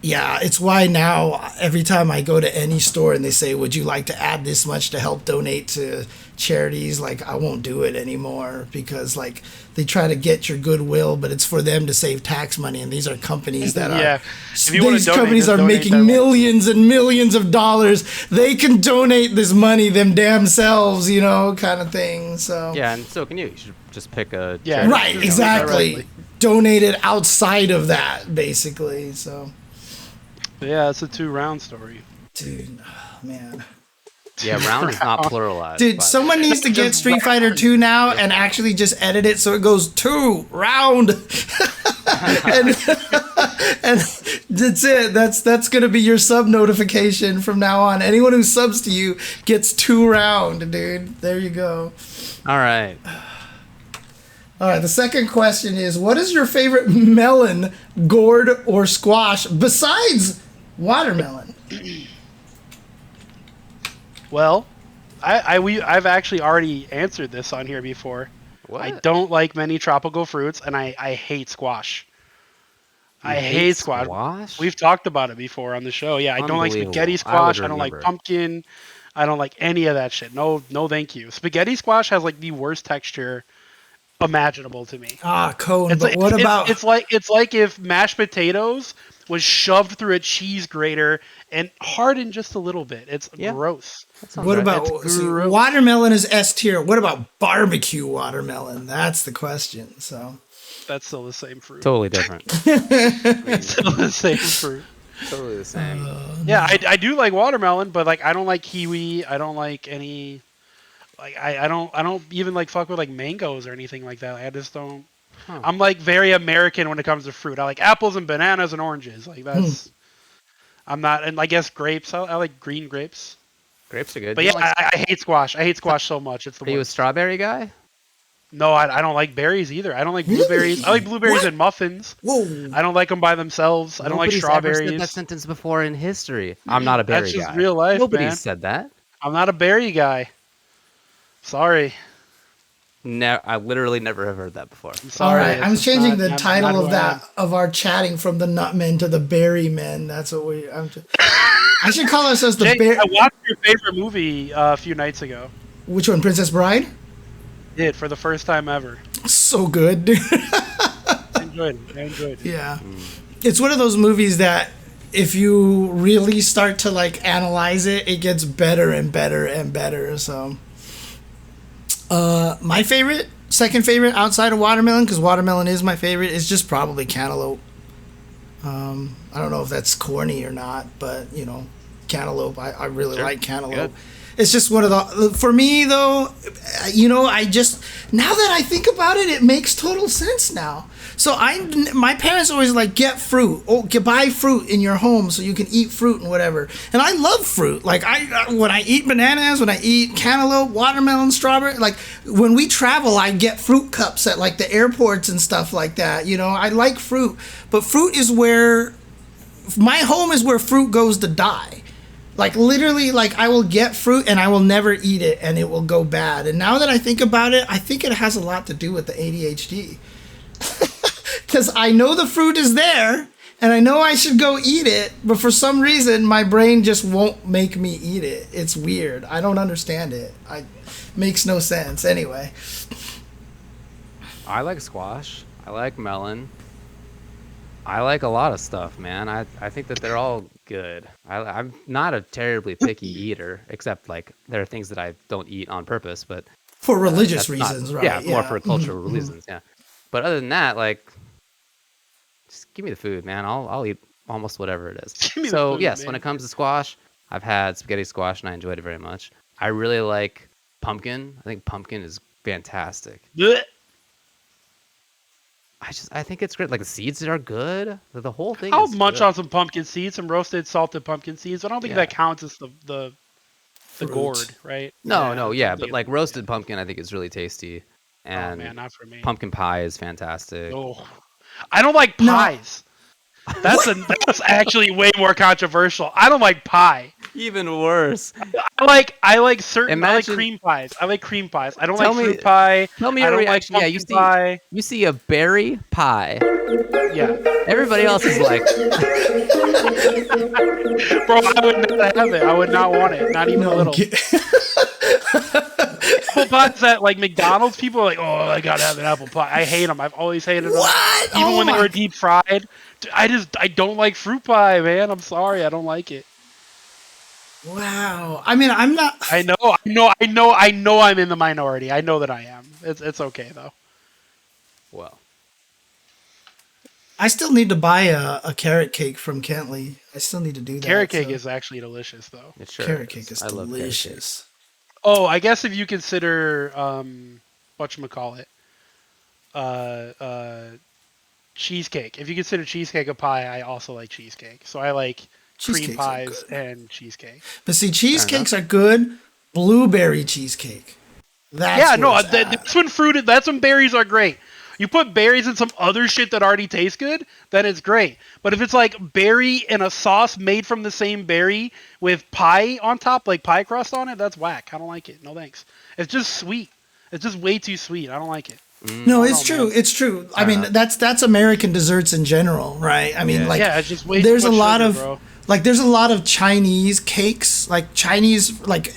it's why now every time I go to any store and they say, would you like to add this much to help donate to charities? Like, I won't do it anymore because, like, they try to get your goodwill, but it's for them to save tax money. And these are companies that are, these companies are making millions and millions of dollars. They can donate this money them damn selves, kind of thing. So yeah, and so can you. You should just pick a right, exactly. Donate it outside of that, basically. So yeah, it's a 2 round story, dude. Oh, man. Yeah, round is not pluralized. Dude, someone needs to get Street Fighter 2 now and actually just edit it so it goes 2 round. and that's it. That's gonna be your sub notification from now on. Anyone who subs to you gets 2 round, dude. There you go. All right. All right, the second question is, what is your favorite melon, gourd, or squash besides watermelon? Well, I've actually already answered this on here before. What? I don't like many tropical fruits, and I hate squash. I hate squash. We've talked about it before on the show. Yeah, I don't like spaghetti squash. I don't like pumpkin. I don't like any of that shit. No, thank you. Spaghetti squash has like the worst texture imaginable to me. Cone. It's But like, what about? It's like if mashed potatoes was shoved through a cheese grater and hardened just a little bit. It's gross. What about watermelon is S tier? What about barbecue watermelon? That's the question. So that's still the same fruit. Totally different. Still the same fruit. Totally the same. Yeah, I do like watermelon, but like I don't like kiwi. I don't like any. Like I don't even like fuck with like mangoes or anything like that. I just don't. Huh. I'm like very American when it comes to fruit. I like apples and bananas and oranges. Like that's. I'm not, and I guess grapes. I like green grapes. Grapes are good. But I hate squash. I hate squash so much. It's the worst. Are you a strawberry guy? No, I don't like berries either. I don't like blueberries. I like blueberries in muffins. Whoa. I don't like them by themselves. I don't like strawberries. Nobody's ever said that sentence before in history. I'm not a berry guy. That's just real life, Nobody man. said that. I'm not a berry guy. Sorry. No, I literally never have heard that before. All right, I'm changing the title of our chatting from the Nut Men to the Berry Men. That's what I should call ourselves the Berry. I watched your favorite movie a few nights ago. Which one, Princess Bride? Did for the first time ever. So good, dude. I enjoyed it. Yeah, it's one of those movies that if you really start to like analyze it, it gets better and better and better. So, my second favorite outside of watermelon, because watermelon is my favorite, is just probably cantaloupe. I don't know if that's corny or not, but cantaloupe. I really like cantaloupe. Good. It's just one of the, for me though, I just, now that I think about it, it makes total sense now. So my parents always like, get fruit, buy fruit in your home so you can eat fruit and whatever. And I love fruit. Like when I eat bananas, when I eat cantaloupe, watermelon, strawberry, like when we travel, I get fruit cups at like the airports and stuff like that. I like fruit, but fruit is where, my home is where fruit goes to die. Like literally, like I will get fruit and I will never eat it and it will go bad. And now that I think about it, I think it has a lot to do with the ADHD. Because I know the fruit is there and I know I should go eat it, but for some reason my brain just won't make me eat it. It's weird. I don't understand it. Makes no sense. Anyway. I like squash. I like melon. I like a lot of stuff, man. I think that they're all good. I'm not a terribly picky eater, except like there are things that I don't eat on purpose, but for religious reasons, right? Yeah, more for cultural reasons. Yeah, but other than that, like, just give me the food, man. I'll eat almost whatever it is. So food, yes, man. When it comes to squash, I've had spaghetti squash and I enjoyed it very much. I really like pumpkin. I think pumpkin is fantastic. Blech. I think it's great. Like the seeds are good. The whole thing. I'll munch on some pumpkin seeds, some roasted salted pumpkin seeds. I don't think that counts as the gourd, right? No, but like roasted pumpkin, I think is really tasty. And man, not for me. Pumpkin pie is fantastic. Oh, I don't like pies. No. That's actually way more controversial. I don't like pie. Even worse. I like cream pies. I like cream pies. I don't like fruit pie. Tell me your reaction. Yeah, you see a berry pie. Yeah. Everybody else is like, bro, I would not have it. I would not want it. Not even a little. Apple pies at like McDonald's, people are like, oh, I gotta have an apple pie. I hate them. I've always hated them. What? Even when they were deep fried. I don't like fruit pie, man. I'm sorry, I don't like it. Wow. I mean, I'm not. I know. I'm in the minority. I know that I am. It's okay though. Well, I still need to buy a carrot cake from Kentley. I still need to do that. Carrot cake is actually delicious though. It sure carrot cake is delicious. Oh, I guess if you consider whatchamacallit, cheesecake. If you consider cheesecake a pie, I also like cheesecake. So I like cream pies and cheesecake. But see, cheesecakes are good. Blueberry cheesecake. That's when fruited. That's when berries are great. You put berries in some other shit that already tastes good, then it's great. But if it's like berry in a sauce made from the same berry with pie on top, like pie crust on it, that's whack. I don't like it. No thanks. It's just sweet. It's just way too sweet. I don't like it. No, it's true. Man. It's true. I mean, that's American desserts in general, right? I mean, it's just way there's too a much lot sugar, of bro. Like there's a lot of Chinese cakes, like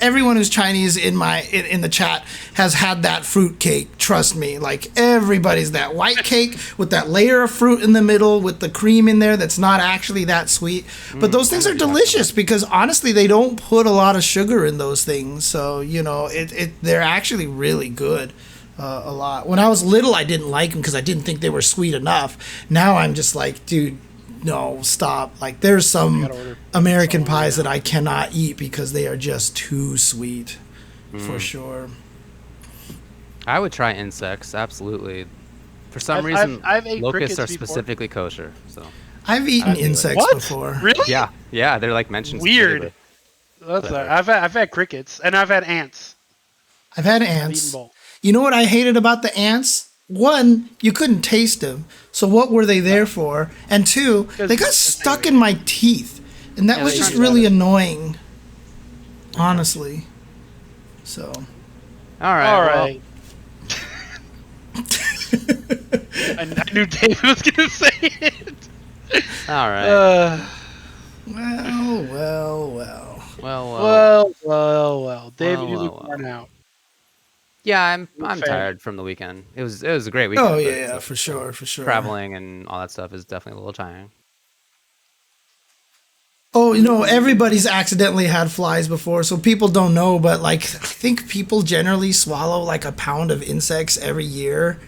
everyone who's Chinese in the chat has had that fruit cake. Trust me, like everybody's that white cake with that layer of fruit in the middle with the cream in there that's not actually that sweet. But those things are delicious because honestly, they don't put a lot of sugar in those things. So they're actually really good. A lot. When I was little, I didn't like them because I didn't think they were sweet enough. Now I'm just like, dude. No, stop. Like, there's some American pies that I cannot eat because they are just too sweet, for sure. I would try insects, absolutely. For some reason, I've ate locusts are before. specifically kosher. So I've eaten insects before. Really? Yeah, they're like mentioned. Weird. I've had crickets, and I've had ants. I've had I've ants. eaten both. You know what I hated about the ants? One, you couldn't taste them. So what were they there for? And two, they got stuck in my teeth. And that was just really annoying. Honestly. So. All right. I knew David was going to say it. All right. Well. David, you look worn out. Yeah, I'm tired from the weekend. It was a great weekend. Oh yeah, for sure. Traveling and all that stuff is definitely a little tiring. Oh, everybody's accidentally had flies before, so people don't know, but like I think people generally swallow like a pound of insects every year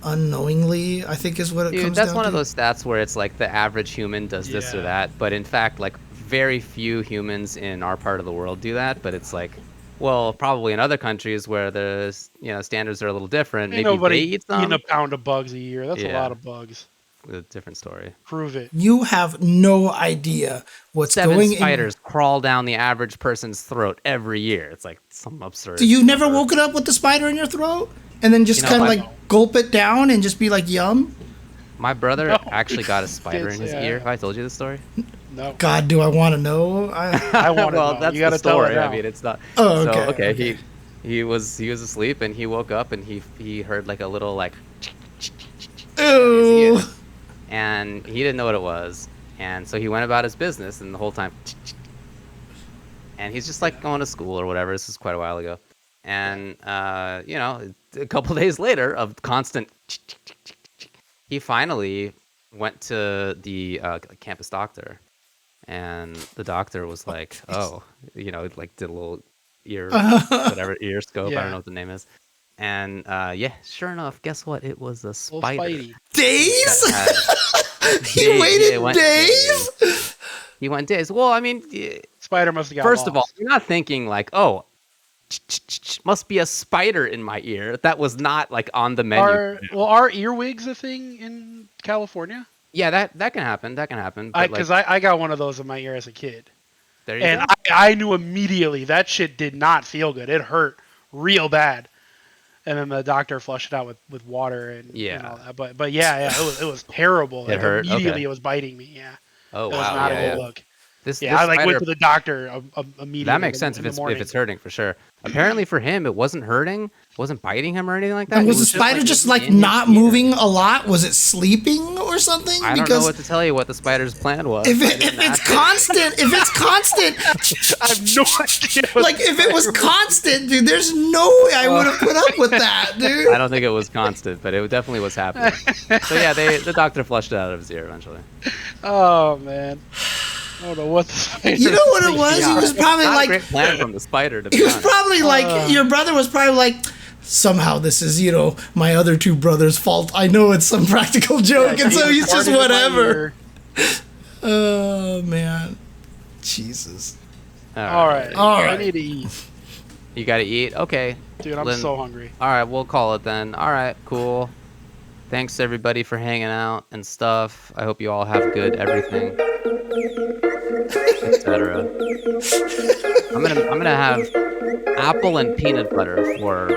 unknowingly, I think is what it comes down to. That's one of those stats where it's like the average human does this or that, but in fact like very few humans in our part of the world do that, but it's like well, probably in other countries where the standards are a little different. Maybe nobody they eat some. Eating a pound of bugs a year. That's a lot of bugs. A different story. Prove it. You have no idea what's going on. 7 spiders crawl down the average person's throat every year. It's like some absurd. So you never woken up with the spider in your throat and then just kind of like gulp it down and just be like, yum? My brother actually got a spider in his ear. Have I told you this story? No. God, do I want to know? I want to know. That's you the story. I mean, it's not. Oh, okay. So, okay. He was asleep and he woke up and he heard like a little like. Ooh. And he didn't know what it was, and so he went about his business, and the whole time. And he's just like going to school or whatever. This is quite a while ago, and a couple days later of constant. He finally went to the campus doctor, and the doctor was like, "Oh, like did a little ear scope. I don't know what the name is." And sure enough, guess what? It was a spider. Days? He waited days? He went days. Well, I mean, spider must have got First lost. of all, you're not thinking like, oh, must be a spider in my ear. That was not like on the menu. Are earwigs a thing in California? Yeah, that can happen. That can happen. Because I got one of those in my ear as a kid. There you go. I knew immediately that shit did not feel good. It hurt real bad. And then the doctor flushed it out with water and all that. But it was terrible. It hurt. Immediately, it was biting me. Yeah. Oh it wow. was not a good look. I went to the doctor immediately. That makes sense if it's hurting for sure. Apparently for him, it wasn't hurting, wasn't biting him or anything like that. And was the spider just like not moving a lot? Was it sleeping or something? I don't know what to tell you. What the spider's plan was. If it's constant, I have no idea. Like if it was constant, dude, there's no way I would have put up with that, dude. I don't think it was constant, but it definitely was happening. So yeah, the doctor flushed it out of his ear eventually. Oh man. I don't know what the spider. You know what it was? He was probably not like a great plan from the spider. He was probably like your brother was probably like. Somehow this is my other two brothers' fault. I know it's some practical joke, and so he's just whatever. Oh man, Jesus. All right. I need to eat. You gotta eat. Okay. Dude, I'm so hungry. All right, we'll call it then. All right, cool. Thanks everybody for hanging out and stuff. I hope you all have good everything, etc. I'm gonna have apple and peanut butter for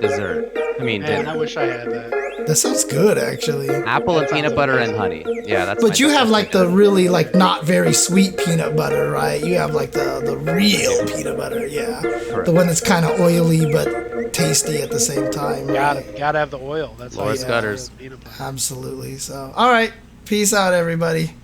dessert. Man, I wish I had that. That sounds good, actually. Apple and peanut butter and honey. Yeah, that's. But you have like the really like not very sweet peanut butter, right? You have like the real peanut butter, yeah. Correct. The one that's kind of oily but tasty at the same time. Gotta have the oil. That's Laura's Gutters. Absolutely. So, all right. Peace out, everybody.